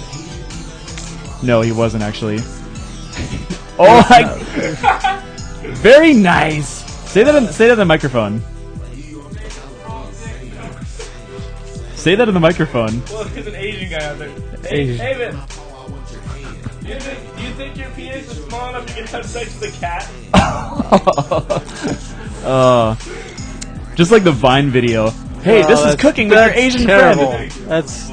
No, he wasn't actually. Oh my! Very nice. Say that in the microphone. Say that in the microphone. Well, there's an Asian guy out there. Asian. Hey, man. Do you think your penis is small enough you can have sex with a cat? Just like the Vine video. Hey, this is cooking with your Asian terrible. friend. That's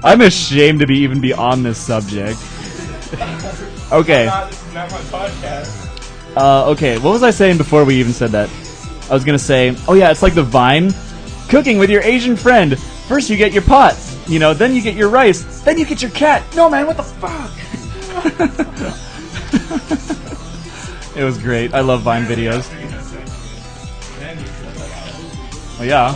I'm ashamed to even be on this subject. Okay. This is not my podcast. Okay, what was I saying before we even said that? I was gonna say, oh yeah, it's like the Vine. Cooking with your Asian friend. First you get your pot, you know, then you get your rice, then you get your cat. No man, what the fuck? It was great. I love Vine videos. Oh yeah.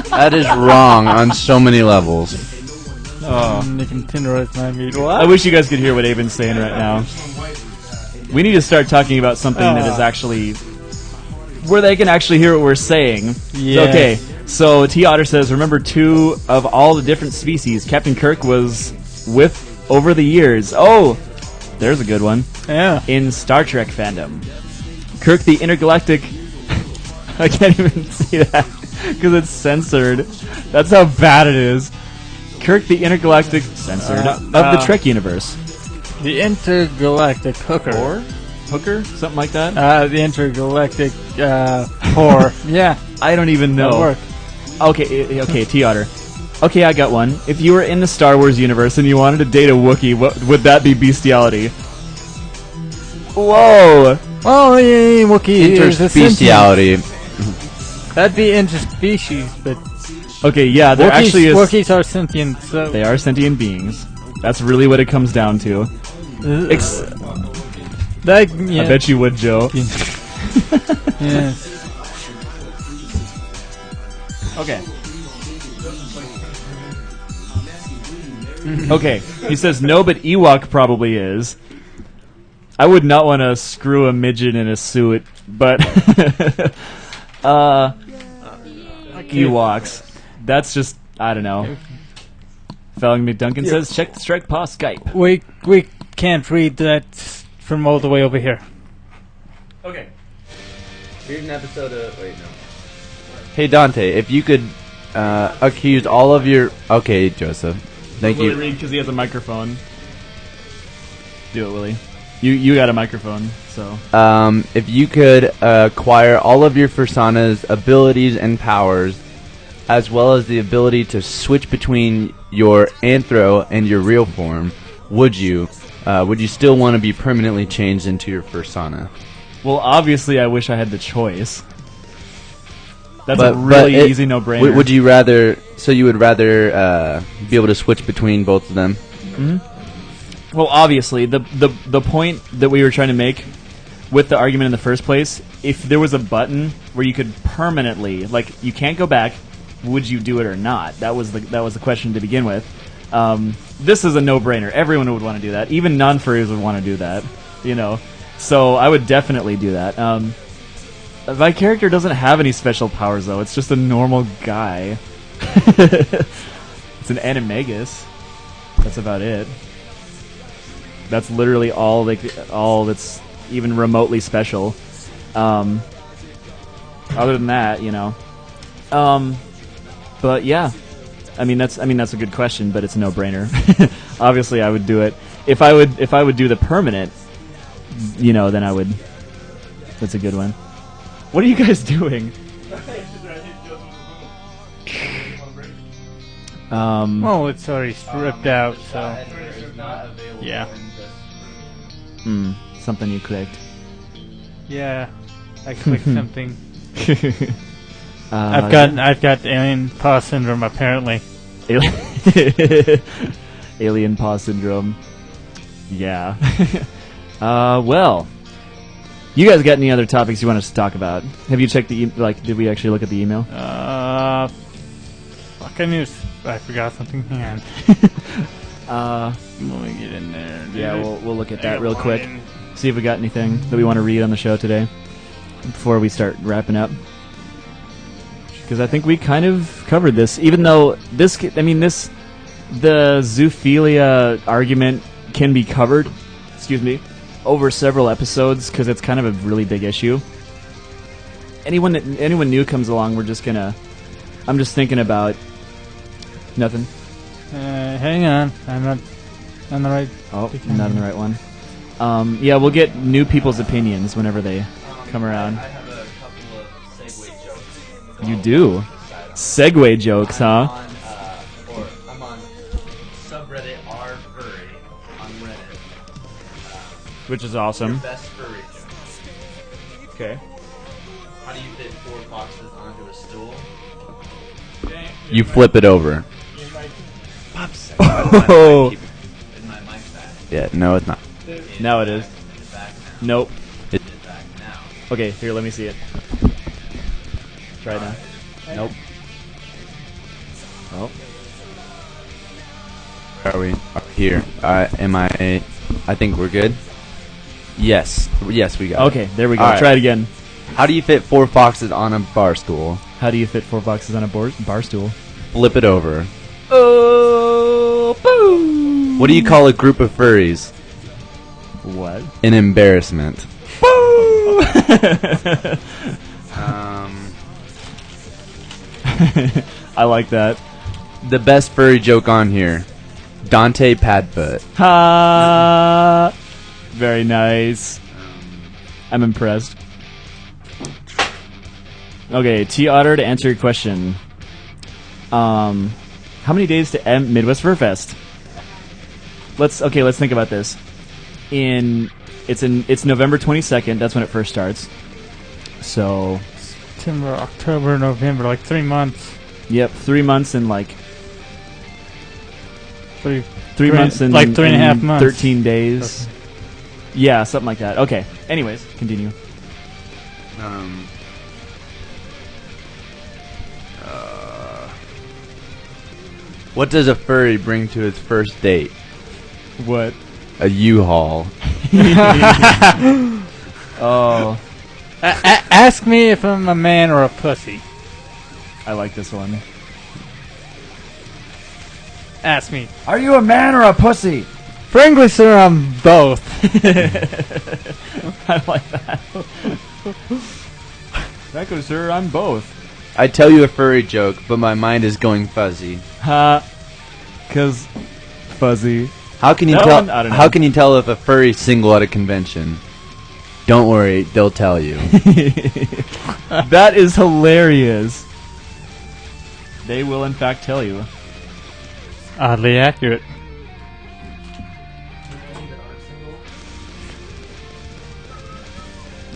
That is wrong on so many levels. they can tenderize my meat. I wish you guys could hear what Avon's saying right now. We need to start talking about something that is actually where they can actually hear what we're saying. Yeah. Okay, so T. Otter says, remember 2 of all the different species Captain Kirk was with over the years. Oh, there's a good one. Yeah. In Star Trek fandom. Kirk the Intergalactic... I can't even see that because it's censored. That's how bad it is. Kirk the Intergalactic... Censored. Of the Trek universe. The intergalactic hooker. Or? Hooker? Something like that? The intergalactic whore. Yeah. I don't even know. That'll work. Okay, T-Otter. Okay, I got one. If you were in the Star Wars universe and you wanted to date a Wookiee, what would that be bestiality? Whoa! Well, yeah, Wookiee is a sentient. Interspeciality. That'd be interspecies, but Okay, yeah, there actually is... Wookiees are sentient, so... They are sentient beings. That's really what it comes down to. That, yeah. I bet you would, Joe. Yeah. Okay. Okay, he says no, but Ewok probably is. I would not want to screw a midget in a suit, but Ewoks. That's just, I don't know. Felling McDuncan says, check the Strike Paw Skype. We can't read that from all the way over here. Okay. Here's an episode of... Wait, no. Hey, Dante, if you could accuse all of your... Okay, Joseph. Thank Willie you. read because he has a microphone. Do it, Willie. You got a microphone, so. If you could acquire all of your persona's abilities and powers, as well as the ability to switch between your anthro and your real form, would you still want to be permanently changed into your persona? Well, obviously, I wish I had the choice. That's a really easy no-brainer. Would you rather? So you would rather be able to switch between both of them? Mm-hmm. Well, obviously, the point that we were trying to make with the argument in the first place, if there was a button where you could permanently, like, you can't go back, would you do it or not? That was the question to begin with. This is a no-brainer. Everyone would want to do that. Even non-furries would want to do that. You know, so I would definitely do that. My character doesn't have any special powers, though. It's just a normal guy. It's an animagus. That's about it. That's literally all that's even remotely special. Other than that, you know. But yeah, I mean that's a good question, but it's a no-brainer. Obviously, I would do it if I would do the permanent. You know, then I would. That's a good one. What are you guys doing? Well, it's already stripped out, so yeah. Something you clicked. Yeah, I clicked something. I've got alien paw syndrome apparently. Alien paw syndrome. Yeah. Well, you guys got any other topics you want us to talk about? Have you checked the did we actually look at the email? Fuck, I forgot something. Hang on. Let me get in there. Yeah, we'll look at that real quick. See if we got anything that we want to read on the show today before we start wrapping up. Because I think we kind of covered this, even though the zoophilia argument can be covered, over several episodes because it's kind of a really big issue. Anyone new comes along, I'm just thinking about nothing. Hang on, I'm not on the right. Oh, I'm not on the right one. Yeah, we'll get new people's opinions whenever they come around. I have a couple of segue jokes. You do? Segue jokes, huh? I'm on subreddit r/furry on Reddit. Which is awesome. Your best furry joke. Okay. How do you fit 4 boxes onto a stool? You flip it over. Pops. Oh. Is my mic back? Yeah, no, it's not. Now it is. Is it back now? Nope. It is back now. Okay, here, let me see it. Try it now. Nope. Oh. Are we here? I think we're good. Yes, we got it. Okay, there we go. Right. Try it again. How do you fit 4 boxes on a bar stool? How do you fit 4 boxes on a bar stool? Flip it over. Oh, boom! What do you call a group of furries? What? An embarrassment. Boo! I like that. The best furry joke on here. Dante Padfoot. Ha! Very nice. I'm impressed. Okay, T Otter, to answer your question. How many days to end Midwest Fur Fest? Let's think about this. It's November 22nd. That's when it first starts. So September, October, November, like 3 months. Yep, 3 months and like 3 months and like 3.5 months. 13 days. Okay. Yeah, something like that. Okay. Anyways, continue. What does a furry bring to his first date? What? A U-Haul. Oh. Ask me if I'm a man or a pussy. I like this one. Ask me. Are you a man or a pussy? Frankly, sir, I'm both. I like that. Frankly, sir, I'm both. I tell you a furry joke, but my mind is going fuzzy. Ha. 'Cause fuzzy. How can you That tell? one, I don't know. How can you tell if a furry's single at a convention? Don't worry, they'll tell you. That is hilarious. They will, in fact, tell you. Oddly accurate.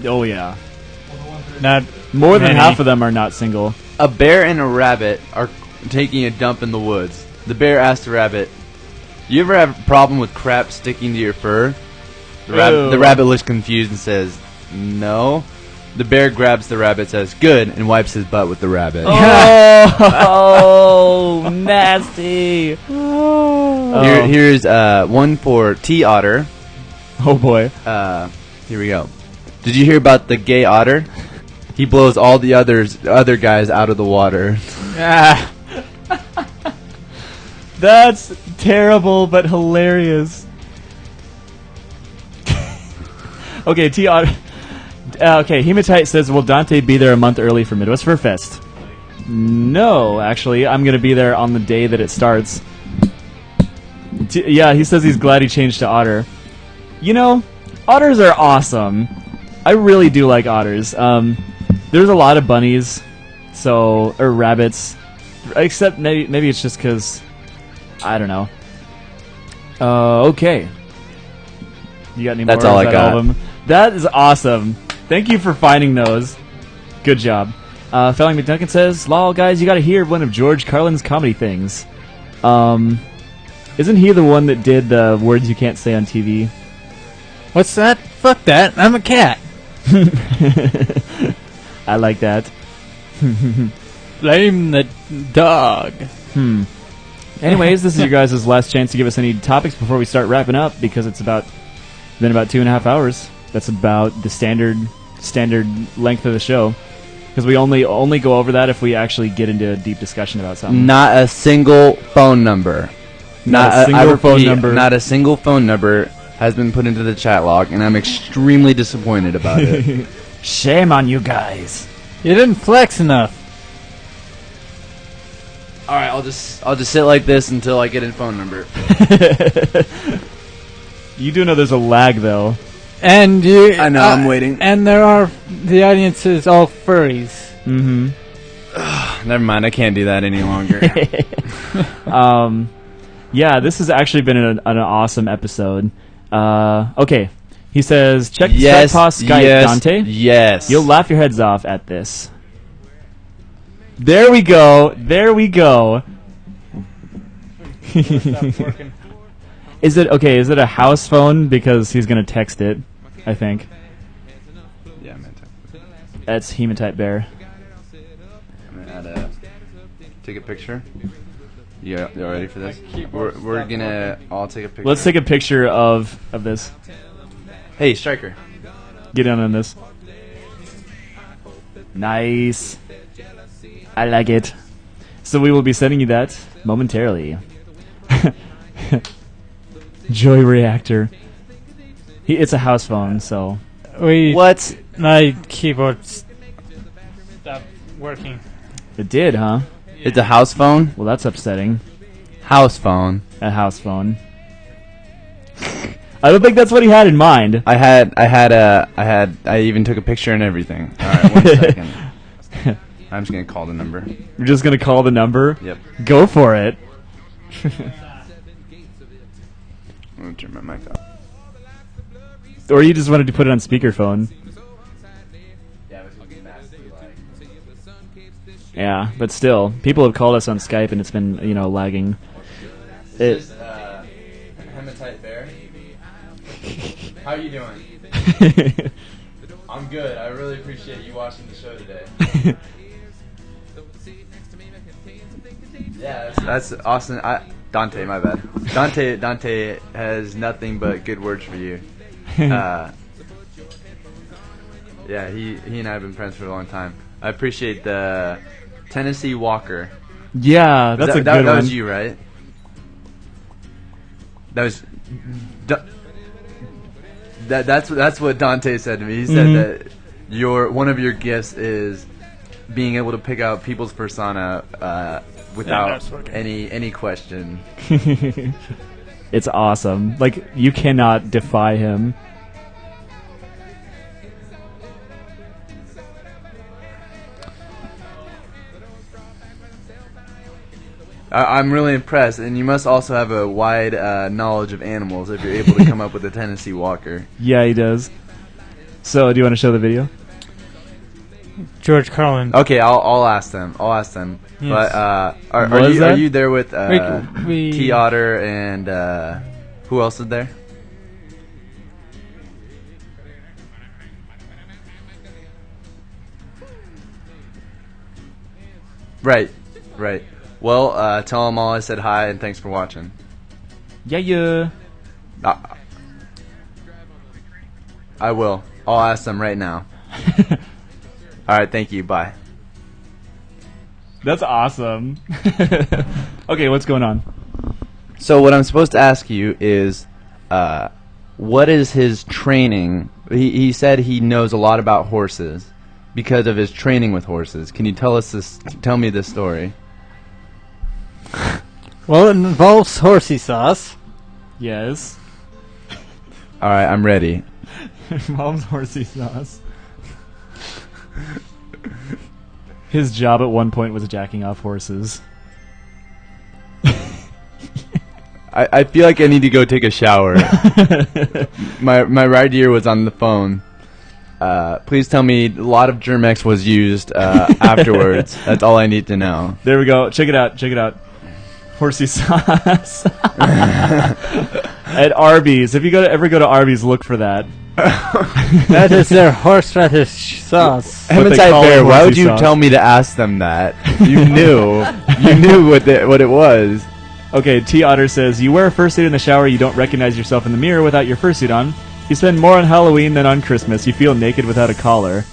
Oh yeah. Not More than many. half of them are not single. A bear and a rabbit are taking a dump in the woods. The bear asks the rabbit, "You ever have a problem with crap sticking to your fur?" The rabbit looks confused and says, "No." The bear grabs the rabbit, says, "Good," and wipes his butt with the rabbit. Oh, nasty. Here's one for T Otter. Oh boy. Here we go. Did you hear about the gay otter? He blows all the other guys out of the water. Ah. That's terrible, but hilarious. Okay, okay, Hematite says, will Dante be there a month early for Midwest Fur Fest? No, actually. I'm going to be there on the day that it starts. Yeah, he says he's glad he changed to otter. You know, otters are awesome. I really do like otters. There's a lot of bunnies, or rabbits. Except maybe it's just because, I don't know. Okay. You got any more? That's all I got. All of them? That is awesome. Thank you for finding those. Good job. Felling McDuncan says, "Lol, guys, you got to hear one of George Carlin's comedy things. Isn't he the one that did the words you can't say on TV?" What's that? Fuck that. I'm a cat. I like that. Blame the dog. Anyways, this is your guys' last chance to give us any topics before we start wrapping up, because it's been about 2.5 hours. That's about the standard length of the show, because we only go over that if we actually get into a deep discussion about something. Not a single phone number. Not a single phone number. Not a single phone number has been put into the chat log, and I'm extremely disappointed about it. Shame on you guys. You didn't flex enough. All right, I'll just sit like this until I get a phone number. You do know there's a lag, though. And you... I know, I'm waiting. And the audience is all furries. Mm-hmm. Never mind, I can't do that any longer. Yeah, this has actually been an awesome episode. Okay. He says, check the Skype, Dante. Yes. You'll laugh your heads off at this. There we go. There we go. Is it okay? Is it a house phone? Because he's gonna text it, I think. Yeah, I'm gonna text it. That's Hematite Bear. I'm gonna take a picture. You ready for this? We're gonna all take a picture. Let's take a picture of this. Hey, Striker. Get in on this. Nice. I like it. So we will be sending you that momentarily. Joy Reactor. It's a house phone, so... What? My keyboard stopped working. It did, huh? It's a house phone? Well, that's upsetting. House phone. A house phone. I don't think that's what he had in mind. I even took a picture and everything. Alright, 1 second. I'm just gonna call the number. You're just gonna call the number? Yep. Go for it. I'm gonna turn my mic off. Or you just wanted to put it on speakerphone. Yeah, but still, people have called us on Skype and it's been, lagging. This is Hematite Bear. How are you doing? I'm good. I really appreciate you watching the show today. Yeah, that's awesome. Dante, my bad. Dante has nothing but good words for you. Yeah, he and I have been friends for a long time. I appreciate the Tennessee Walker. Yeah, that's a good one. That was you, right? That was... That's what Dante said to me. He said that one of your gifts is being able to pick out people's persona without any question. It's awesome. Like, you cannot defy him. I'm really impressed, and you must also have a wide knowledge of animals if you're able to come up with a Tennessee Walker. Yeah, he does. So, do you want to show the video? George Carlin. Okay, I'll ask them. Yes. But are you there with T. Otter and who else is there? Right. Well, tell them all I said hi and thanks for watching. Yeah. I will. I'll ask them right now. Alright, thank you. Bye. That's awesome. Okay, what's going on? So what I'm supposed to ask you is, what is his training? He said he knows a lot about horses because of his training with horses. Can you tell me this story? Well, it involves horsey sauce. Yes. Alright, I'm ready. Mom's horsey sauce. His job at one point was jacking off horses. I feel like I need to go take a shower. My right ear was on the phone. Please tell me a lot of Germex was used afterwards. That's all I need to know. There we go. Check it out. Horsey sauce. At Arby's. If you ever go to Arby's, look for that. That is their horseradish sauce. Heaven's-Eye Bear, why would you tell me to ask them that? You knew. You knew what it was. Okay, T. Otter says, you wear a fursuit in the shower, you don't recognize yourself in the mirror without your fursuit on. You spend more on Halloween than on Christmas. You feel naked without a collar.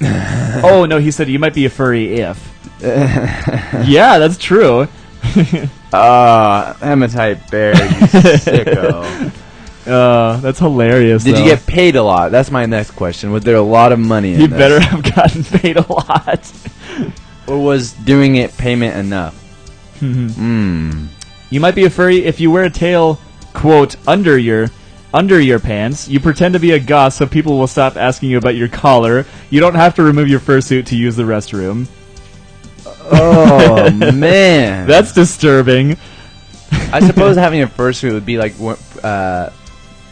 Oh, no, he said you might be a furry if. Yeah, that's true. Hematite Bear, you sicko. That's hilarious. Did you get paid a lot? That's my next question. Was there a lot of money in You this? better have gotten paid a lot. Or was doing it payment enough? You might be a furry if you wear a tail, quote, under your pants. You pretend to be a goth so people will stop asking you about your collar. You don't have to remove your fursuit to use the restroom. Oh, man. That's disturbing. I suppose having a fursuit would be like...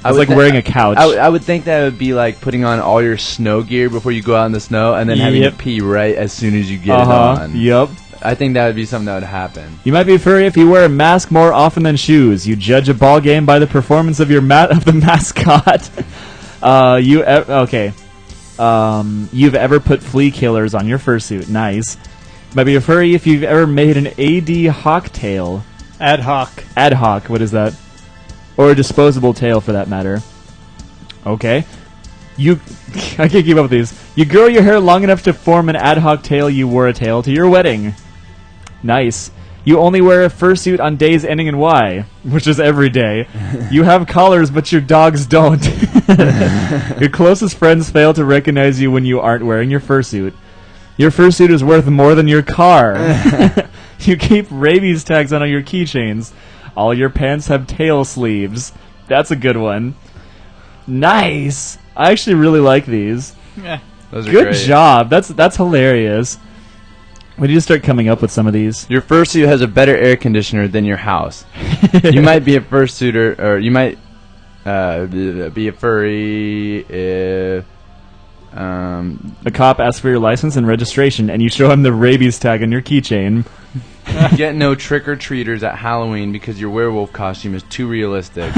It's like wearing a couch. I would think that would be like putting on all your snow gear before you go out in the snow and then having to pee right as soon as you get it on. Yep. I think that would be something that would happen. You might be a furry if you wear a mask more often than shoes. You judge a ball game by the performance of the mascot. You've ever put flea killers on your fursuit. Nice. You might be a furry if you've ever made an AD hoc tail. Ad hoc. Ad hoc, what is that? Or a disposable tail, for that matter. Okay. I can't keep up with these. You grow your hair long enough to form an ad hoc tail. You wore a tail to your wedding. Nice. You only wear a fursuit on days ending in Y, which is every day. You have collars, but your dogs don't. Your closest friends fail to recognize you when you aren't wearing your fursuit. Your fursuit is worth more than your car. You keep rabies tags on all your keychains. All your pants have tail sleeves. That's a good one. Nice. I actually really like these. Yeah. Those are good great. job. That's hilarious. We need to start coming up with some of these. Your fursuit has a better air conditioner than your house. You might be a fursuiter, or you might be a furry if a cop asks for your license and registration, and you show him the rabies tag on your keychain. you get no trick-or-treaters at Halloween because your werewolf costume is too realistic.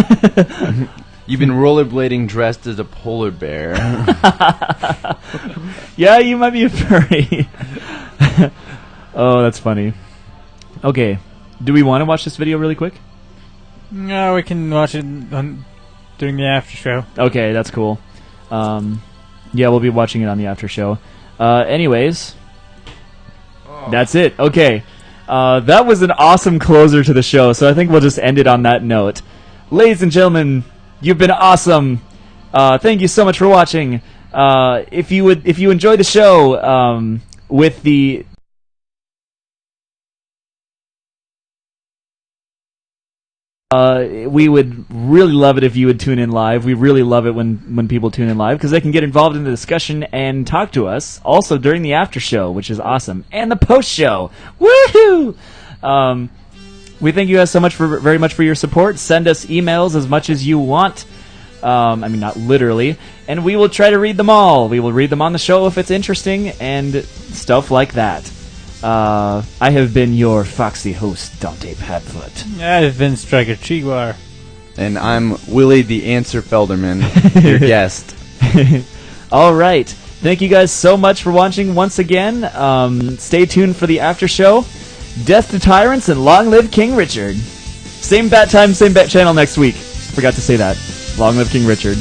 You've been rollerblading dressed as a polar bear. Yeah, you might be a furry. Oh, that's funny. Okay, do we want to watch this video really quick? No, we can watch it during the after show. Okay, that's cool. Yeah, we'll be watching it on the after show. Anyways, that's it. Okay, that was an awesome closer to the show, so I think we'll just end it on that note. Ladies and gentlemen, you've been awesome. Thank you so much for watching. If you enjoyed the show, with the We would really love it if you would tune in live. We really love it when people tune in live because they can get involved in the discussion and talk to us. Also during the after show, which is awesome, and the post show. Woohoo! We thank you guys so much very much for your support. Send us emails as much as you want. I mean, not literally, and we will try to read them all. We will read them on the show if it's interesting and stuff like that. I have been your foxy host, Dante Padfoot. I've been Striker Chiguar. And I'm Willie the Answer Felderman, your guest. All right. Thank you guys so much for watching once again. Stay tuned for the after show. Death to Tyrants and long live King Richard. Same bat time, same bat channel next week. Forgot to say that. Long live King Richard.